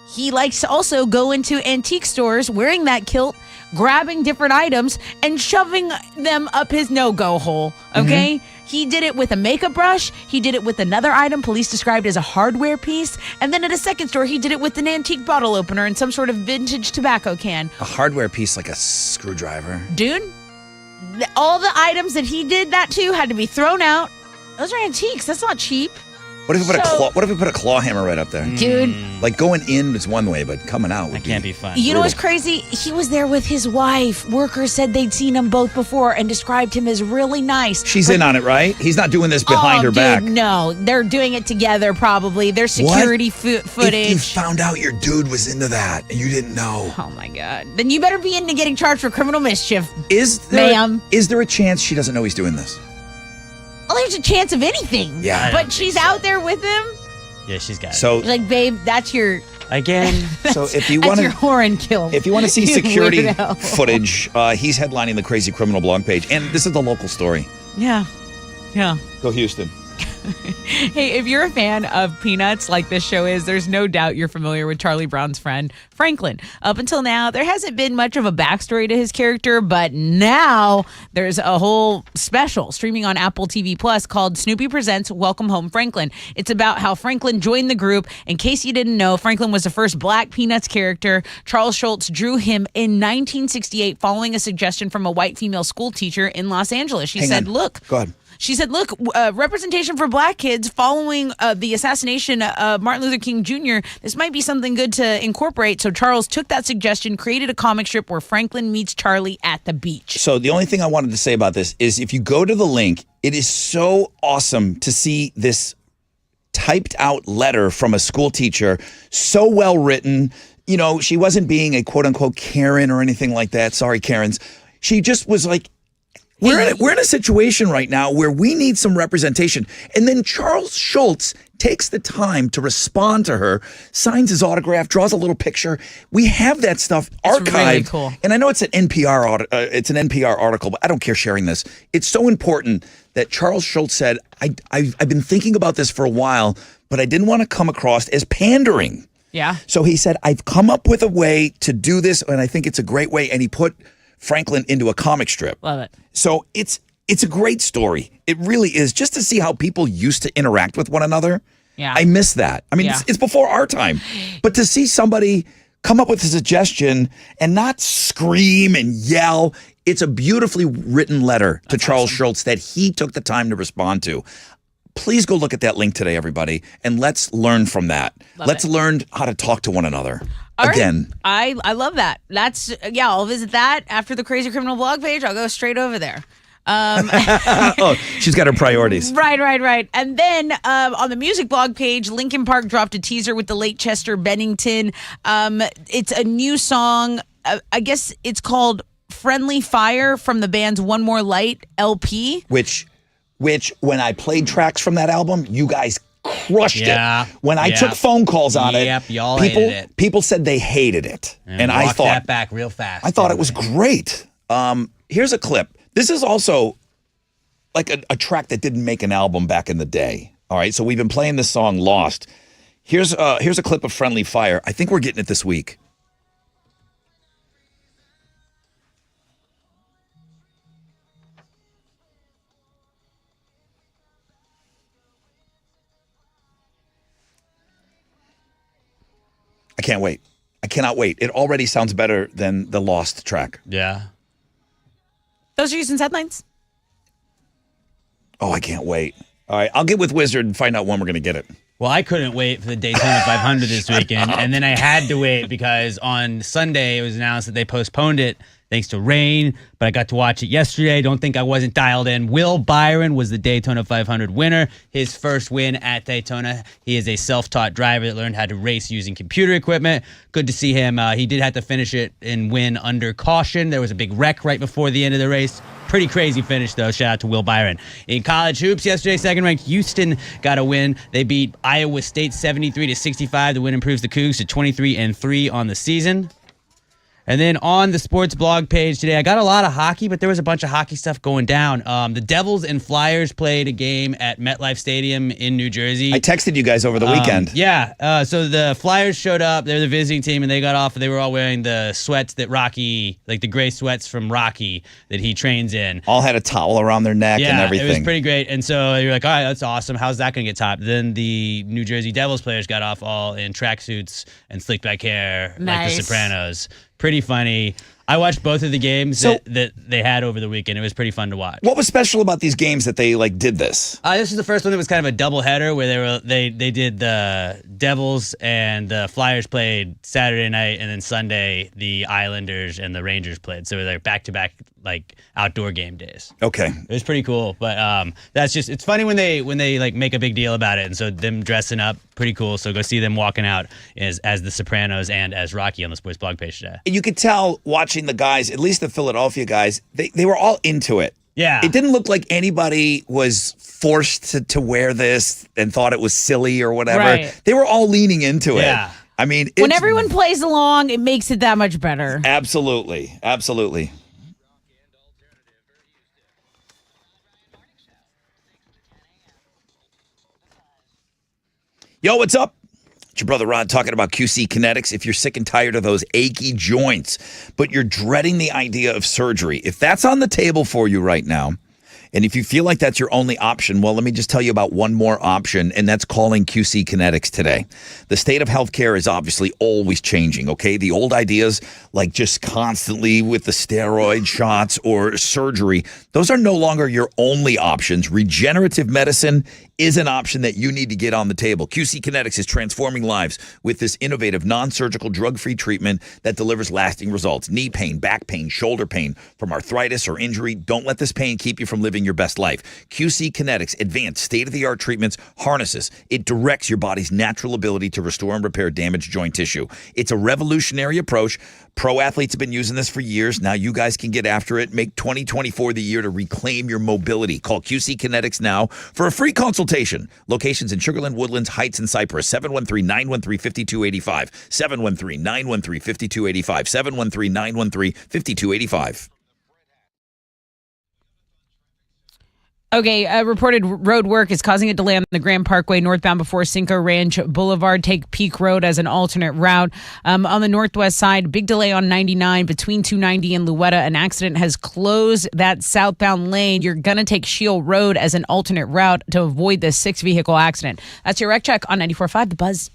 he likes to also go into antique stores wearing that kilt, grabbing different items and shoving them up his no-go hole. Okay? He did it with a makeup brush. He did it with another item police described as a hardware piece. And then at a second store, he did it with an antique bottle opener and some sort of vintage tobacco can. A hardware piece like a screwdriver. Dude, all the items that he did that to had to be thrown out. Those are antiques. That's not cheap. What if we put a claw hammer right up there? Dude. Like going in is one way, but coming out would can't be fun. You know what's crazy? He was there with his wife. Workers said they'd seen him both before and described him as really nice. She's in on it, right? He's not doing this behind her back. No, they're doing it together probably. There's security footage. If you found out your dude was into that and you didn't know. Oh my God. Then you better be into getting charged for criminal mischief. Is there a chance she doesn't know he's doing this? Well, there's a chance of anything. Yeah. But she's out there with him. Yeah, she's got it. So She's like, babe, that's your again. So if you that's want your horn kill. if you want to see You security weirdo. footage, he's headlining the Crazy Criminal blog page, and this is the local story. Yeah. Go Houston. Hey, if you're a fan of Peanuts like this show is, there's no doubt you're familiar with Charlie Brown's friend, Franklin. Up until now, there hasn't been much of a backstory to his character, but now there's a whole special streaming on Apple TV Plus called Snoopy Presents Welcome Home Franklin. It's about how Franklin joined the group. In case you didn't know, Franklin was the first Black Peanuts character. Charles Schultz drew him in 1968 following a suggestion from a white female school teacher in Los Angeles. She said, look. Go ahead. She said, look, representation for Black kids following the assassination of Martin Luther King Jr., this might be something good to incorporate. So Charles took that suggestion, created a comic strip where Franklin meets Charlie at the beach. So the only thing I wanted to say about this is if you go to the link, it is so awesome to see this typed out letter from a school teacher, so well written. You know, she wasn't being a quote unquote Karen or anything like that. Sorry, Karens. She just was like, we're in a situation right now where we need some representation. And then Charles Schultz takes the time to respond to her, signs his autograph, draws a little picture. We have that stuff archived. Really cool. And I know it's an NPR article, but I don't care sharing this. It's so important that Charles Schultz said, I've been thinking about this for a while, but I didn't want to come across as pandering. Yeah. So he said, I've come up with a way to do this, and I think it's a great way. And he put Franklin into a comic strip. Love it. So it's a great story. It really is. Just to see how people used to interact with one another. Yeah. I miss that. I mean, it's before our time. But to see somebody come up with a suggestion and not scream and yell, It's a beautifully written letter to Charles Schultz that he took the time to respond to. Please go look at that link today, everybody, and let's learn from that. Let's learn how to talk to one another. All Again. Right. I love that. I'll visit that after the Crazy Criminal blog page. I'll go straight over there. Oh, she's got her priorities. Right. And then on the music blog page, Linkin Park dropped a teaser with the late Chester Bennington. It's a new song. I guess it's called Friendly Fire from the band's One More Light LP. Which when I played tracks from that album, you guys crushed it. When I took phone calls on it, y'all hated it. People said they hated it. And I thought that back real fast. I thought it was great. Here's a clip. This is also like a track that didn't make an album back in the day. All right, so we've been playing this song Lost. Here's a clip of Friendly Fire. I think we're getting it this week. I can't wait. I cannot wait. It already sounds better than the Lost track. Yeah. Those are recent headlines. Oh, I can't wait. All right, I'll get with Wizard and find out when we're going to get it. Well, I couldn't wait for the Daytona 500 this weekend, and then I had to wait because on Sunday it was announced that they postponed it thanks to rain, but I got to watch it yesterday. Don't think I wasn't dialed in. Will Byron was the Daytona 500 winner, his first win at Daytona. He is a self-taught driver that learned how to race using computer equipment. Good to see him. He did have to finish it and win under caution. There was a big wreck right before the end of the race. Pretty crazy finish, though. Shout out to Will Byron. In college hoops yesterday, second-ranked Houston got a win. They beat Iowa State 73-65. The win improves the Cougs to 23-3 on the season. And then on the sports blog page today, I got a lot of hockey, but there was a bunch of hockey stuff going down. The Devils and Flyers played a game at MetLife Stadium in New Jersey. I texted you guys over the weekend. So the Flyers showed up. They're the visiting team, and they got off. They were all wearing the sweats that Rocky, like the gray sweats from Rocky that he trains in. All had a towel around their neck and everything. It was pretty great. And so you're like, all right, that's awesome. How's that going to get topped? Then the New Jersey Devils players got off all in tracksuits and slicked back hair like the Sopranos. Pretty funny. I watched both of the games that they had over the weekend. It was pretty fun to watch. What was special about these games that they did this? This is the first one that was kind of a doubleheader where they did the Devils and the Flyers played Saturday night, and then Sunday the Islanders and the Rangers played. So they're back-to-back outdoor game days. Okay. It was pretty cool, but that's just, it's funny when they make a big deal about it, and so them dressing up, pretty cool. So go see them walking out as the Sopranos and as Rocky on the sports blog page today. You could tell watching the guys, at least the Philadelphia guys, they were all into it. Yeah. It didn't look like anybody was forced to wear this and thought it was silly or whatever. Right. They were all leaning into it. Yeah. I mean, When everyone plays along, it makes it that much better. Absolutely. Absolutely. Yo, what's up? It's your brother Rod talking about QC Kinetics. If you're sick and tired of those achy joints, but you're dreading the idea of surgery, if that's on the table for you right now, and if you feel like that's your only option, well, let me just tell you about one more option, and that's calling QC Kinetics today. The state of healthcare is obviously always changing, okay? The old ideas, like just constantly with the steroid shots or surgery, those are no longer your only options. Regenerative medicine is an option that you need to get on the table. QC Kinetics is transforming lives with this innovative non-surgical drug-free treatment that delivers lasting results. Knee pain, back pain, shoulder pain from arthritis or injury. Don't let this pain keep you from living your best life. QC Kinetics advanced state-of-the-art treatments harnesses. It directs your body's natural ability to restore and repair damaged joint tissue. It's a revolutionary approach. Pro athletes have been using this for years. Now you guys can get after it. Make 2024 the year to reclaim your mobility. Call QC Kinetics now for a free consultation. Locations in Sugarland, Woodlands, Heights, and Cypress. 713-913-5285. 713-913-5285. 713-913-5285. Okay, reported road work is causing a delay on the Grand Parkway northbound before Cinco Ranch Boulevard. Take Peak Road as an alternate route. On the northwest side, big delay on 99 between 290 and Louetta. An accident has closed that southbound lane. You're going to take Shield Road as an alternate route to avoid this 6-vehicle accident. That's your Wreck Check on 94.5 The Buzz.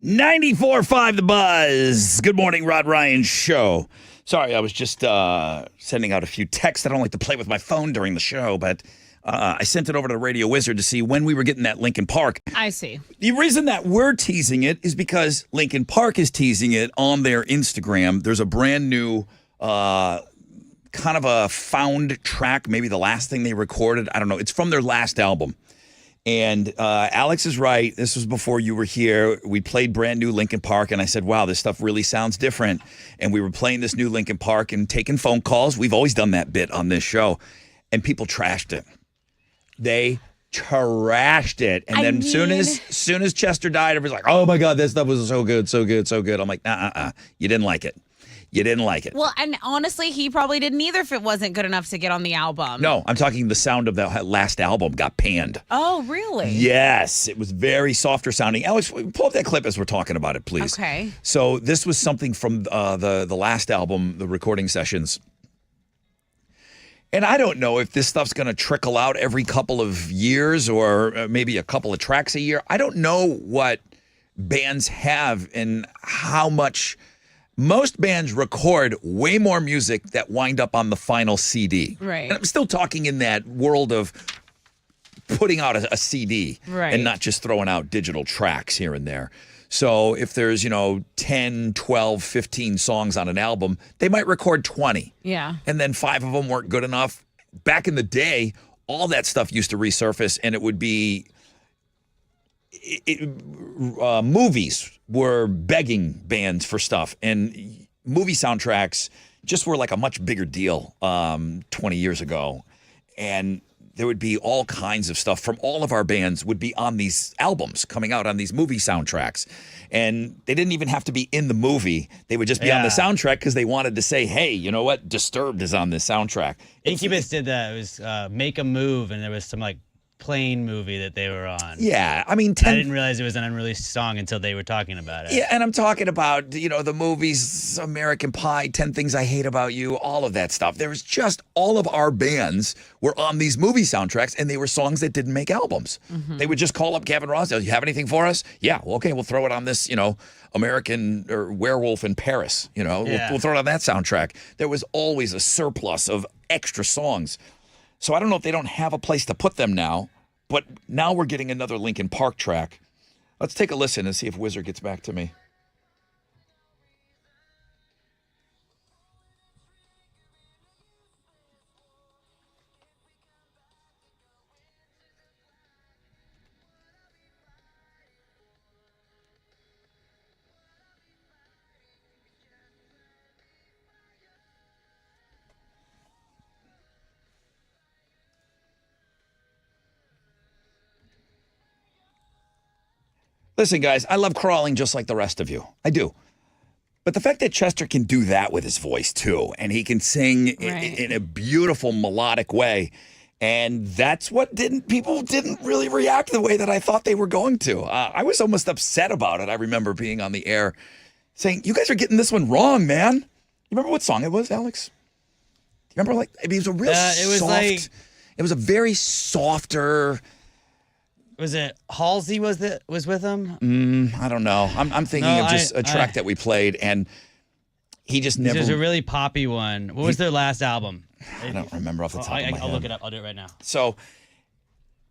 94.5 The Buzz. Good morning, Rod Ryan Show. Sorry, I was just sending out a few texts. I don't like to play with my phone during the show, but I sent it over to Radio Wizard to see when we were getting that Linkin Park. I see. The reason that we're teasing it is because Linkin Park is teasing it on their Instagram. There's a brand new kind of a found track, maybe the last thing they recorded. I don't know. It's from their last album. And Alex is right. This was before you were here. We played brand new Linkin Park, and I said, wow, this stuff really sounds different. And we were playing this new Linkin Park and taking phone calls. We've always done that bit on this show. And people trashed it. They trashed it. And then soon as Chester died, everybody's like, oh, my God, this stuff was so good, so good, so good. I'm like, you didn't like it. You didn't like it. Well, and honestly, he probably didn't either if it wasn't good enough to get on the album. No, I'm talking the sound of that last album got panned. Oh, really? Yes, it was very softer sounding. Alex, pull up that clip as we're talking about it, please. Okay. So this was something from the last album, the recording sessions. And I don't know if this stuff's going to trickle out every couple of years or maybe a couple of tracks a year. I don't know what bands have and how much. Most bands record way more music that wind up on the final CD. Right. And I'm still talking in that world of putting out a CD and not just throwing out digital tracks here and there. So if there's, 10, 12, 15 songs on an album, they might record 20. Yeah. And then 5 of them weren't good enough. Back in the day, all that stuff used to resurface, and it would be movies were begging bands for stuff, and movie soundtracks just were like a much bigger deal 20 years ago. And there would be all kinds of stuff from all of our bands would be on these albums coming out on these movie soundtracks. And they didn't even have to be in the movie. They would just be on the soundtrack because they wanted to say, hey, you know what? Disturbed is on this soundtrack. Incubus did that. It was Make a Move, and there was some plane movie that they were on. Yeah, I mean, I didn't realize it was an unreleased song until they were talking about it. Yeah, and I'm talking about, the movies, American Pie, 10 Things I Hate About You, all of that stuff. There was just all of our bands were on these movie soundtracks, and they were songs that didn't make albums. Mm-hmm. They would just call up Gavin Rossdale. You have anything for us? Yeah, well, okay, we'll throw it on this, American or Werewolf in Paris. We'll throw it on that soundtrack. There was always a surplus of extra songs. So I don't know if they don't have a place to put them now, but now we're getting another Linkin Park track. Let's take a listen and see if Wizard gets back to me. Listen, guys, I love crawling just like the rest of you. I do. But the fact that Chester can do that with his voice, too, and he can sing in a beautiful melodic way, and that's what people didn't really react the way that I thought they were going to. I was almost upset about it. I remember being on the air saying, you guys are getting this one wrong, man. You remember what song it was, Alex? Do you remember, it was a real soft... It was a very softer... Was it Halsey was with him? I don't know. I'm thinking of just a track that we played, and he just never... There's a really poppy one. What was their last album? I don't remember off the top of my head. I'll look it up. I'll do it right now. So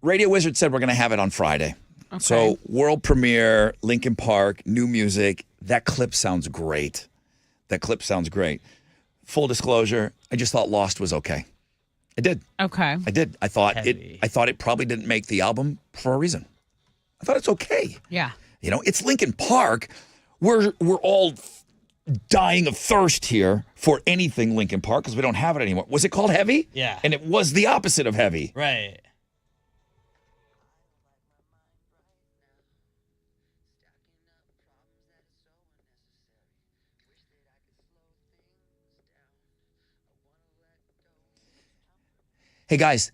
Radio Wizard said we're going to have it on Friday. Okay. So world premiere, Linkin Park, new music. That clip sounds great. Full disclosure, I just thought Lost was okay. I did. Okay. I did. I thought Heavy. it probably didn't make the album for a reason. I thought it's okay. Yeah. It's Linkin Park. We're all dying of thirst here for anything Linkin Park because we don't have it anymore. Was it called Heavy? Yeah. And it was the opposite of Heavy. Right. Hey, guys,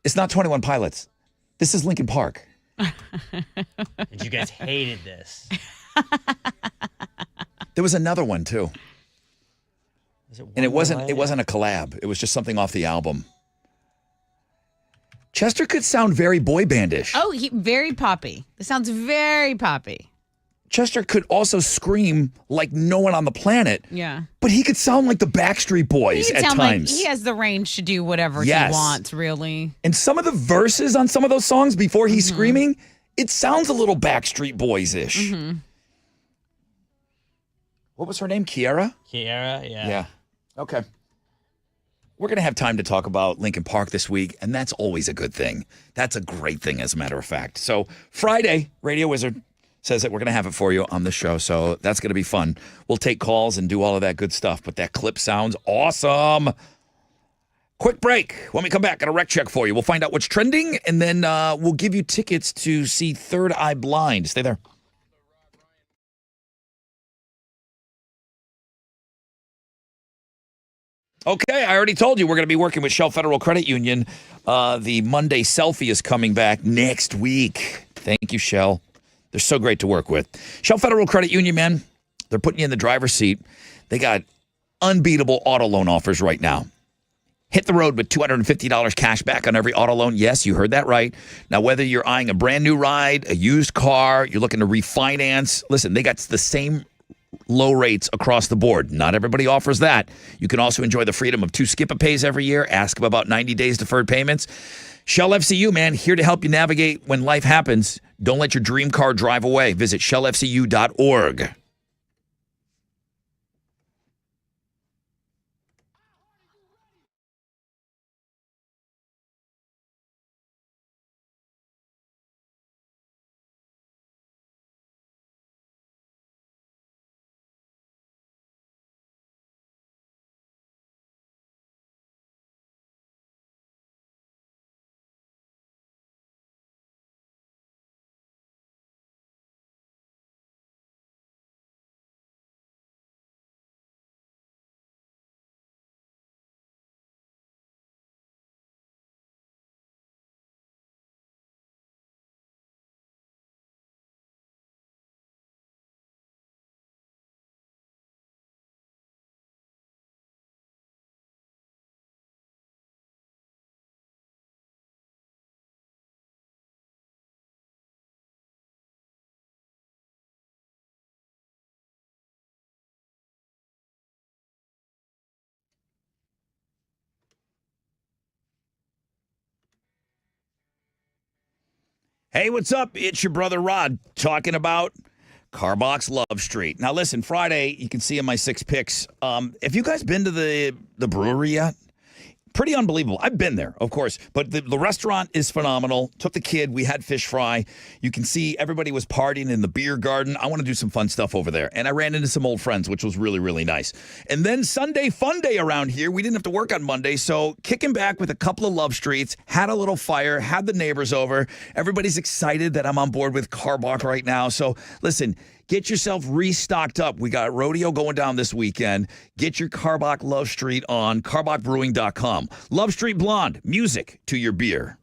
it's not 21 Pilots. This is Linkin Park. And you guys hated this. There was another one, too. And it wasn't a collab. It was just something off the album. Chester could sound very boy bandish. Oh, very poppy. It sounds very poppy. Chester could also scream like no one on the planet. Yeah. But he could sound like the Backstreet Boys at times. Like he has the range to do whatever Yes. he wants, really. And some of the verses on some of those songs before he's screaming, it sounds a little Backstreet Boys-ish. What was her name? Kiara? Kiara, yeah. Yeah. Okay. We're going to have time to talk about Linkin Park this week, and that's always a good thing. That's a great thing, as a matter of fact. So Friday, Radio Wizard says that we're going to have it for you on the show, so that's going to be fun. We'll take calls and do all of that good stuff, but that clip sounds awesome. Quick break. When we come back, got a rec check for you. We'll find out what's trending, and then we'll give you tickets to see Third Eye Blind. Stay there. Okay, I already told you we're going to be working with Shell Federal Credit Union. The Monday selfie is coming back next week. Thank you, Shell. They're so great to work with. Shell Federal Credit Union, man, they're putting you in the driver's seat. They got unbeatable auto loan offers right now. Hit the road with $250 cash back on every auto loan. Yes, you heard that right. Now, whether you're eyeing a brand new ride, a used car, you're looking to refinance, listen, they got the same low rates across the board. Not everybody offers that. You can also enjoy the freedom of 2 skip-a-pays every year. Ask them about 90 days deferred payments. Shell FCU, man, here to help you navigate when life happens. Don't let your dream car drive away. Visit shellfcu.org. Hey, what's up? It's your brother Rod talking about Carbox Love Street. Now, listen, Friday, you can see in my 6 picks. Have you guys been to the brewery yet? Pretty unbelievable. I've been there, of course, but the restaurant is phenomenal. Took the kid. We had fish fry. You can see everybody was partying in the beer garden. I want to do some fun stuff over there. And I ran into some old friends, which was really, really nice. And then Sunday fun day around here. We didn't have to work on Monday, so kicking back with a couple of Love Streets, had a little fire, had the neighbors over. Everybody's excited that I'm on board with Carbach right now. So listen, get yourself restocked up. We got rodeo going down this weekend. Get your Carbach Love Street on carbachbrewing.com. Love Street Blonde, music to your beer.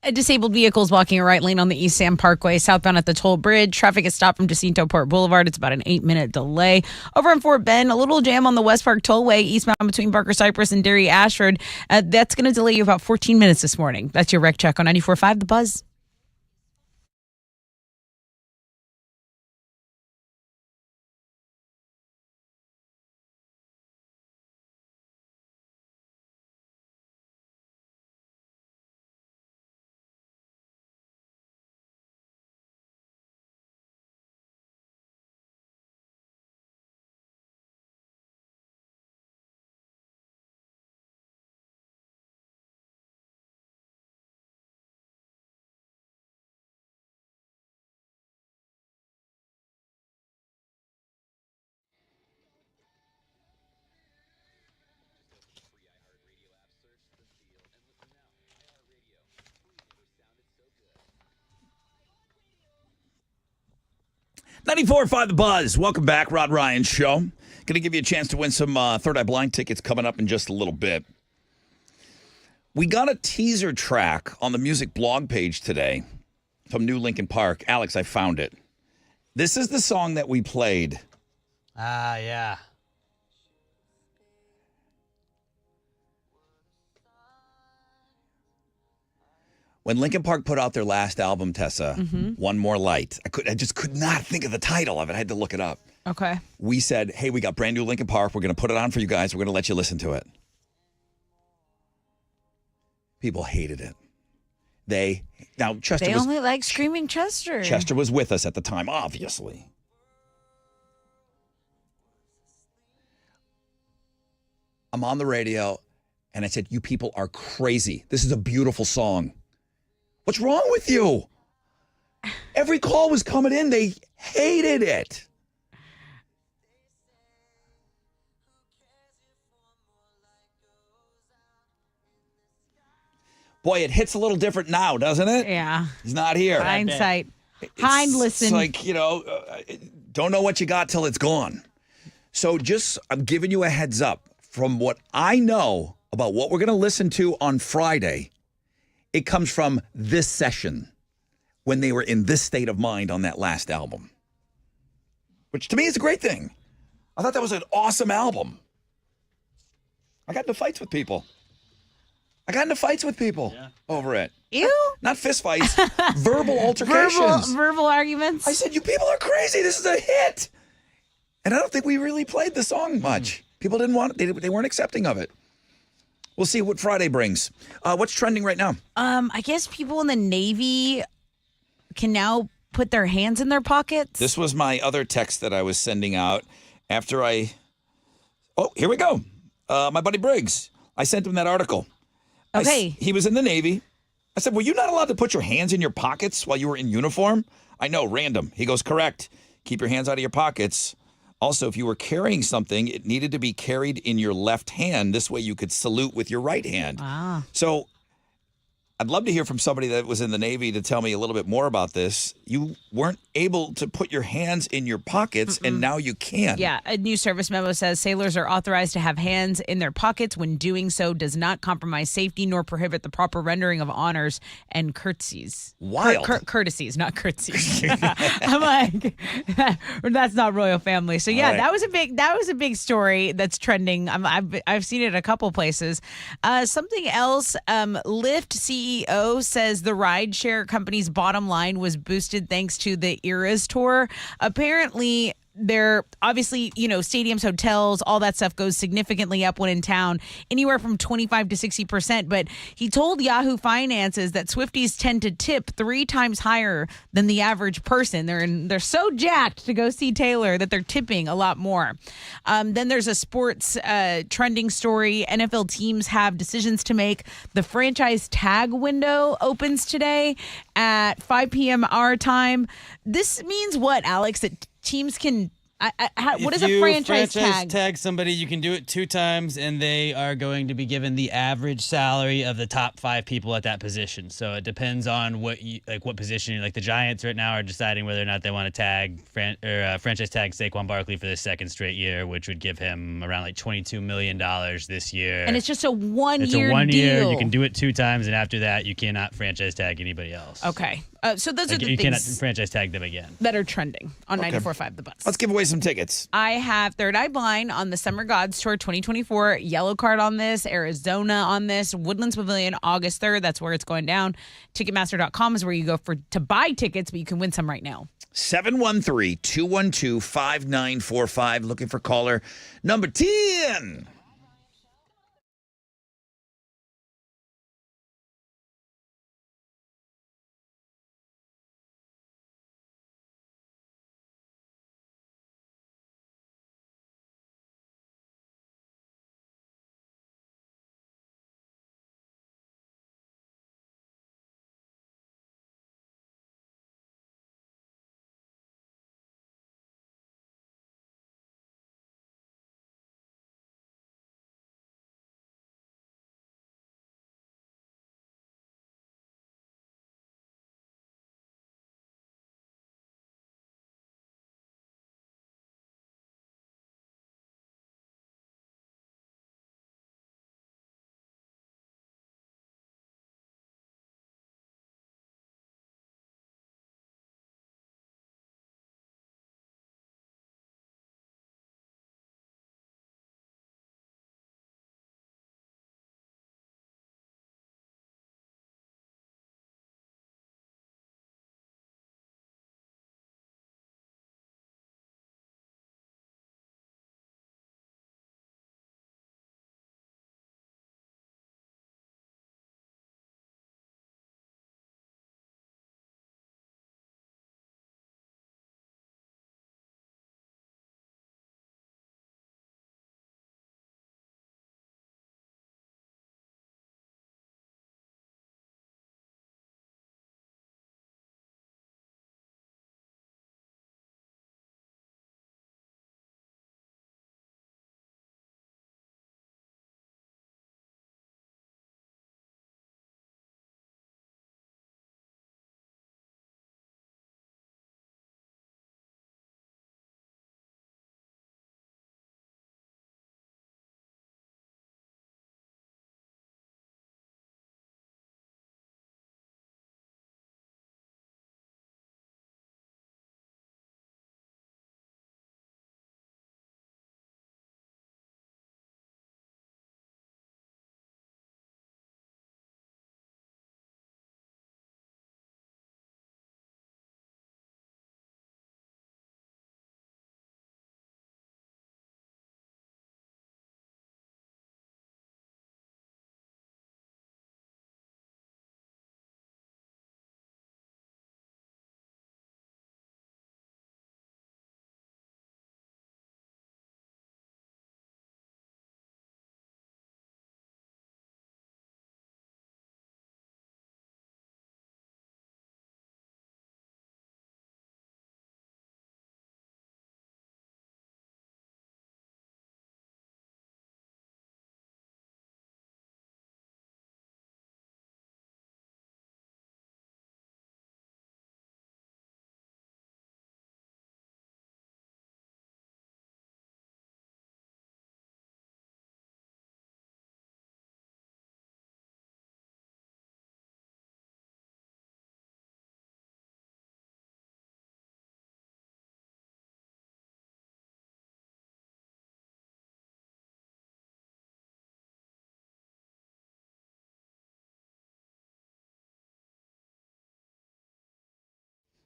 A disabled vehicle is blocking a right lane on the East Sam Parkway, southbound at the toll bridge. Traffic is stopped from Jacinto Port Boulevard. It's about an 8-minute delay. Over in Fort Bend, a little jam on the West Park Tollway, eastbound between Barker Cypress and Derry Ashford. That's going to delay you about 14 minutes this morning. That's your wreck check on 94.5 The Buzz. .94.5 The Buzz. Welcome back, Rod Ryan Show. Going to give you a chance to win some Third Eye Blind tickets coming up in just a little bit. We got a teaser track on the music blog page today from New Lincoln Park. Alex, I found it. This is the song that we played. Yeah. When Linkin Park put out their last album, Tessa, One More Light, I just could not think of the title of it. I had to look it up. Okay. We said, hey, we got brand new Linkin Park. We're going to put it on for you guys. We're going to let you listen to it. People hated it. Chester They was, only like Screaming Chester. Chester was with us at the time, obviously. I'm on the radio, and I said, you people are crazy. This is a beautiful song. What's wrong with you? Every call was coming in. They hated it. Boy, it hits a little different now, doesn't it? Yeah. He's not here. Hindsight. It's like, don't know what you got till it's gone. So I'm giving you a heads up. From what I know about what we're going to listen to on Friday, it comes from this session when they were in this state of mind on that last album, which to me is a great thing. I thought that was an awesome album. I got into fights with people. Over it. Ew. Not fist fights, verbal altercations. Verbal arguments. I said, you people are crazy. This is a hit. And I don't think we really played the song much. People didn't want it. They weren't accepting of it. We'll see what Friday brings. What's trending right now? I guess people in the Navy can now put their hands in their pockets. This was my other text that I was sending out after Oh, here we go. My buddy Briggs. I sent him that article. Okay. He was in the Navy. I said, were you not allowed to put your hands in your pockets while you were in uniform? I know, random. He goes, correct. Keep your hands out of your pockets. Also, if you were carrying something, it needed to be carried in your left hand. This way you could salute with your right hand. Ah. So I'd love to hear from somebody that was in the Navy to tell me a little bit more about this. You weren't able to put your hands in your pockets, and now you can. Yeah, a new service memo says sailors are authorized to have hands in their pockets when doing so does not compromise safety nor prohibit the proper rendering of honors and curtsies. Wild. Courtesies, not curtsies. I'm like, that's not royal family. So yeah, All right. that was a big story that's trending. I've seen it a couple places. Something else. Lyft CEO says the rideshare company's bottom line was boosted thanks to the Eras tour. Apparently, they're obviously, stadiums, hotels, all that stuff goes significantly up when in town, anywhere from 25 to 60%. But he told Yahoo Finances that Swifties tend to tip 3 times higher than the average person. They're so jacked to go see Taylor that they're tipping a lot more. Then there's a sports trending story. NFL teams have decisions to make. The franchise tag window opens today at 5 p.m. our time. This means what, Alex? That teams can What is If a you franchise tag? tag somebody, you can do it 2 times, and they are going to be given the average salary of the top 5 people at that position. So it depends on what position. Like the Giants right now are deciding whether or not they want to tag franchise tag Saquon Barkley for the 2nd straight year, which would give him around like $22 million this year. And it's just a 1 year It's a 1 year. deal. You can do it 2 times, and after that, you cannot franchise tag anybody else. Okay. So those are the You cannot things franchise tag them again. that are trending on 94.5 The Buzz. Let's give away some tickets. I have Third Eye Blind on the Summer Gods Tour 2024, Yellow Card on this, Arizona on this, Woodlands Pavilion August 3rd. That's where it's going down. Ticketmaster.com is where you go to buy tickets, but you can win some right now. 713-212-5945. Looking for caller number 10.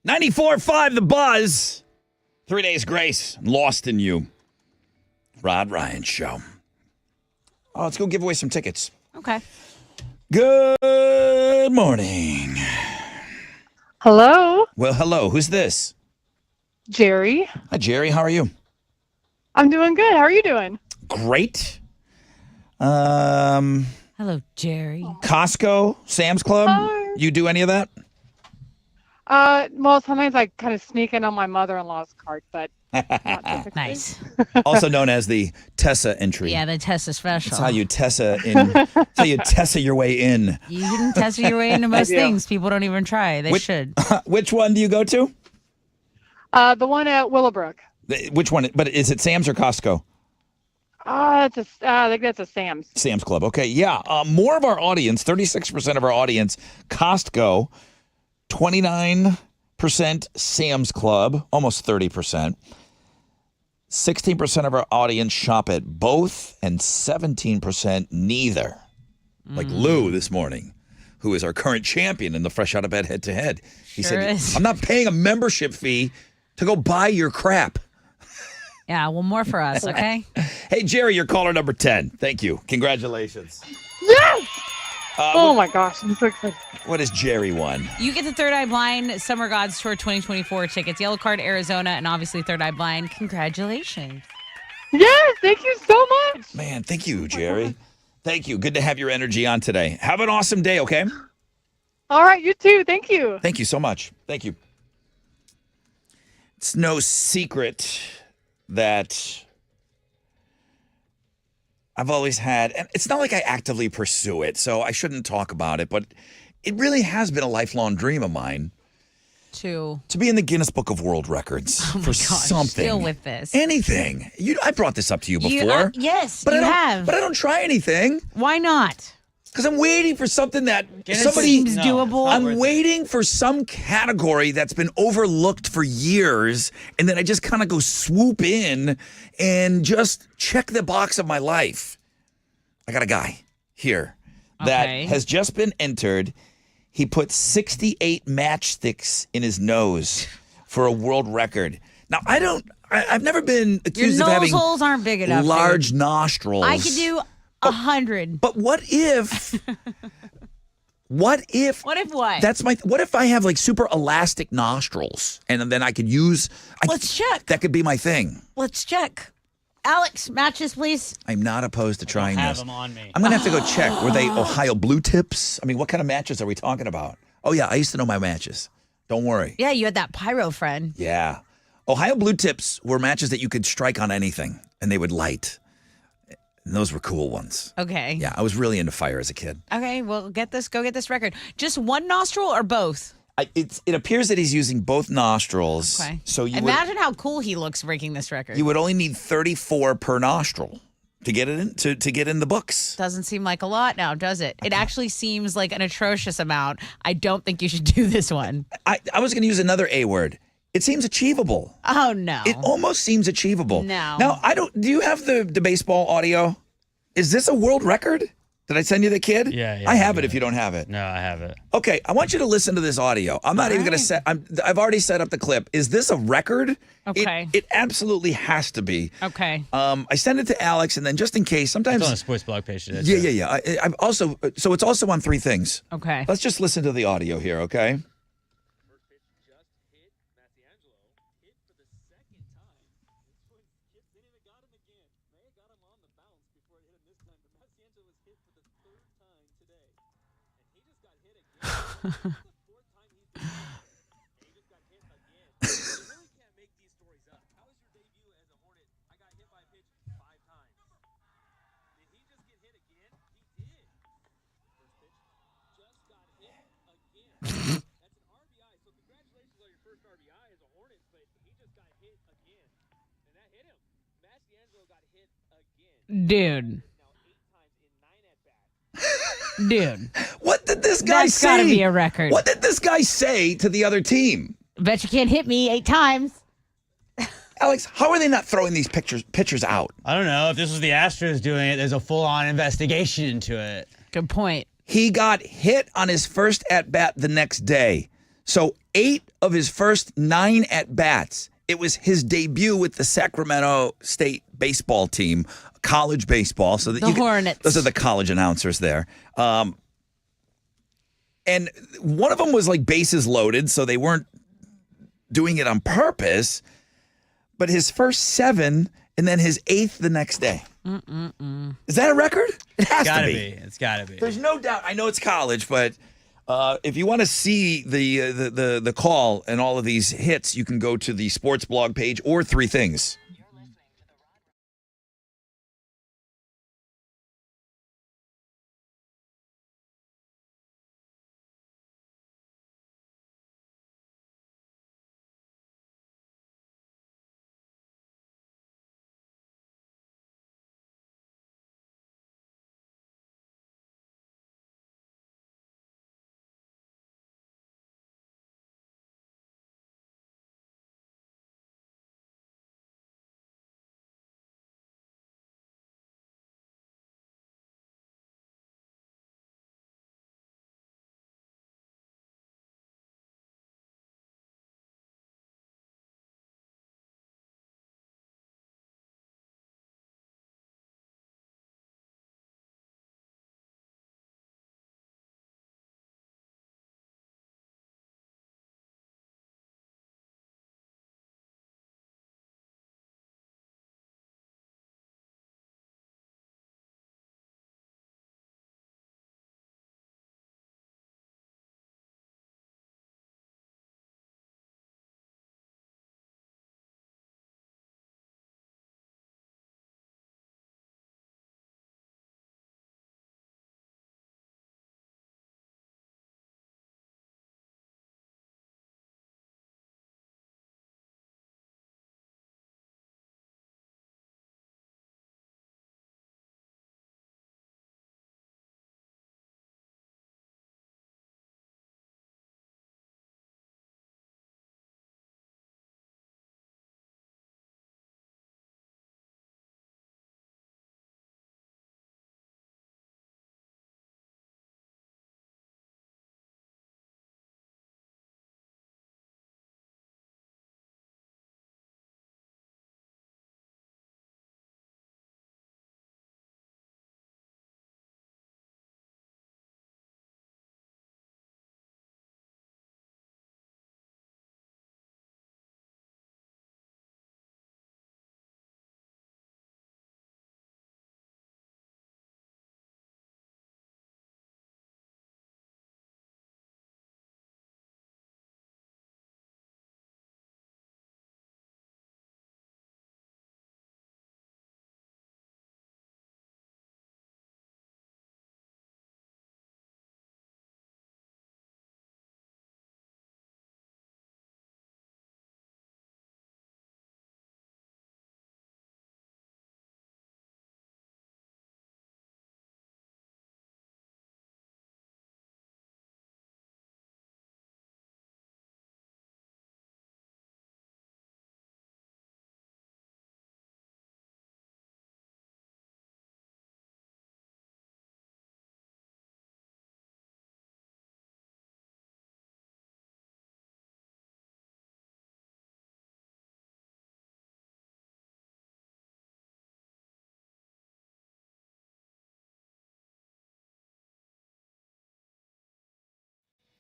$94.5 The Buzz. 3 Days Grace. Lost in You. Rod Ryan Show. Oh, let's go give away some tickets. Okay. Good morning. Hello, Well, hello. Who's this? Jerry. Hi, Jerry. How are you? I'm doing good. How are you doing? Great. Hello, Jerry. Costco, Sam's Club. Hi. You do any of that? Well, sometimes I kind of sneak in on my mother-in-law's card, but not typically. Nice. Also known as the Tessa entry. Yeah, the Tessa special. That's how you Tessa in. That's how you Tessa your way in. You can Tessa your way into most things. People don't even try. They should. Which one do you go to? The one at Willowbrook. Which one? But is it Sam's or Costco? I think that's a Sam's. Sam's Club. Okay, yeah. More of our audience, 36% of our audience, Costco, 29% Sam's Club, almost 30%. 16% of our audience shop at both, and 17% neither. Like Lou this morning, who is our current champion in the Fresh Out of Bed head-to-head. He said, I'm not paying a membership fee to go buy your crap. Yeah, well, more for us, okay? Hey, Jerry, you're caller number 10. Thank you. Congratulations. Yes! Oh, my gosh. I'm so excited. What has Jerry won? You get the Third Eye Blind Summer Gods Tour 2024 tickets, Yellow Card, Arizona, and obviously Third Eye Blind. Congratulations. Yes, thank you so much. Man, thank you, Jerry. Thank you. Good to have your energy on today. Have an awesome day, okay? All right, you too. Thank you. Thank you so much. Thank you. It's no secret that I've always had, and it's not like I actively pursue it, so I shouldn't talk about it, but it really has been a lifelong dream of mine to be in the Guinness Book of World Records for something. Still with this. Anything. I brought this up to you before. Yes, but you I have. But I don't try anything. Why not? Because I'm waiting for something that seems doable. I'm waiting for some category that's been overlooked for years, and then I just kind of go swoop in and just check the box of my life. I got a guy here that has just been entered. He put 68 matchsticks in his nose for a world record. Now, I've never been accused Your of having holes aren't big enough, large dude. nostrils. I could do 100. But what if? What if what? What if I have like super elastic nostrils, and then I could use? Let's check. That could be my thing. Let's check. Alex, matches, please. I'm not opposed to trying have this. them on me. I'm gonna have to go check. Were they Ohio Blue Tips? I mean, what kind of matches are we talking about? Oh yeah, I used to know my matches. Don't worry. Yeah, you had that pyro friend. Yeah, Ohio Blue Tips were matches that you could strike on anything, and they would light. And those were cool ones. Okay. Yeah, I was really into fire as a kid. Okay, well, go get this record. Just one nostril or both? It appears that he's using both nostrils. Okay. So imagine how cool he looks breaking this record. You would only need 34 per nostril to get it in to get in the books. Doesn't seem like a lot now, does it? It actually seems like an atrocious amount. I don't think you should do this one. I was going to use another A word. It seems achievable. Oh no. It almost seems achievable. No. Now, do you have the baseball audio? Is this a world record? Did I send you the kid? Yeah. I have it if you don't have it. No, I have it. Okay, I want you to listen to this audio. I'm not even going to set I've already set up the clip. Is this a record? Okay. It absolutely has to be. Okay. I send it to Alex, and then just in case, sometimes It's on a sports blog page today. Yeah. I've also so it's also on 3 things. Okay. Let's just listen to the audio here, okay? Dude. What did this guy That's say? gotta be a record. What did this guy say to the other team? Bet you can't hit me 8 times. Alex, how are they not throwing these pitchers out? I don't know. If this was the Astros doing it, there's a full-on investigation into it. Good point. He got hit on his first at-bat the next day. So 8 of his first 9 at-bats, it was his debut with the Sacramento State baseball team, college baseball. So that Hornets. Those are the college announcers there. And one of them was like bases loaded, so they weren't doing it on purpose. But his first 7 and then his 8th the next day. Is that a record? It has to be. It's gotta be. There's no doubt. I know it's college, but If you want to see the call and all of these hits, you can go to the sports blog page or 3 Things.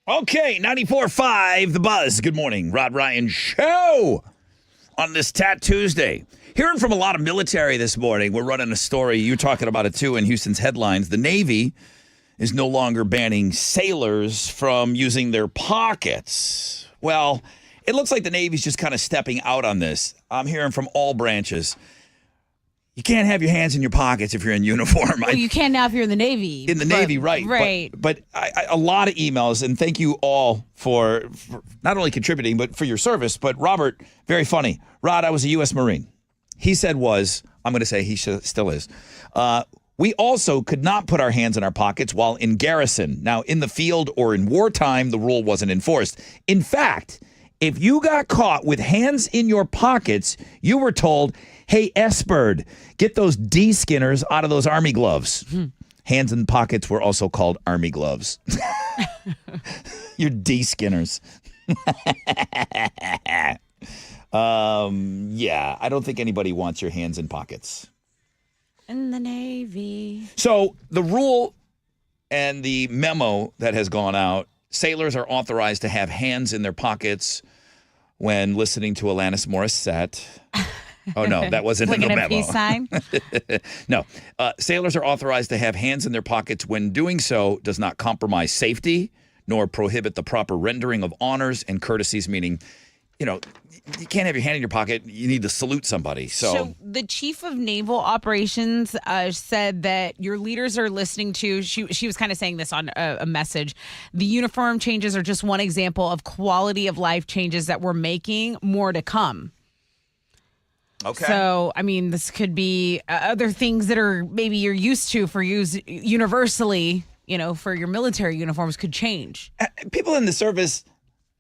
Okay, 94.5 The Buzz. Good morning. Rod Ryan Show on this Tat Tuesday. Hearing from a lot of military this morning. We're running a story. You're talking about it, too, in Houston's headlines. The Navy is no longer banning sailors from using their pockets. Well, it looks like the Navy's just kind of stepping out on this. I'm hearing from all branches. You can't have your hands in your pockets if you're in uniform. Well, you can now if you're in the Navy. In the Navy, right. Right. But a lot of emails, and thank you all for not only contributing, but for your service. But Robert, very funny. Rod, I was a U.S. Marine. He said I'm going to say he still is. We also could not put our hands in our pockets while in garrison. Now, in the field or in wartime, the rule wasn't enforced. In fact, if you got caught with hands in your pockets, you were told, hey, S-Bird, get those D-skinners out of those Army gloves. Hands in pockets were also called Army gloves. You're D-skinners. Yeah, I don't think anybody wants your hands in pockets. In the Navy. So the rule and the memo that has gone out, sailors are authorized to have hands in their pockets when listening to Alanis Morissette. Oh, no, that wasn't in the memo. Peace sign? No. Sailors are authorized to have hands in their pockets when doing so does not compromise safety, nor prohibit the proper rendering of honors and courtesies, meaning, you can't have your hand in your pocket. You need to salute somebody. So the chief of naval operations said that your leaders are listening to, she was kind of saying this on a message. The uniform changes are just one example of quality of life changes that we're making, more to come. Okay. So, I mean, this could be other things that are maybe you're used to for use universally, for your military uniforms could change. People in the service,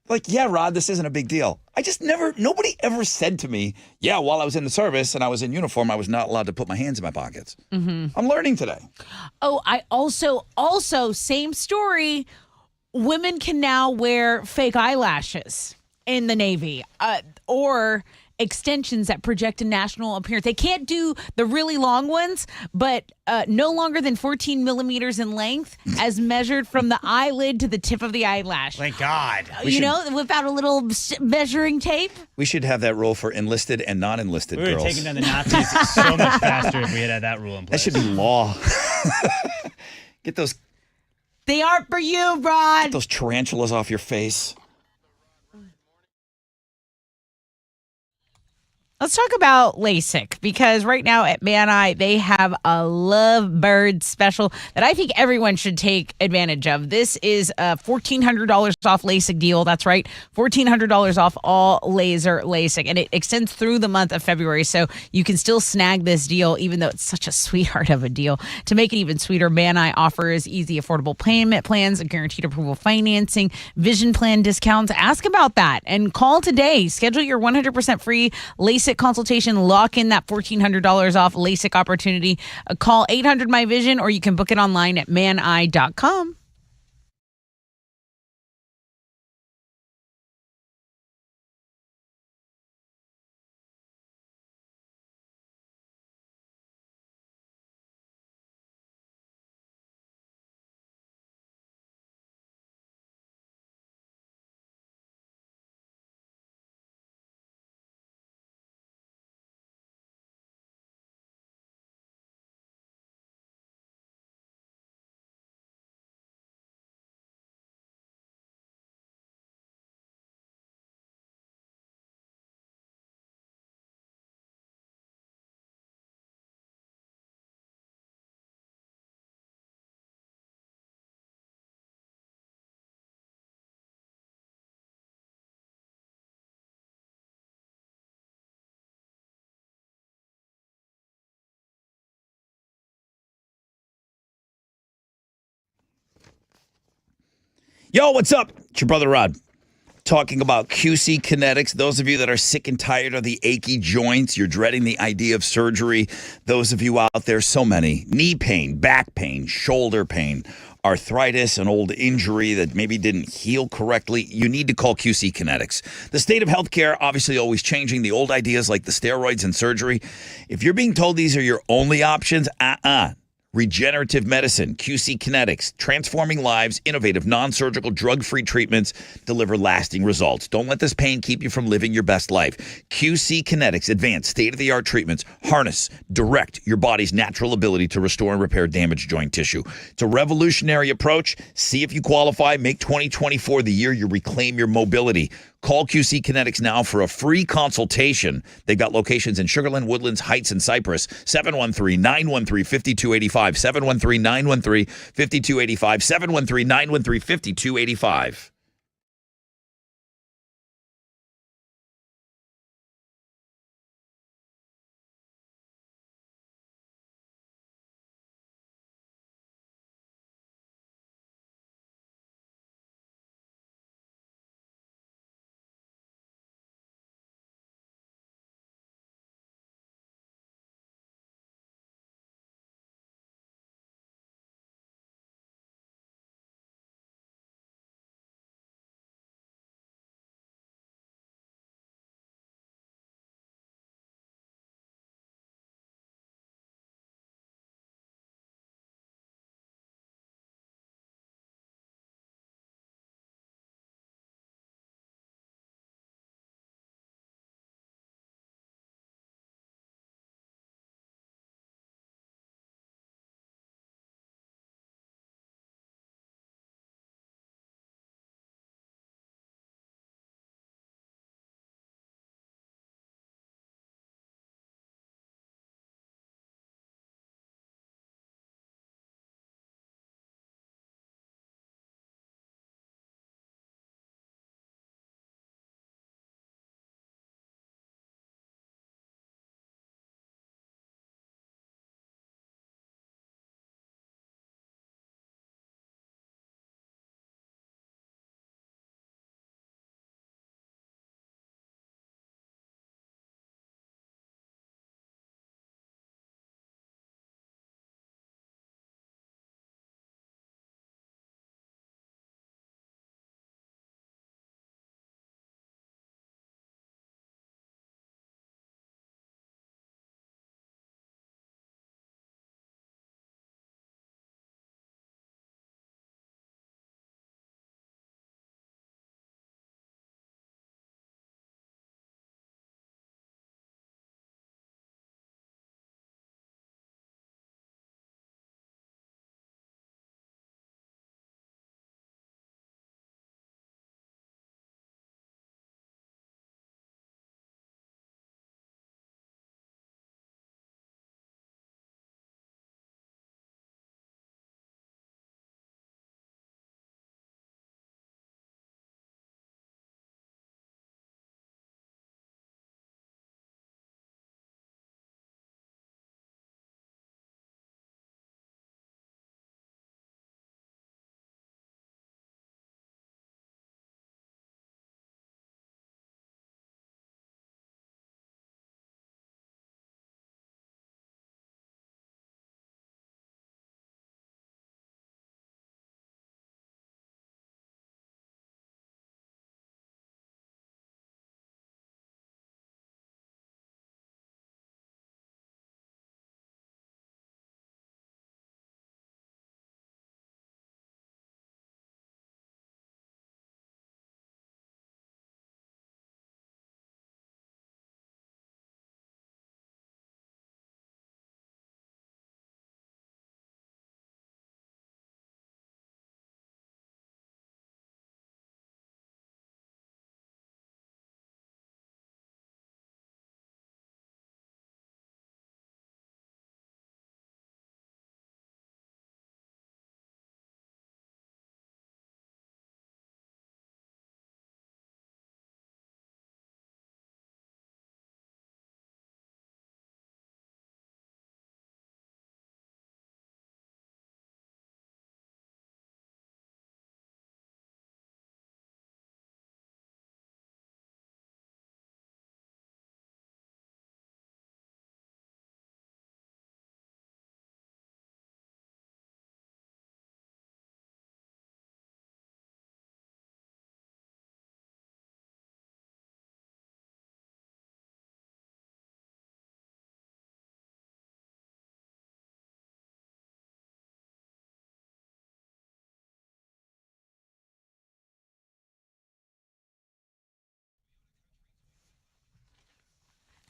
like, yeah, Rod, this isn't a big deal. Nobody ever said to me, yeah, while I was in the service and I was in uniform, I was not allowed to put my hands in my pockets. Mm-hmm. I'm learning today. Oh, I also, same story. Women can now wear fake eyelashes in the Navy or extensions that project a national appearance. They can't do the really long ones, but no longer than 14 millimeters in length as measured from the eyelid to the tip of the eyelash. Thank God. Without a little measuring tape. We should have that rule for enlisted and non-enlisted girls. We would have taken down the Nazis so much faster if we had that rule in place. That should be law. Get those. They aren't for you, Rod. Get those tarantulas off your face. Let's talk about LASIK, because right now at Man Eye, they have a Lovebird special that I think everyone should take advantage of. This is a $1,400 off LASIK deal. That's right, $1,400 off all laser LASIK. And it extends through the month of February, so you can still snag this deal, even though it's such a sweetheart of a deal. To make it even sweeter, Man Eye offers easy, affordable payment plans, guaranteed approval financing, vision plan discounts. Ask about that and call today. Schedule your 100% free LASIK consultation. Lock in that $1,400 off LASIK opportunity. Call 800-MY-VISION, or you can book it online at maneye.com. Yo, what's up? It's your brother Rod. Talking about QC Kinetics. Those of you that are sick and tired of the achy joints, you're dreading the idea of surgery. Those of you out there, so many. Knee pain, back pain, shoulder pain, arthritis, an old injury that maybe didn't heal correctly. You need to call QC Kinetics. The state of healthcare obviously always changing. The old ideas like the steroids and surgery. If you're being told these are your only options, Regenerative medicine, QC Kinetics, transforming lives, innovative, non-surgical, drug-free treatments deliver lasting results. Don't let this pain keep you from living your best life. QC Kinetics, advanced, state-of-the-art treatments, harness, direct your body's natural ability to restore and repair damaged joint tissue. It's a revolutionary approach. See if you qualify. Make 2024 the year you reclaim your mobility. Call QC Kinetics now for a free consultation. They've got locations in Sugar Land, Woodlands, Heights, and Cypress. 713-913-5285. 713-913-5285. 713-913-5285.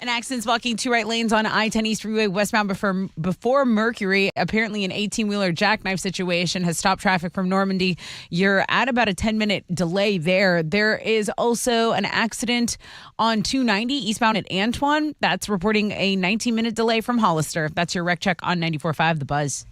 An accident's blocking 2 right lanes on I-10 East Freeway westbound before Mercury. Apparently, an 18-wheeler jackknife situation has stopped traffic from Normandy. You're at about a 10-minute delay there. There is also an accident on 290 eastbound at Antoine. That's reporting a 19-minute delay from Hollister. That's your wreck check on 94.5 The Buzz.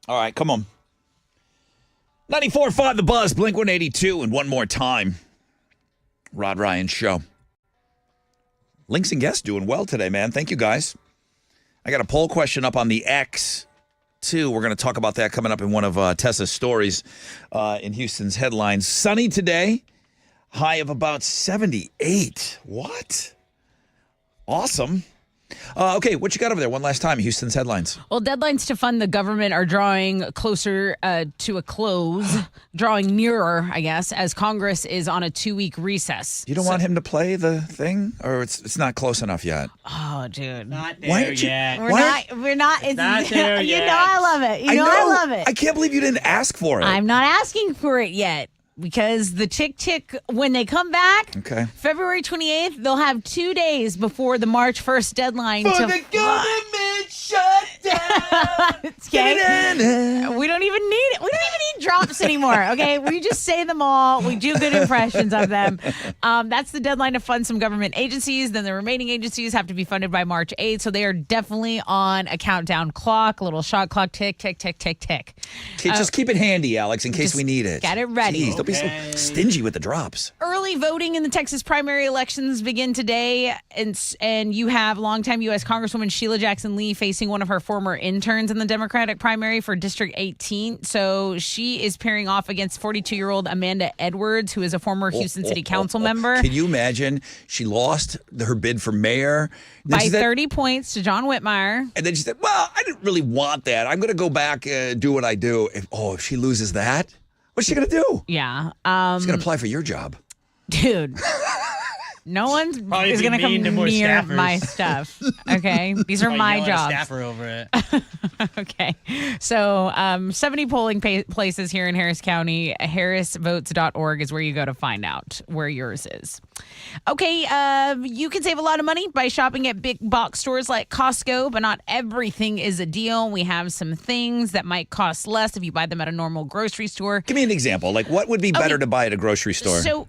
All right, come on. 94.5 The Buzz, Blink 182, and one more time. Rod Ryan Show. Links and Guests doing well today, man. Thank you, guys. I got a poll question up on the X, too. We're going to talk about that coming up in one of Tessa's stories in Houston's headlines. Sunny today, high of about 78. What? Awesome. Okay, what you got over there? One last time, Houston's headlines. Well, deadlines to fund the government are drawing closer to a close, drawing nearer, I guess, as Congress is on a 2-week recess. You don't want him to play the thing? Or it's not close enough yet? Oh, dude. Not there yet. We're not. It's not there you yet. know I love it. You know I love it. I can't believe you didn't ask for it. I'm not asking for it yet. Because the tick, when they come back, okay, February 28th, they'll have 2 days before the March 1st deadline for the government shut down. Okay. We don't even need drops anymore. Okay, we just say them all. We do good impressions of them. That's the deadline to fund some government agencies. Then the remaining agencies have to be funded by March 8th. So they are definitely on a countdown clock, a little shot clock, tick, tick, tick, tick, tick. Just keep it handy, Alex, in case we need it. Get it ready. Jeez, don't be so stingy with the drops. Early voting in the Texas primary elections begin today, and you have longtime U.S. Congresswoman Sheila Jackson Lee facing one of her former interns in the Democratic primary for District 18. So she is pairing off against 42-year-old Amanda Edwards, who is a former Houston City Council member. Can you imagine? She lost her bid for mayor. By 30 points to John Whitmire. And then she said, well, I didn't really want that. I'm going to go back and do what I do. If she loses that, what's she going to do? Yeah. She's going to apply for your job. Dude. No one is going to come near my stuff. Okay, these are my jobs. Staffer over it. Okay, so 70 polling places here in Harris County. Harrisvotes.org is where you go to find out where yours is. Okay, you can save a lot of money by shopping at big box stores like Costco, but not everything is a deal. We have some things that might cost less if you buy them at a normal grocery store. Give me an example. Like, what would be better to buy at a grocery store? So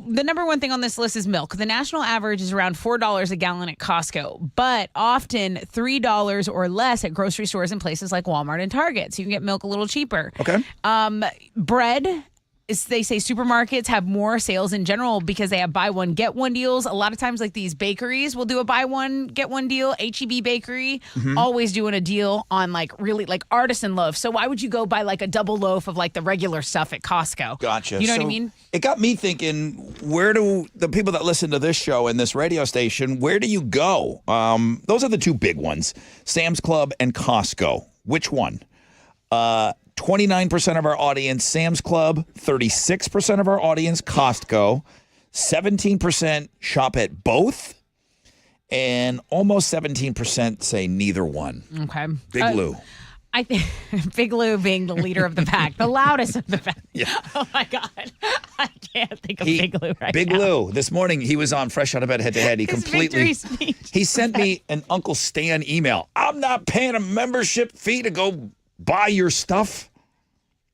the number one thing on this list is milk. The national average is around $4 a gallon at Costco, but often $3 or less at grocery stores in places like Walmart and Target. So you can get milk a little cheaper. Okay. Bread. They say supermarkets have more sales in general because they have buy one, get one deals. A lot of times, like these bakeries will do a buy one, get one deal. H-E-B Bakery, always doing a deal on like really like artisan loaf. So why would you go buy like a double loaf of like the regular stuff at Costco? Gotcha. You know what I mean? It got me thinking, where do the people that listen to this show and this radio station, where do you go? Those are the two big ones, Sam's Club and Costco. Which one? 29% of our audience, Sam's Club. 36% of our audience, Costco. 17% shop at both. And almost 17% say neither one. Okay. Big Lou. I think Big Lou being the leader of the pack, the loudest of the pack. Yeah. Oh, my God. I can't think of Big Lou right Big now. Lou. This morning, he was on Fresh Out of Bed Head to Head. He His completely. victory speech. He sent me an Uncle Stan email. I'm not paying a membership fee to go buy your stuff.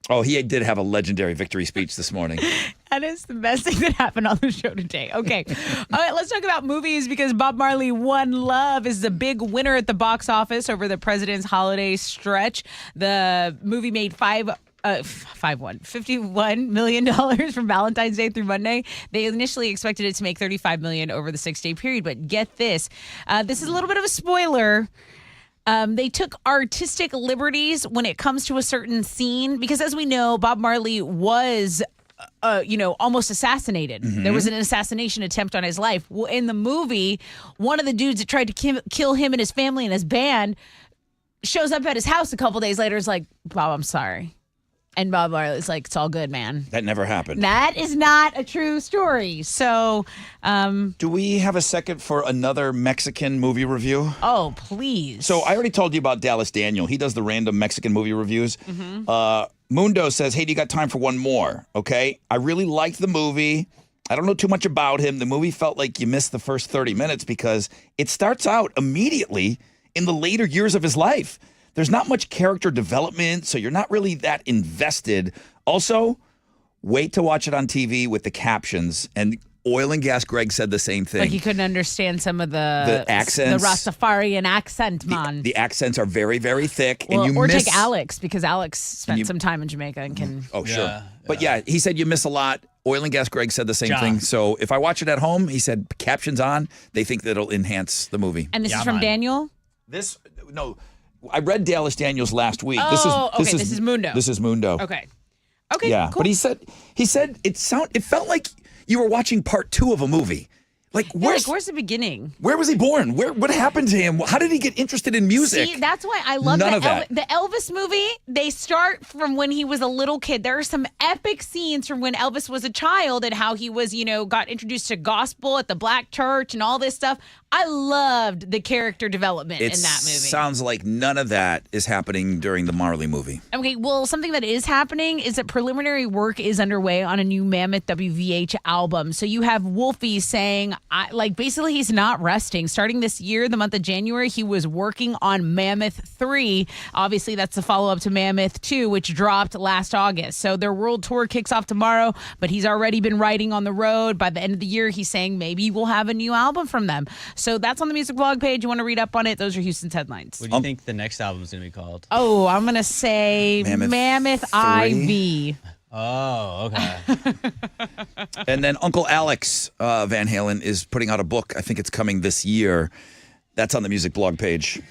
Oh, he did have a legendary victory speech this morning. That is the best thing that happened on the show today. Okay. All right, let's talk about movies because Bob Marley One Love is the big winner at the box office over the President's holiday stretch. The movie made $51 million from Valentine's Day through Monday. They initially expected it to make $35 million over the 6-day period, but get this. This is a little bit of a spoiler. They took artistic liberties when it comes to a certain scene because, as we know, Bob Marley was, almost assassinated. Mm-hmm. There was an assassination attempt on his life. Well, in the movie, one of the dudes that tried to kill him and his family and his band shows up at his house a couple days later. Is like, Bob, I'm sorry. And Bob Marley's like, it's all good, man. That never happened. That is not a true story. So, do we have a second for another Mexican movie review? Oh, please. So I already told you about Dallas Daniel. He does the random Mexican movie reviews. Mm-hmm. Mundo says, hey, do you got time for one more? Okay. I really liked the movie. I don't know too much about him. The movie felt like you missed the first 30 minutes because it starts out immediately in the later years of his life. There's not much character development, so you're not really that invested. Also, wait to watch it on TV with the captions. And Oil and Gas Greg said the same thing. Like he couldn't understand some of the accents. The Rastafarian accent, man. The accents are very, very thick. Well, and you or take Alex, because Alex spent some time in Jamaica and can... Oh, sure. But yeah, he said you miss a lot. Oil and Gas Greg said the same thing. So if I watch it at home, he said captions on, they think that it'll enhance the movie. And this is from Daniel? No. I read Dallas Daniels last week. Oh, this is Mundo. This is Mundo. Okay, yeah, cool. But he said it felt like you were watching part 2 of a movie. Like where's the beginning? Where was he born? What happened to him? How did he get interested in music? See, that's why I love None of that. The Elvis movie. They start from when he was a little kid. There are some epic scenes from when Elvis was a child and how he was, got introduced to gospel at the black church and all this stuff. I loved the character development in that movie. It sounds like none of that is happening during the Marley movie. Okay, well, something that is happening is that preliminary work is underway on a new Mammoth WVH album. So you have Wolfie saying, basically he's not resting. Starting this year, the month of January, he was working on Mammoth 3. Obviously, that's the follow-up to Mammoth 2, which dropped last August. So their world tour kicks off tomorrow, but he's already been writing on the road. By the end of the year, he's saying maybe we'll have a new album from them. So that's on the music blog page. You want to read up on it? Those are Houston's headlines. What do you think the next album is going to be called? Oh, I'm going to say Mammoth 3? IV. Oh, okay. And then Uncle Alex Van Halen is putting out a book. I think it's coming this year. That's on the music blog page.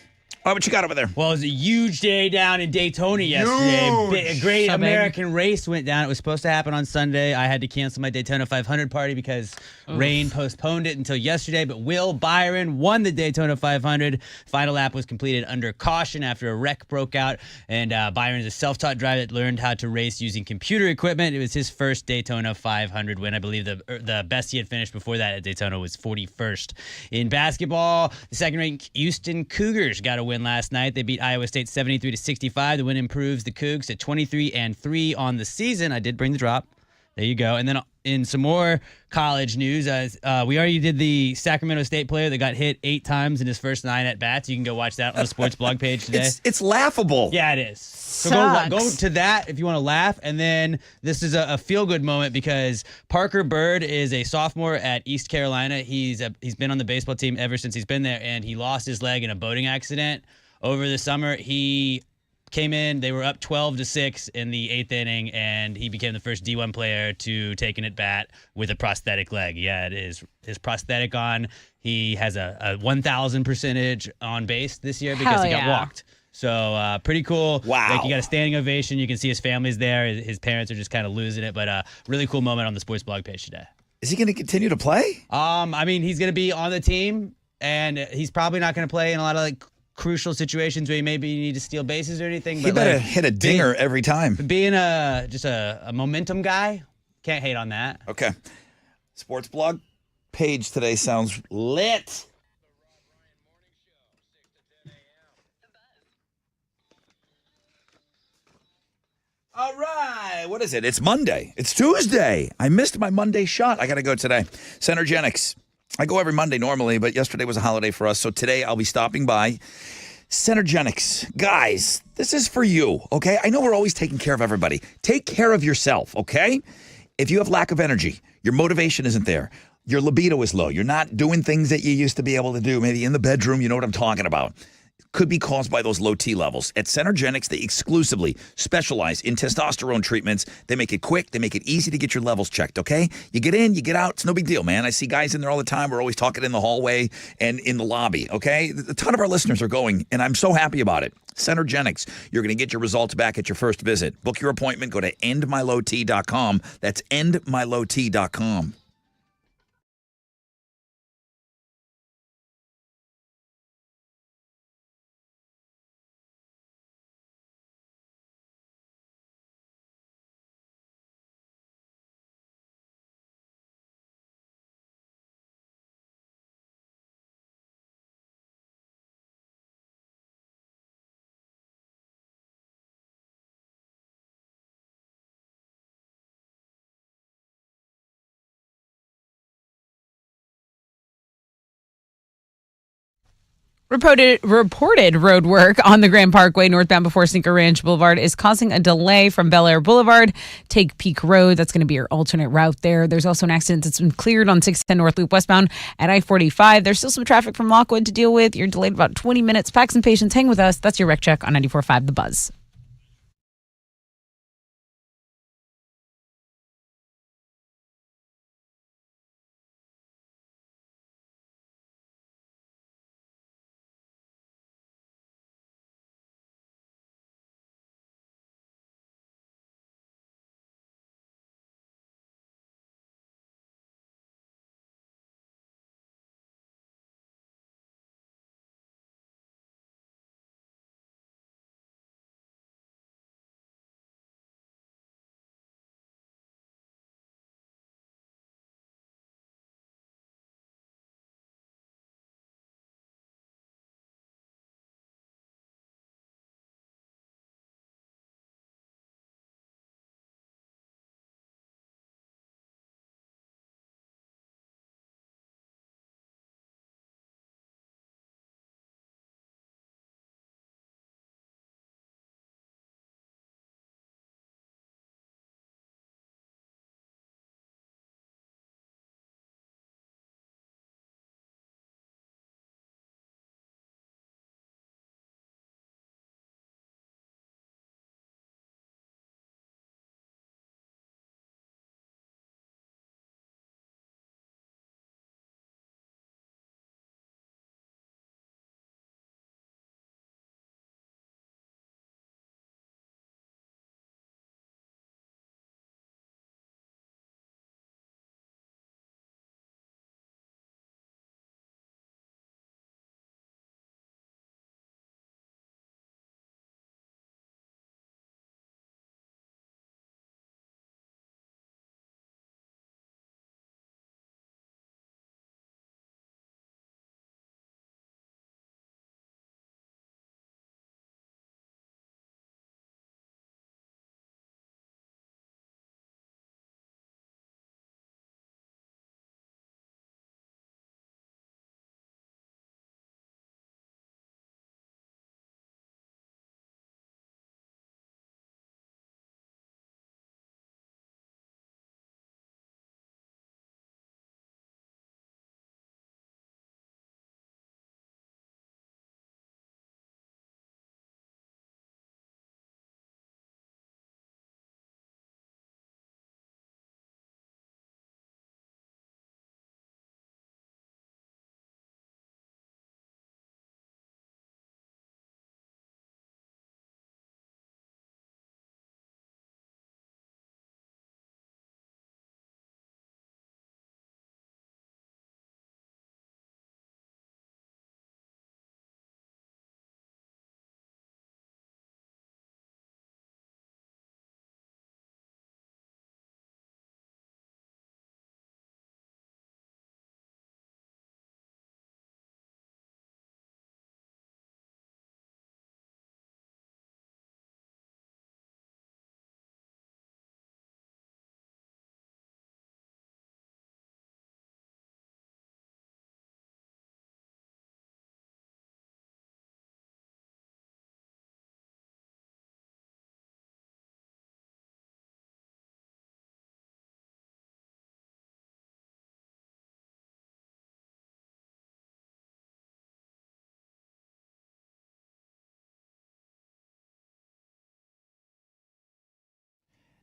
All right, what you got over there? Well, it was a huge day down in Daytona yesterday. A great American race went down. It was supposed to happen on Sunday. I had to cancel my Daytona 500 party because rain postponed it until yesterday. But Will Byron won the Daytona 500. Final lap was completed under caution after a wreck broke out. And Byron is a self-taught driver that learned how to race using computer equipment. It was his first Daytona 500 win. I believe the best he had finished before that at Daytona was 41st. In basketball, the second-ranked Houston Cougars got a win last night. They beat Iowa State 73-65. The win improves the Cougs to 23-3 on the season. I did bring the drop. There you go. And then in some more college news, we already did the Sacramento State player that got hit 8 times in his first 9 at-bats. You can go watch that on the sports blog page today. It's laughable. Yeah, it is. So go to that if you want to laugh. And then this is a feel-good moment because Parker Bird is a sophomore at East Carolina. He's been on the baseball team ever since he's been there, and he lost his leg in a boating accident over the summer. He came in, they were up 12-6 in the 8th inning, and he became the first D1 player to take an at-bat with a prosthetic leg. Yeah, it is his prosthetic on. He has a 1,000 percentage on base this year because he got walked. So pretty cool. Wow. Like, you got a standing ovation. You can see his family's there. His parents are just kind of losing it, but really cool moment on the sports blog page today. Is he going to continue to play? I mean, he's going to be on the team, and he's probably not going to play in a lot of crucial situations where you maybe need to steal bases or anything. But he better hit a dinger every time. Being just a momentum guy, can't hate on that. Okay. Sports blog page today sounds lit. All right. What is it? It's Monday. It's Tuesday. I missed my Monday shot. I got to go today. Centergenics. I go every Monday normally, but yesterday was a holiday for us. So today I'll be stopping by Centergenics. Guys, this is for you, okay? I know we're always taking care of everybody. Take care of yourself, okay? If you have lack of energy, your motivation isn't there, your libido is low, you're not doing things that you used to be able to do, maybe in the bedroom, you know what I'm talking about. Could be caused by those low T levels. At Centergenics, they exclusively specialize in testosterone treatments. They make it quick. They make it easy to get your levels checked, okay? You get in, you get out. It's no big deal, man. I see guys in there all the time. We're always talking in the hallway and in the lobby, okay? A ton of our listeners are going, and I'm so happy about it. Centergenics, you're going to get your results back at your first visit. Book your appointment. Go to endmylowt.com. That's endmylowt.com. Reported road work on the Grand Parkway northbound before Cinco Ranch Boulevard is causing a delay from Bel Air Boulevard. Take Peak Road. That's going to be your alternate route there. There's also an accident that's been cleared on 610 North Loop westbound at I-45. There's still some traffic from Lockwood to deal with. You're delayed about 20 minutes. Pack some patience. Hang with us. That's your Rec Check on 94.5 The Buzz.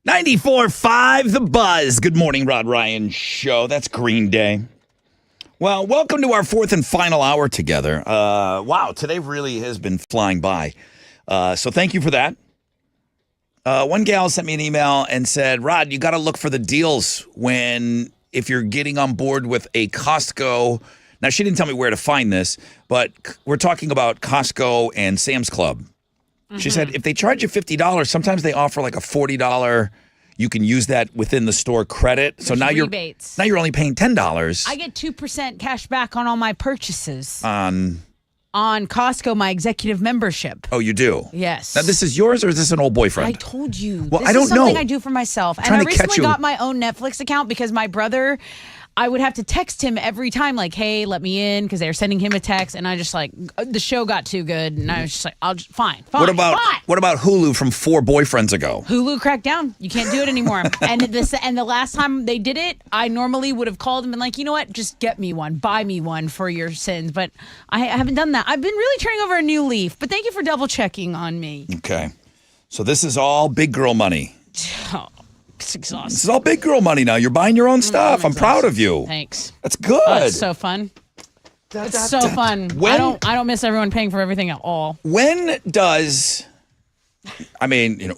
94.5 The Buzz. Good morning, Rod Ryan Show. That's Green Day. Well, welcome to our fourth and final hour together. Wow, today really has been flying by. So thank you for that. One gal sent me an email and said, Rod, you got to look for the deals if you're getting on board with a Costco. Now, she didn't tell me where to find this, but we're talking about Costco and Sam's Club. She said if they charge you $50, sometimes they offer like a $40. You can use that within the store credit. So now rebates. you're only paying $10. I get 2% cash back on all my purchases. On Costco, my executive membership. Oh, you do? Yes. Now, this is yours or is this an old boyfriend? I told you. Well, this I don't is something know. I do for myself. And trying I to catch recently you. got my own Netflix account because my brother, I would have to text him every time, like, hey, let me in, because they were sending him a text. And I just like, the show got too good. And I was just like, fine. What about Hulu from 4 boyfriends ago? Hulu cracked down. You can't do it anymore. and the last time they did it, I normally would have called them and like, you know what? Just get me one. Buy me one for your sins. But I haven't done that. I've been really turning over a new leaf. But thank you for double checking on me. Okay. So this is all big girl money. Oh, it's exhausting. This is all big girl money now. You're buying your own stuff. I'm proud of you. Thanks. That's good. Oh, it's so fun. It's so fun. I don't miss everyone paying for everything at all. When does,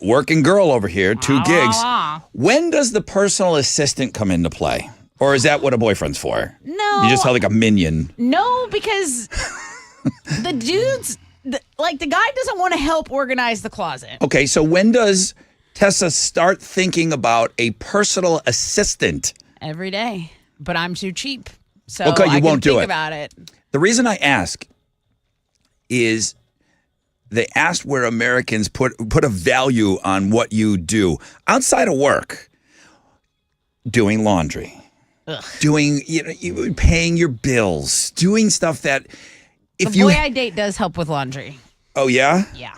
working girl over here, 2 gigs. When does the personal assistant come into play? Or is that what a boyfriend's for? No. You just have like a minion. No, because the dudes, the guy doesn't want to help organize the closet. Okay, so when does Tessa start thinking about a personal assistant? Every day. But I'm too cheap. So Okay, you I won't can do think it. about it. The reason I ask is they asked where Americans put a value on what you do outside of work. Doing laundry. Doing, paying your bills. Doing stuff that if the boy I date does help with laundry. Oh, yeah? Yeah.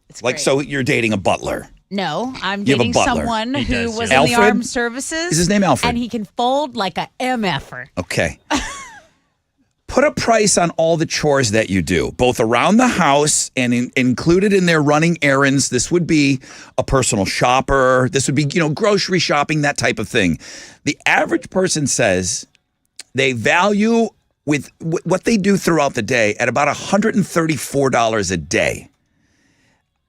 It's like, great. so you're dating a butler. No, I'm You have a dating butler. someone He who does, was yeah. in the Alfred? armed services. Is his name Alfred? And he can fold like a MFer. Okay. Put a price on all the chores that you do, both around the house and included in their running errands. This would be a personal shopper. This would be, grocery shopping, that type of thing. The average person says they value with what they do throughout the day at about $134 a day.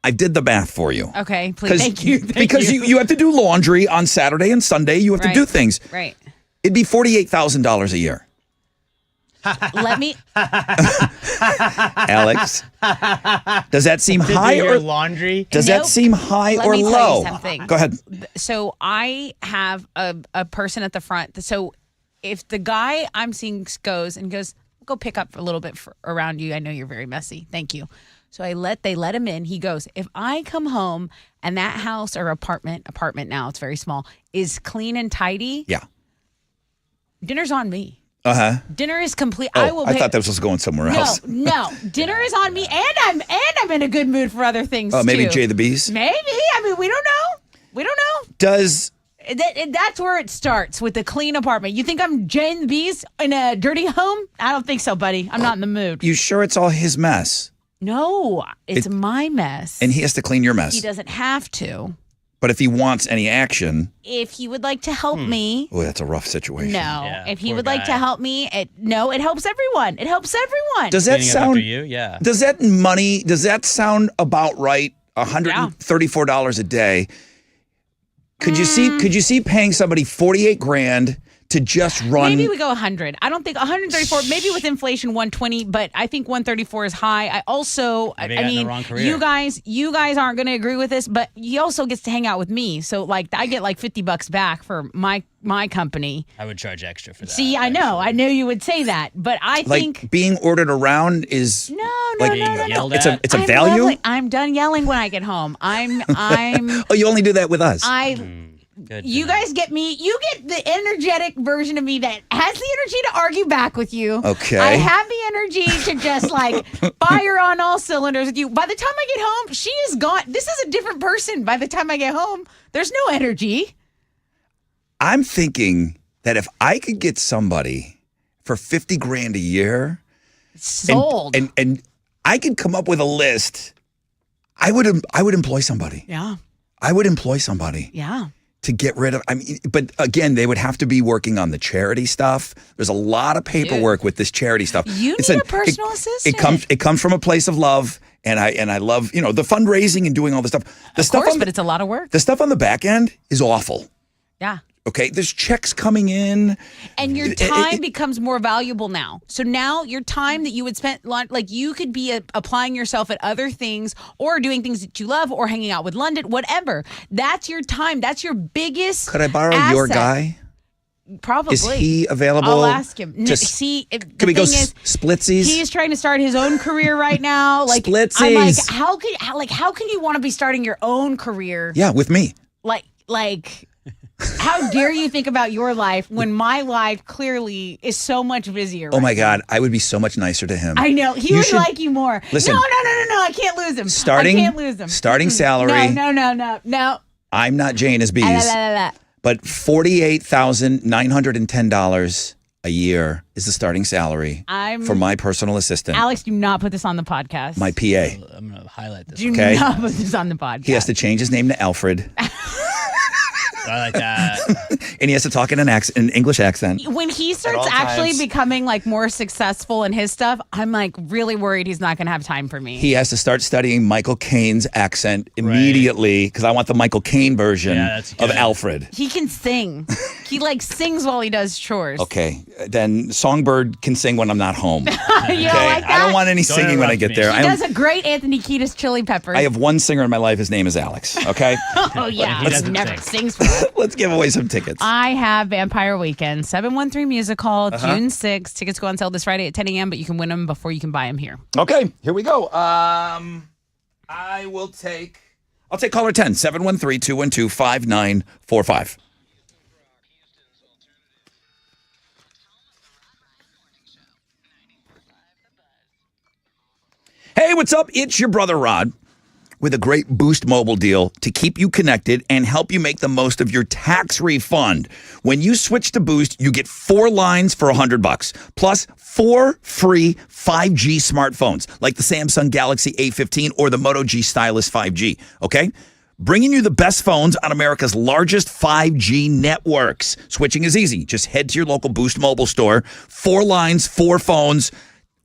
I did the math for you. Okay, please. Thank you. Because you have to do laundry on Saturday and Sunday. You have to do things. Right. It'd be $48,000 a year. Let me. Alex, does that seem high your or laundry? Does that seem high Let or me tell low? you something. Go ahead. So I have a person at the front. So if the guy I'm seeing goes, go pick up a little bit around you. I know you're very messy. Thank you. So they let him in. He goes, if I come home and that house or apartment now, it's very small, is clean and tidy. Yeah. Dinner's on me. Uh-huh. Dinner is complete. Oh, I thought this was going somewhere else. No. Dinner is on me, and I'm in a good mood for other things. Oh, maybe too. Jay the Bees? Maybe. We don't know. Does That's where it starts, with the clean apartment. You think I'm Jay the Bees in a dirty home? I don't think so, buddy. I'm not in the mood. you sure it's all his mess? No, it's my mess. And he has to clean your mess. He doesn't have to. But if he wants any action, If he would like to help me, oh, that's a rough situation. no. Yeah, If he poor would like to guy. help me, it helps everyone. It helps everyone. Does that Cleaning up after sound? you? Yeah. Does that sound about right? $134 a day. Could you see paying somebody $48,000 to just run? Maybe we go 100. I don't think 134. Maybe with inflation 120, but I think 134 is high. I also, Maybe I got in the wrong career. you guys aren't going to agree with this, but he also gets to hang out with me. So I get like $50 back for my company. I would charge extra for that. See, I know you would say that, but I like think being ordered around is no. Yelled it's at. it's a I'm value. lovely. I'm done yelling when I get home. I'm Oh, you only do that with us. Good You to know. guys get me. You get the energetic version of me that has the energy to argue back with you. Okay. I have the energy to just fire on all cylinders with you. By the time I get home, she is gone. This is a different person. By the time I get home, there's no energy. I'm thinking that if I could get somebody for $50,000 a year, Sold. and I could come up with a list, I would employ somebody. Yeah. I would employ somebody. Yeah. To get rid of, but again, they would have to be working on the charity stuff. There's a lot of paperwork with this charity stuff. You need a personal assistant. It comes from a place of love, and I love the fundraising and doing all the stuff. Of course, but it's a lot of work. The stuff on the back end is awful. Yeah. Okay, there's checks coming in. And your time becomes more valuable now. So now your time that you would spend, like you could be applying yourself at other things or doing things that you love or hanging out with London, whatever. That's your time. That's your biggest Could I borrow your guy? Probably. Is he available? I'll ask him. Can we go splitsies? He's trying to start his own career right now. Like Splitsies. I'm like, how can you want to be starting your own career? Yeah, with me. Like how dare you think about your life when my life clearly is so much busier? Oh my God, I would be so much nicer to him. I know. He would like you more. Listen, no, I can't lose him. I can't lose him. Starting salary. No. I'm not Jane as bees. But $48,910 a year is the starting salary for my personal assistant. Alex, do not put this on the podcast. My PA. I'm going to highlight this. Do not put this on the podcast. He has to change his name to Alfred. I like that. And he has to talk in an English accent. When he starts actually becoming like more successful in his stuff, I'm like really worried he's not going to have time for me. He has to start studying Michael Caine's accent immediately because I want the Michael Caine version of Alfred. He can sing. He like sings while he does chores. Okay, then Songbird can sing when I'm not home. You don't like that? I don't want any singing when I get there. He does a great Anthony Kiedis Chili Peppers. I have one singer in my life. His name is Alex. Okay. Oh yeah, he never sings for us. Let's give away some tickets. I have Vampire Weekend 713 musical June 6th. Tickets go on sale this Friday at 10 a.m. But you can win them before you can buy them here. Okay, here we go. I'll take caller 10 713-212-5945. Hey, what's up? It's your brother Rod with a great Boost Mobile deal to keep you connected and help you make the most of your tax refund. When you switch to Boost, you get 4 lines for $100, plus 4 free 5G smartphones like the Samsung Galaxy A15 or the Moto G Stylus 5G, okay? Bringing you the best phones on America's largest 5G networks. Switching is easy. Just head to your local Boost Mobile store. 4 lines, 4 phones,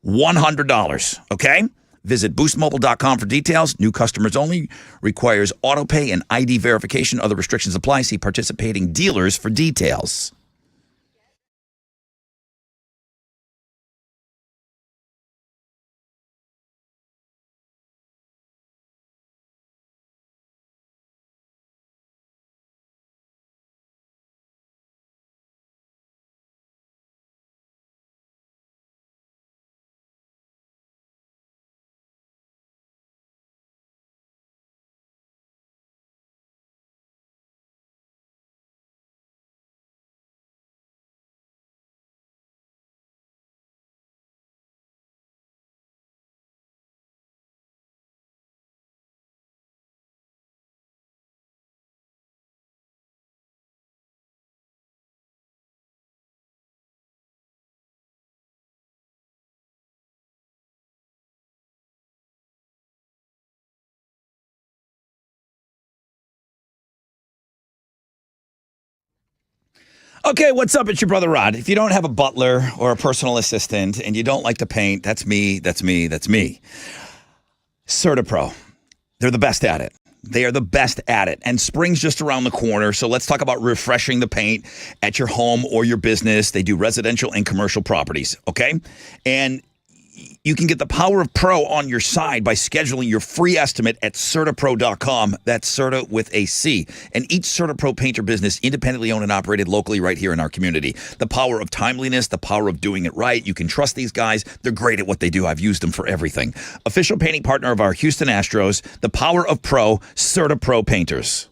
$100, okay? Visit boostmobile.com for details. New customers only. Requires auto pay and ID verification. Other restrictions apply. See participating dealers for details. Okay, what's up? It's your brother Rod. If you don't have a butler or a personal assistant and you don't like to paint, that's me. CertaPro. They're the best at it. They are the best at it. And spring's just around the corner. So let's talk about refreshing the paint at your home or your business. They do residential and commercial properties, okay? And you can get the power of pro on your side by scheduling your free estimate at CertaPro.com. That's Certa with a C. And each CertaPro painter business independently owned and operated locally right here in our community. The power of timeliness, the power of doing it right. You can trust these guys. They're great at what they do. I've used them for everything. Official painting partner of our Houston Astros. The power of pro, CertaPro painters.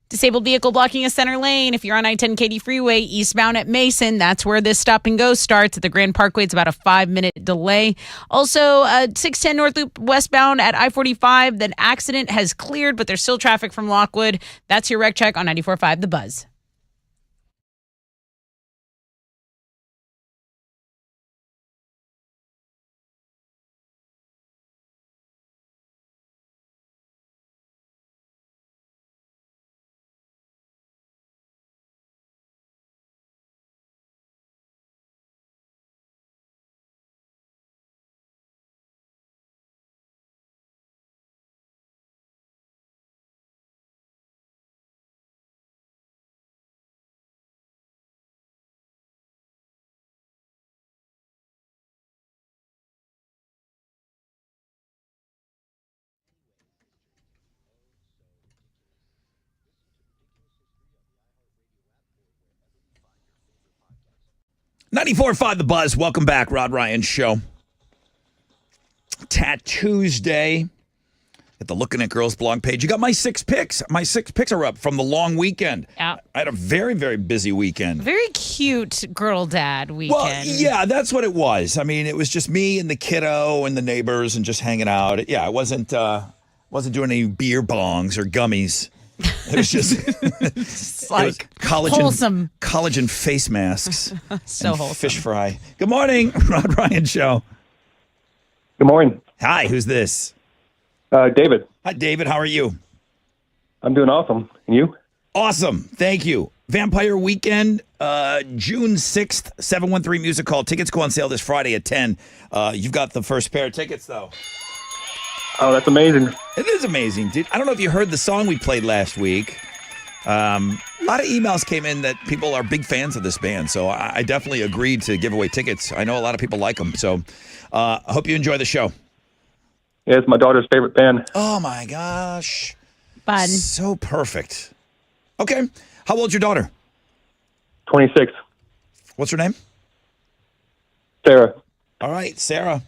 Disabled vehicle blocking a center lane. If you're on I-10 Katy Freeway eastbound at Mason, that's where this stop and go starts. At the Grand Parkway, it's about a 5-minute delay. Also, 610 North Loop westbound at I-45. That accident has cleared, but there's still traffic from Lockwood. That's your wreck check on 94.5 The Buzz. .94.5 The Buzz. Welcome back, Rod Ryan Show. Tuesday at the Looking at Girls blog page. You got my 6 picks. My 6 picks are up from the long weekend. Yeah. I had a very, very busy weekend. Very cute girl dad weekend. Well, yeah, that's what it was. I mean, it was just me and the kiddo and the neighbors and just hanging out. Yeah, I wasn't doing any beer bongs or gummies. It was just It's like collagen face masks. So and wholesome. fish fry. Good morning, Rod Ryan Show. Good morning. Hi, who's this? David. Hi, David. How are you? I'm doing awesome. And you? Awesome. Thank you. Vampire Weekend, June 6th, 713 Music Hall. Tickets go on sale this Friday at 10. You've got the first pair of tickets, though. Oh, that's amazing. It is amazing, dude. I don't know if you heard the song we played last week. A lot of emails came in that people are big fans of this band, so I definitely agreed to give away tickets. I know a lot of people like them, so I hope you enjoy the show. Yeah, it's my daughter's favorite band. Oh, my gosh. Fun. So perfect. Okay. How old's your daughter? 26. What's her name? Sarah. All right, Sarah.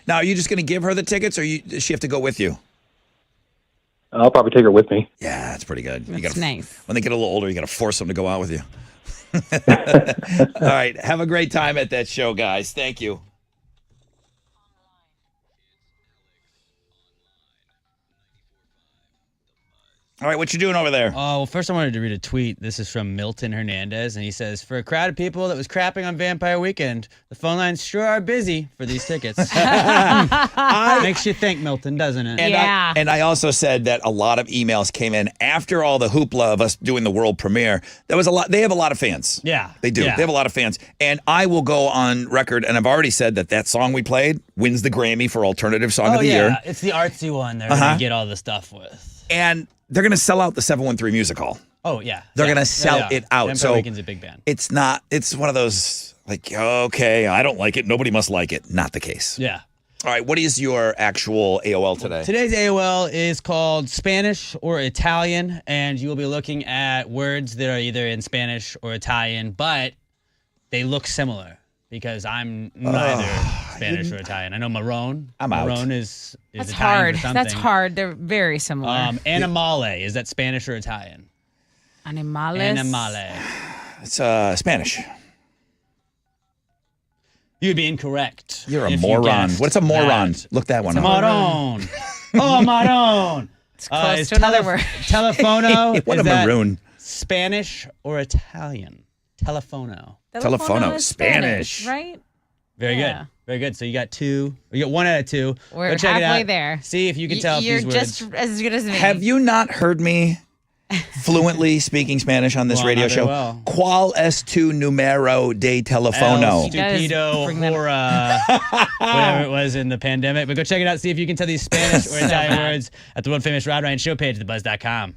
Now, are you just going to give her the tickets, or does she have to go with you? I'll probably take her with me. Yeah, that's pretty good. That's nice. When they get a little older, you got to force them to go out with you. All right. Have a great time at that show, guys. Thank you. All right, what you doing over there? Oh, well, first I wanted to read a tweet. This is from Milton Hernandez, and he says, for a crowd of people that was crapping on Vampire Weekend, the phone lines sure are busy for these tickets. Makes you think, Milton, doesn't it? And Yeah. I also said that a lot of emails came in after all the hoopla of us doing the world premiere. There was a lot. They have a lot of fans. Yeah. They do. Yeah. They have a lot of fans. And I will go on record, and I've already said that song we played wins the Grammy for Alternative Song of the Year. It's the artsy one they're going to get all the stuff with. And they're going to sell out the 713 Music Hall. Oh, yeah. They're Yeah. going to sell Yeah, they are. it out. Vampire So Weekend's a big band. it's one of those, like, okay, I don't like it. Nobody must like it. Not the case. Yeah. All right, what is your actual AOL today? Today's AOL is called Spanish or Italian, and you will be looking at words that are either in Spanish or Italian, but they look similar because I'm neither Spanish or Italian. I know Marone. I'm out. Marone is That's Italian hard. for something. That's hard. They're very similar. Animale, is that Spanish or Italian? Animales. Animale. It's Spanish. You'd be incorrect. You're a if you moron. guessed What's a moron? that. Look that one It's up. Marone. Oh, Marone. It's close to another word. Telefono. What is a that maroon. Spanish or Italian? Telefono. Telefono, is Spanish. right? Very Yeah. good. Very good. So you got 2. You got 1 out of 2. We're Go check it halfway out. there. See if you can tell if You're these just words. as good as me. Have you not heard me fluently speaking Spanish on this Well, radio not very show? well. Qual es tu numero de telefono? El He does Stupido bring that Hora, whatever it was in the pandemic. But go check it out. See if you can tell these Spanish or Italian bad. words at the world famous Rod Ryan Show page at thebuzz.com.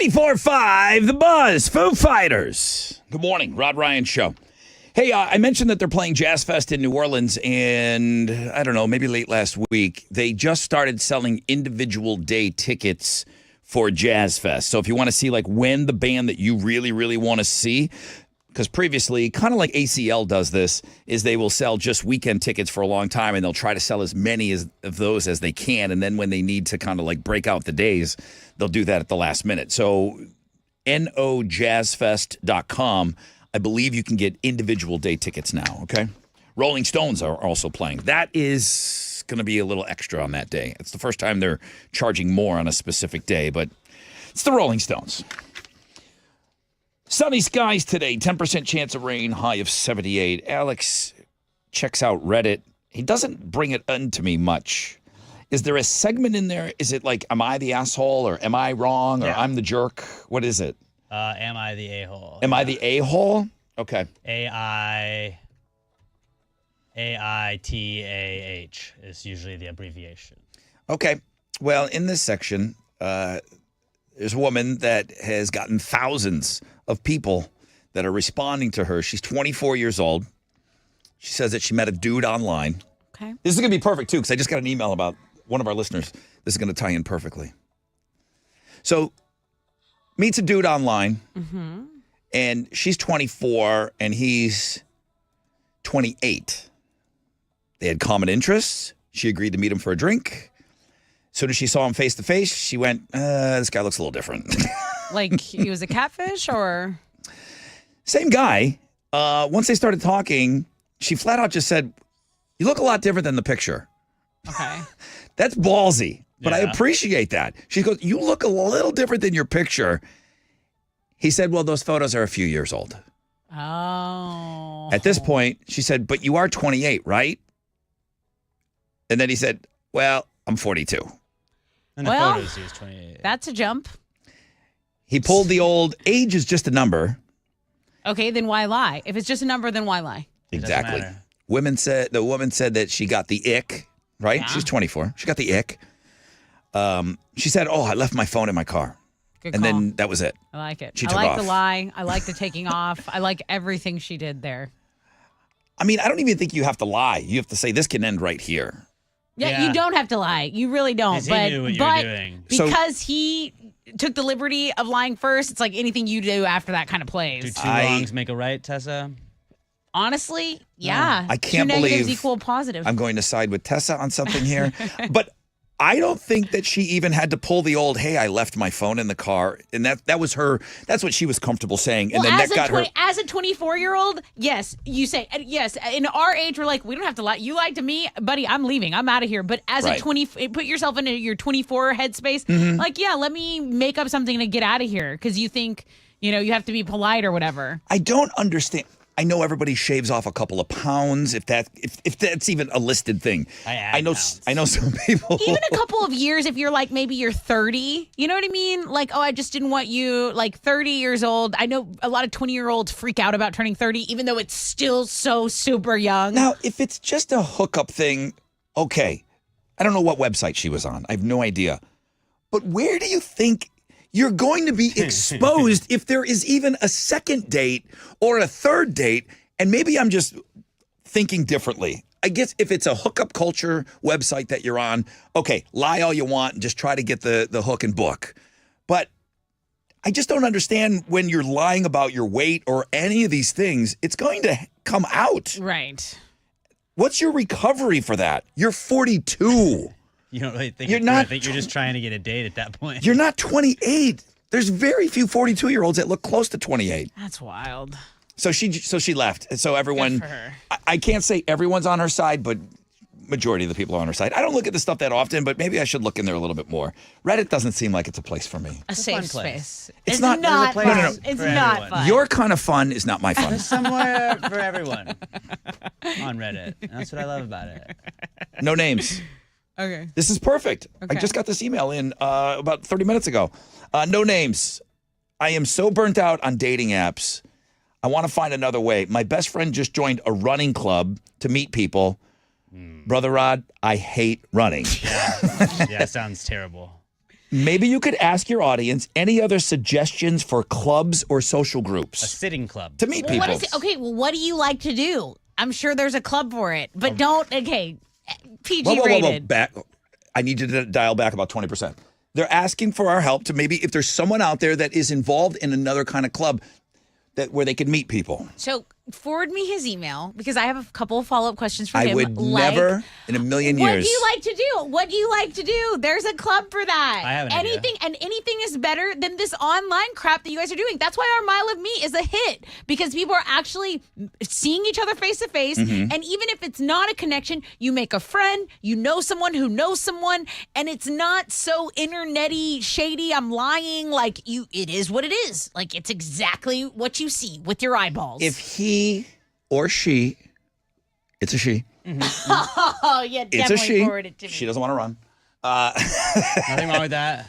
94.5 The Buzz, Foo Fighters. Good morning, Rod Ryan Show. Hey, I mentioned that they're playing Jazz Fest in New Orleans, and I don't know, maybe late last week, they just started selling individual day tickets for Jazz Fest. So if you want to see like when the band that you really, really want to see, because previously, kind of like ACL does this, is they will sell just weekend tickets for a long time, and they'll try to sell as many of those as they can, and then when they need to kind of like break out the days, they'll do that at the last minute. So nojazzfest.com, I believe you can get individual day tickets now, okay? Rolling Stones are also playing. That is going to be a little extra on that day. It's the first time they're charging more on a specific day, but it's the Rolling Stones. Sunny skies today, 10% chance of rain, high of 78. Alex checks out Reddit. He doesn't bring it into me much. Is there a segment in there? Is it like, am I the asshole, or am I wrong, or I'm the jerk? What is it? Am I the a-hole? Am I the a-hole? Okay. AITAH is usually the abbreviation. Okay. Well, in this section, there's a woman that has gotten thousands of people that are responding to her. She's 24 years old. She says that she met a dude online. Okay. This is going to be perfect, too, because I just got an email about one of our listeners. This is going to tie in perfectly. So, meets a dude online, and she's 24, and he's 28. They had common interests. She agreed to meet him for a drink. As soon as she saw him face to face, she went, this guy looks a little different. Like he was a catfish, or? Same guy. Once they started talking, she flat out just said, you look a lot different than the picture. Okay. That's ballsy, but I Yeah. appreciate that. She goes, you look a little different than your picture. He said, well, those photos are a few years old. Oh. At this point, she said, but you are 28, right? And then he said, well, I'm 42. And the Well, photos, he was 28. That's a jump. He pulled the old age is just a number. Okay, then why lie? If it's just a number, then why lie? It doesn't Exactly. matter. The woman said that she got the ick, right? Yeah. She's 24. She got the ick. She said, oh, I left my phone in my car. Good And call. then that was it. I like it. She I took like off. the lie. I like the taking off. I like everything she did there. I mean, I don't even think you have to lie. You have to say this can end right here. Yeah, Yeah. you don't have to lie. You really don't. 'Cause he But knew what you were but doing. So- because he took the liberty of lying first, it's like anything you do after that kind of Do plays. two wrongs make a right, Tessa? Honestly, yeah. I can't Two negatives believe equal positive. I'm going to side with Tessa on something here. But I don't think that she even had to pull the old, hey, I left my phone in the car. And that was her, that's what she was comfortable saying. And well, then as that got her. as a 24-year-old, yes, you say yes. In our age, we're like, we don't have to lie. You lied to me, buddy. I'm leaving. I'm out of here. But as Right. put yourself into your 24 headspace. Mm-hmm. Like, yeah, let me make up something to get out of here because you think you have to be polite or whatever. I don't understand. I know everybody shaves off a couple of pounds, if that's even a listed thing. I know pounds. I know some people. Even a couple of years, if you're like maybe you're 30, you know what I mean? Like, oh, I just didn't want you. Like 30 years old. I know a lot of 20-year-olds freak out about turning 30, even though it's still so super young. Now, if it's just a hookup thing, okay. I don't know what website she was on. I have no idea. But where do you think you're going to be exposed if there is even a second date or a third date? And maybe I'm just thinking differently. I guess if it's a hookup culture website that you're on, okay, lie all you want and just try to get the hook and book. But I just don't understand when you're lying about your weight or any of these things, it's going to come out. Right. What's your recovery for that? You're 42. You don't really think You're it's not worth it. You're just trying to get a date at that point. You're not 28. There's very few 42-year-olds that look close to 28. That's wild. So she left. And so everyone, Good for her. I can't say everyone's on her side, but majority of the people are on her side. I don't look at this stuff that often, but maybe I should look in there a little bit more. Reddit doesn't seem like it's a place for me. A safe fun place. space. It's not- there's a place fun. No, no, no. It's for not everyone. fun. Your kind of fun is not my fun. There's somewhere for everyone on Reddit. And that's what I love about it. No names. Okay. This is perfect. I Okay. just got this email in about 30 minutes ago. No names. I am so burnt out on dating apps. I want to find another way. My best friend just joined a running club to meet people. Brother Rod, I hate running. Yeah, sounds terrible. maybe you could ask your audience any other suggestions for clubs or social A groups sitting club. to meet Well, people. what is it? Okay, well, what do you like to do? I'm sure there's a club for it, but don't. Okay, PG Whoa, rated. back. I need you to dial back about 20%. They're asking for our help to maybe if there's someone out there that is involved in another kind of club where they could meet people. So forward me his email because I have a couple of follow-up questions for I him. would like, never in a million What years. do you like to do? What do you like to do? There's a club for that. I have an idea. Anything is better than this online crap that you guys are doing. That's why our Mile of Meat is a hit because people are actually seeing each other face to face. Mm-hmm. And even if it's not a connection, you make a friend, you know someone who knows someone, and it's not so internety, shady. I'm lying. Like it is what it is. Like it's exactly what you see with your eyeballs. If he or she, it's a she. Oh, yeah, It's a definitely she. forward it to me. She doesn't want to run. Nothing wrong with that.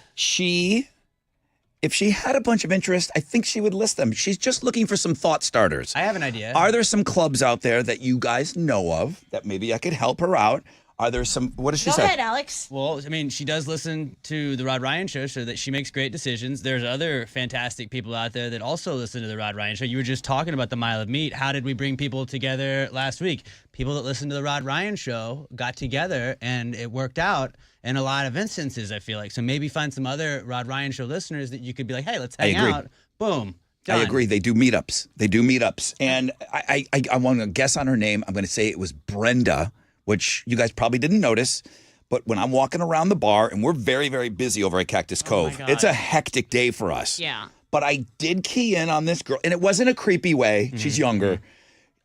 If she had a bunch of interest, I think she would list them. She's just looking for some thought starters. I have an idea. Are there some clubs out there that you guys know of that maybe I could help her out? Are there some, what does she Go say? ahead, Alex. Well, I mean, she does listen to the Rod Ryan Show, so that she makes great decisions. There's other fantastic people out there that also listen to the Rod Ryan Show. You were just talking about the Mile of Meat. How did we bring people together last week? People that listen to the Rod Ryan Show got together, and it worked out in a lot of instances, I feel like. So maybe find some other Rod Ryan Show listeners that you could be like, hey, let's hang agree. out. Boom. I Done. agree. They do meetups. And I want to guess on her name. I'm going to say it was Brenda, which you guys probably didn't notice. But when I'm walking around the bar, and we're very, very busy over at Cactus Cove, God. it's a hectic day for us. Yeah. But I did key in on this girl, and it wasn't a creepy way. She's younger.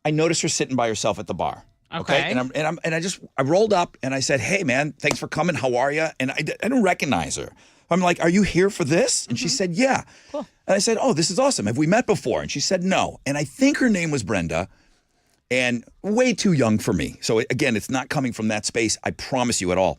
I noticed her sitting by herself at the bar. Okay. And I rolled up and I said, "Hey man, thanks for coming. How are you?" And I didn't recognize her. I'm like, "Are you here for this?" And she said, "Yeah." Cool. And I said, "Oh, this is awesome. Have we met before?" And she said, "No." And I think her name was Brenda. And way too young for me. So again, it's not coming from that space, I promise you at all.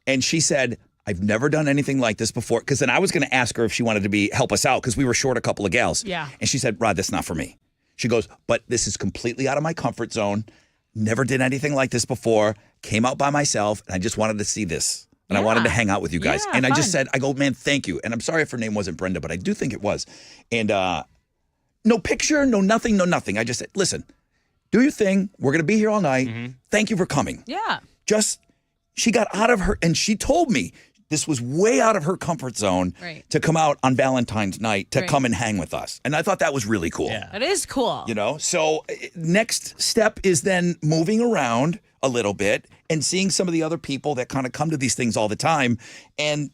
And she said, "I've never done anything like this before." Because then I was going to ask her if she wanted to help us out because we were short a couple of gals. Yeah. And she said, "Rod, that's not for me." She goes, "But this is completely out of my comfort zone. Never did anything like this before. Came out by myself, and I just wanted to see this. And I wanted to hang out with you guys." Yeah, and I just fun. said, I go, "Man, thank you." And I'm sorry if her name wasn't Brenda, but I do think it was. And no picture, no nothing, no nothing. I just said, "Listen, do your thing. We're going to be here all night. Thank you for coming." Yeah. She got out of her, and she told me this was way out of her comfort zone to come out on Valentine's night to come and hang with us. And I thought that was really cool. Yeah. That is cool. You know, so next step is then moving around a little bit and seeing some of the other people that kind of come to these things all the time. And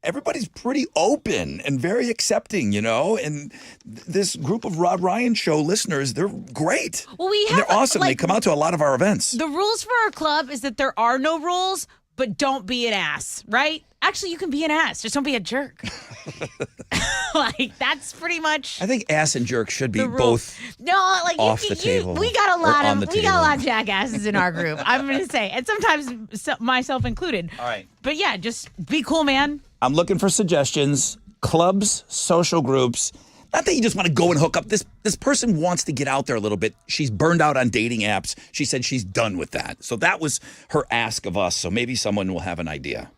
everybody's pretty open and very accepting, you know, and this group of Rod Ryan Show listeners, they're great. Well, we And have they're awesome. They like, come out to a lot of our events. the rules for our club is that there are no rules, but don't be an ass, right? Actually, you can be an ass, just don't be a jerk. Like that's pretty much. I think ass and jerk should be the rule. both. No, like off the table we got a or lot on of the we got a lot table. of jackasses in our group. I'm gonna say, and sometimes myself included. All right. But yeah, just be cool, man. I'm looking for suggestions, clubs, social groups. Not that you just want to go and hook up. This person wants to get out there a little bit. She's burned out on dating apps. She said she's done with that. So that was her ask of us. So maybe someone will have an idea.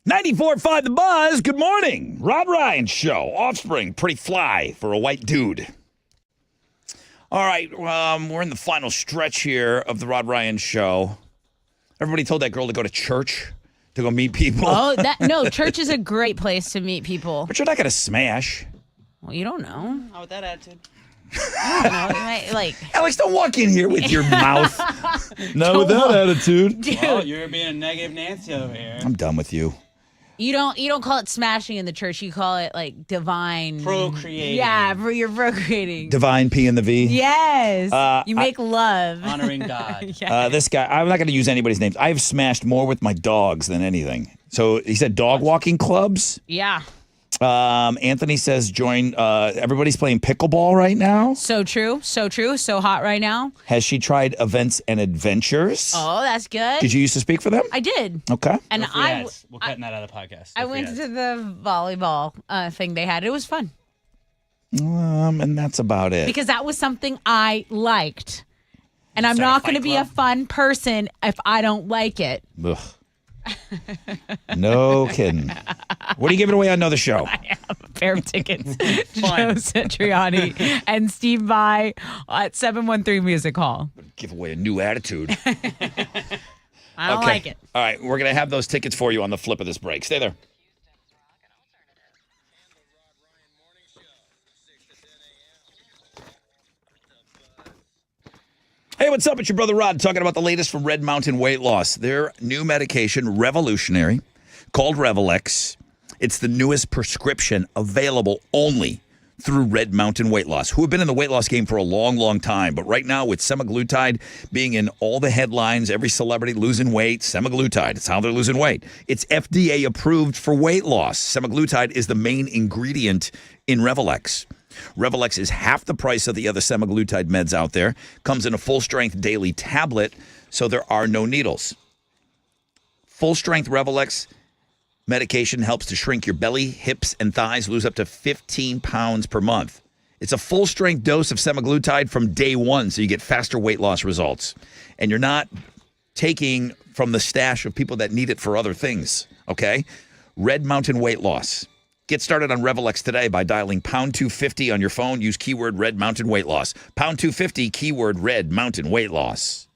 94.5 The Buzz. Good morning. Rod Ryan Show. Offspring. Pretty fly for a white dude. All right. We're in the final stretch here of the Rod Ryan Show. Everybody told that girl to go to church to go meet people. Oh, no, church is a great place to meet people. But you're not going to smash. Well, you don't know. Not with that attitude. I don't know. You might, like, Alex, don't walk in here with your mouth. Not with that attitude. dude, Well, you're being a negative Nancy over here. I'm done with you. you don't call it smashing in the church. You call it like divine Procreating. Yeah, you're procreating. Divine P and the V. Yes, you make love. Honoring God. Yeah. This guy, I'm not going to use anybody's names. I've smashed more with my dogs than anything. So he said dog walking clubs. Yeah. Anthony says join. Everybody's playing pickleball right now. So true. So true. So hot right now. Has she tried Events and Adventures? Oh, that's good. Did you used to speak for them? I did. Okay. And No free I ads. We're cutting that out of the podcast. I No free went ads. to the volleyball thing they had. It was fun And that's about it. because that was something I liked. And I'm Start a not going to fight be a club? fun person if I don't like it. Ugh. No kidding. What are you giving away on another show? A pair of tickets to Joe Satriani and Steve Vai at 713 Music Hall. Give away a new attitude. I don't like it. All right, we're going to have those tickets for you on the flip of this break. Stay there. Hey, what's up? It's your brother Rod talking about the latest from Red Mountain Weight Loss. Their new medication, revolutionary, called Revelex. It's the newest prescription available only through Red Mountain Weight Loss, who have been in the weight loss game for a long, long time. But right now, with semaglutide being in all the headlines, every celebrity losing weight, semaglutide, it's how they're losing weight. It's FDA approved for weight loss. Semaglutide is the main ingredient in Revelex. Revelex is half the price of the other semaglutide meds out there. Comes in a full-strength daily tablet, so there are no needles. Full-strength Revelex medication helps to shrink your belly, hips, and thighs, lose up to 15 pounds per month. It's a full-strength dose of semaglutide from day one, so you get faster weight loss results. And you're not taking from the stash of people that need it for other things, okay? Red Mountain Weight Loss. Get started on Revelex today by dialing pound 250 on your phone. Use keyword Red Mountain Weight Loss. Pound 250, keyword Red Mountain Weight Loss.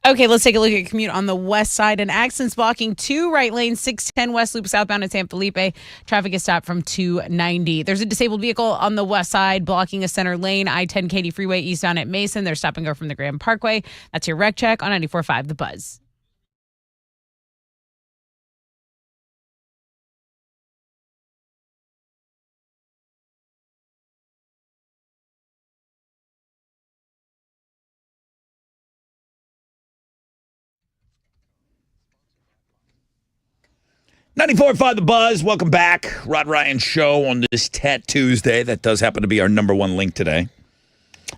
Okay, let's take a look at commute on the west side. An accident's blocking 2 right lanes, 610 West Loop southbound at San Felipe. Traffic is stopped from 290. There's a disabled vehicle on the west side blocking a center lane, I-10 Katy Freeway eastbound at Mason. They're stop and go from the Grand Parkway. That's your wreck check on 94.5 The Buzz. .94.5 The Buzz. Welcome back. Rod Ryan Show on this Tat Tuesday. That does happen to be our number one link today.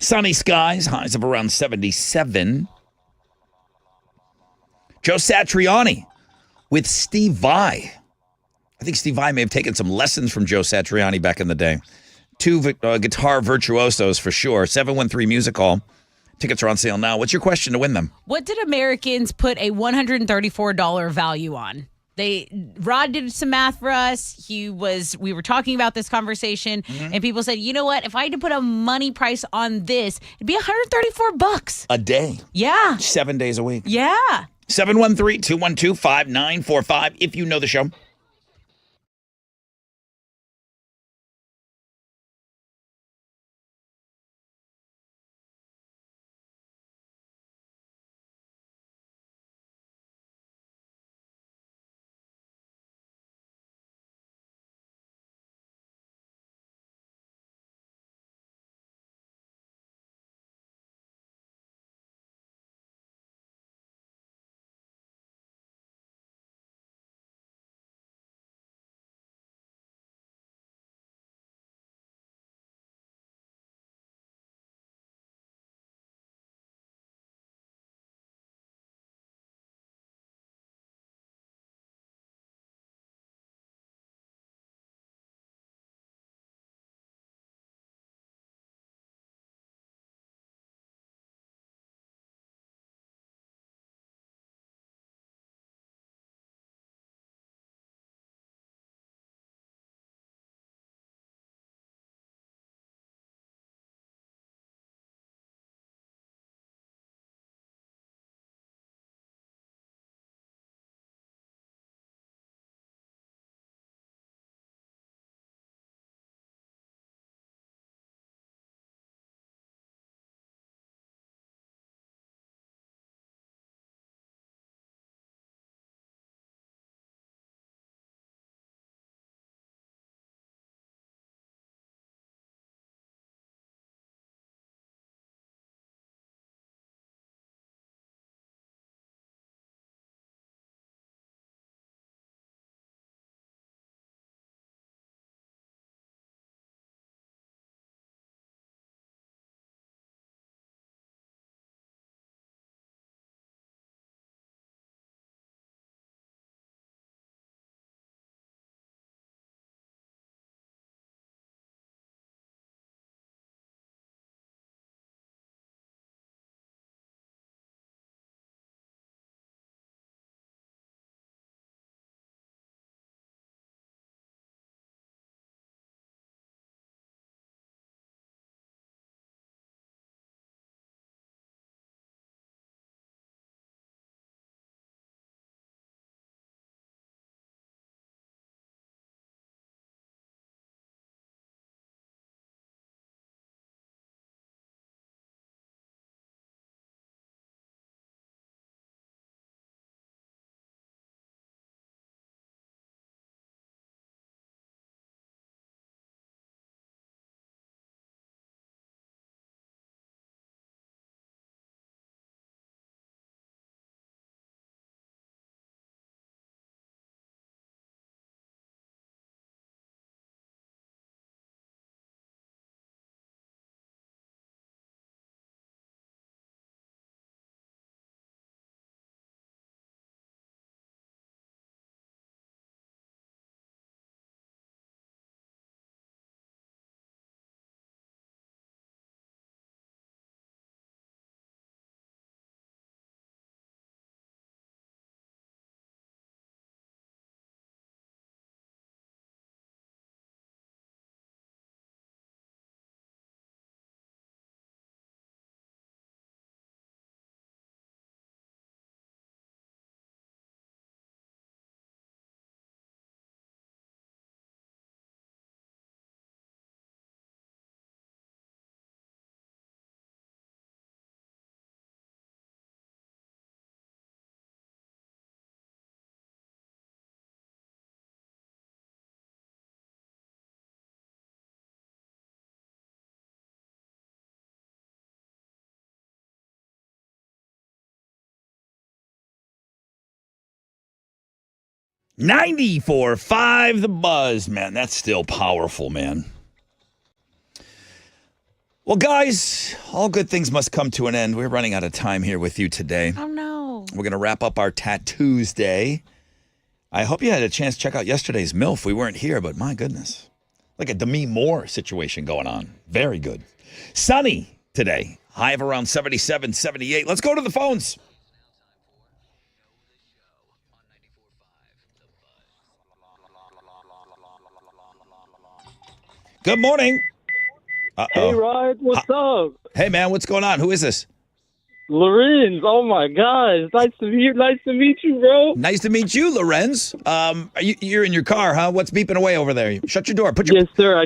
Sunny skies, highs of around 77. Joe Satriani with Steve Vai. I think Steve Vai may have taken some lessons from Joe Satriani back in the day. 2 guitar virtuosos for sure. 713 Music Hall. Tickets are on sale now. What's your question to win them? What did Americans put a $134 value on? Rod did some math for us. We were talking about this conversation, and people said, you know what? If I had to put a money price on this, it'd be $134 a day. Yeah. 7 days a week. Yeah. 713-212-5945 if you know the show. 94.5 The Buzz. Man, that's still powerful, man. Well, guys, all good things must come to an end. We're running out of time here with you today. Oh, no. We're going to wrap up our Tattoos Day. I hope you had a chance to check out yesterday's MILF. We weren't here, but my goodness. Like a Demi Moore situation going on. Very good. Sunny today. High of around 77, 78. Let's go to the phones. Good morning. Hey, Rod, what's up? Hey, man, what's going on? Who is this? Lorenz. Oh, my gosh. Nice to meet you, bro. Nice to meet you, Lorenz. You're in your car, huh? What's beeping away over there? Shut your door. Yes, sir.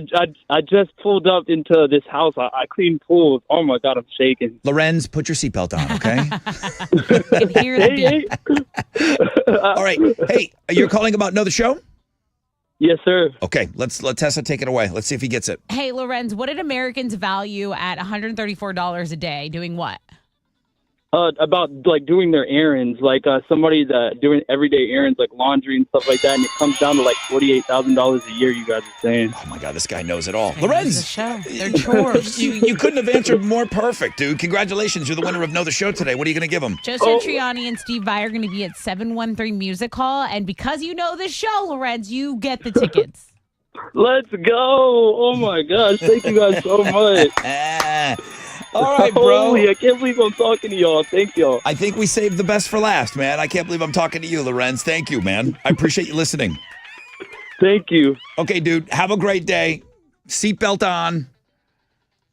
I just pulled up into this house. I clean pools. Oh, my God, I'm shaking. Lorenz, put your seatbelt on, okay? I can hear the beep. All right. Hey, you're calling about Know the Show? Yes, sir. Okay, let's Tessa take it away. Let's see if he gets it. Hey, Lorenz, what did Americans value at $134 a day? Doing what? About like doing their errands, like somebody that doing everyday errands like laundry and stuff like that, and it comes down to like $48,000 a year. You guys are saying? Oh my God, this guy knows it all. Lorenz, Lorenz, the show. They're chores. you couldn't have answered more perfect, dude. Congratulations, you're the winner of Know the Show today. What are you going to give him? Joe Satriani and Steve Vai are going to be at 713 Music Hall, and because you know this show, Lorenz, you get the tickets. Let's go! Oh my gosh, thank you guys so much. All right, bro. Holy, I can't believe I'm talking to y'all. Thank y'all. I think we saved the best for last, man. I can't believe I'm talking to you, Lorenz. Thank you, man. I appreciate you listening. Thank you. Okay, dude. Have a great day. Seatbelt on.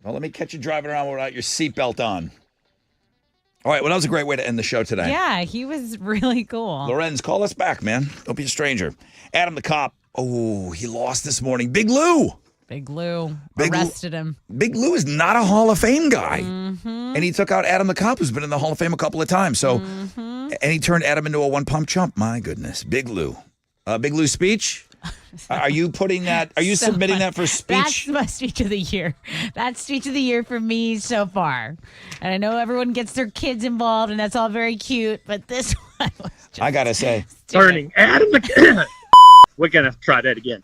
Well, let me catch you driving around without your seatbelt on. All right, well, that was a great way to end the show today. Yeah, he was really cool. Lorenz, call us back, man. Don't be a stranger. Adam the cop. Oh, he lost this morning. Big Lou. Big Lou arrested him. Big Lou is not a Hall of Fame guy. And he took out Adam the cop, who's been in the Hall of Fame a couple of times. So, and he turned Adam into a one-pump chump. My goodness. Big Lou. Big Lou's speech? Are you putting that, are you submitting that for speech? That's my speech of the year. That's speech of the year for me so far. And I know everyone gets their kids involved, and that's all very cute, but this one was just I got to say. Turning Adam the We're going to try that again.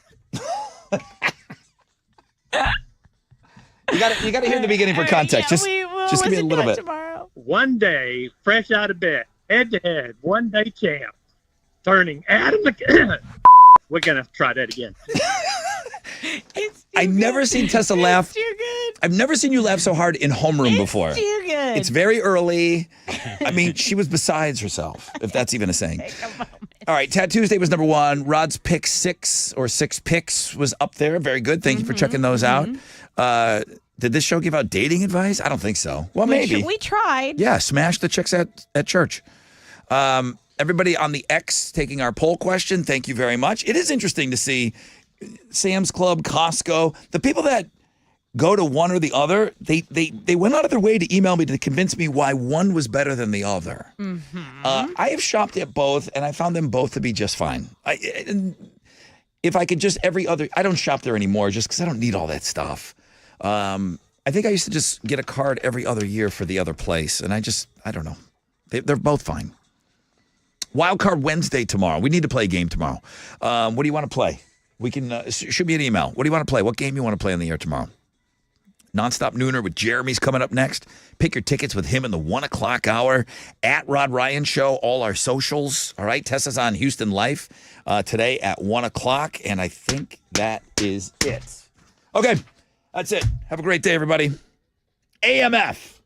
You got to hear the beginning for context. Just give me a little bit. Tomorrow. One day, fresh out of bed, head-to-head, one-day champ. Turning Adam the We're going to try that again. I've never seen Tessa laugh. Too good. I've never seen you laugh so hard in homeroom before. Too good. It's very early. I mean, she was besides herself, if that's even a saying. All right, Tattoos Day was number one. Rod's pick 6 or 6 picks was up there. Very good. Thank you for checking those out. Did this show give out dating advice? I don't think so. Well, maybe. We tried. Yeah, smash the chicks at church. Everybody on the X taking our poll question, thank you very much. It is interesting to see Sam's Club, Costco, the people that go to one or the other, they went out of their way to email me to convince me why one was better than the other. I have shopped at both, and I found them both to be just fine. If I could just I don't shop there anymore just because I don't need all that stuff. I think I used to just get a card every other year for the other place, and I don't know. They're both fine. Wild Card Wednesday tomorrow. We need to play a game tomorrow. What do you want to play? We can shoot me an email. What do you want to play? What game you want to play on the air tomorrow? Nonstop Nooner with Jeremy's coming up next. Pick your tickets with him in the 1 o'clock hour at Rod Ryan Show. All our socials. All right. Tessa's on Houston Life today at 1 o'clock. And I think that is it. Okay. That's it. Have a great day, everybody. AMF.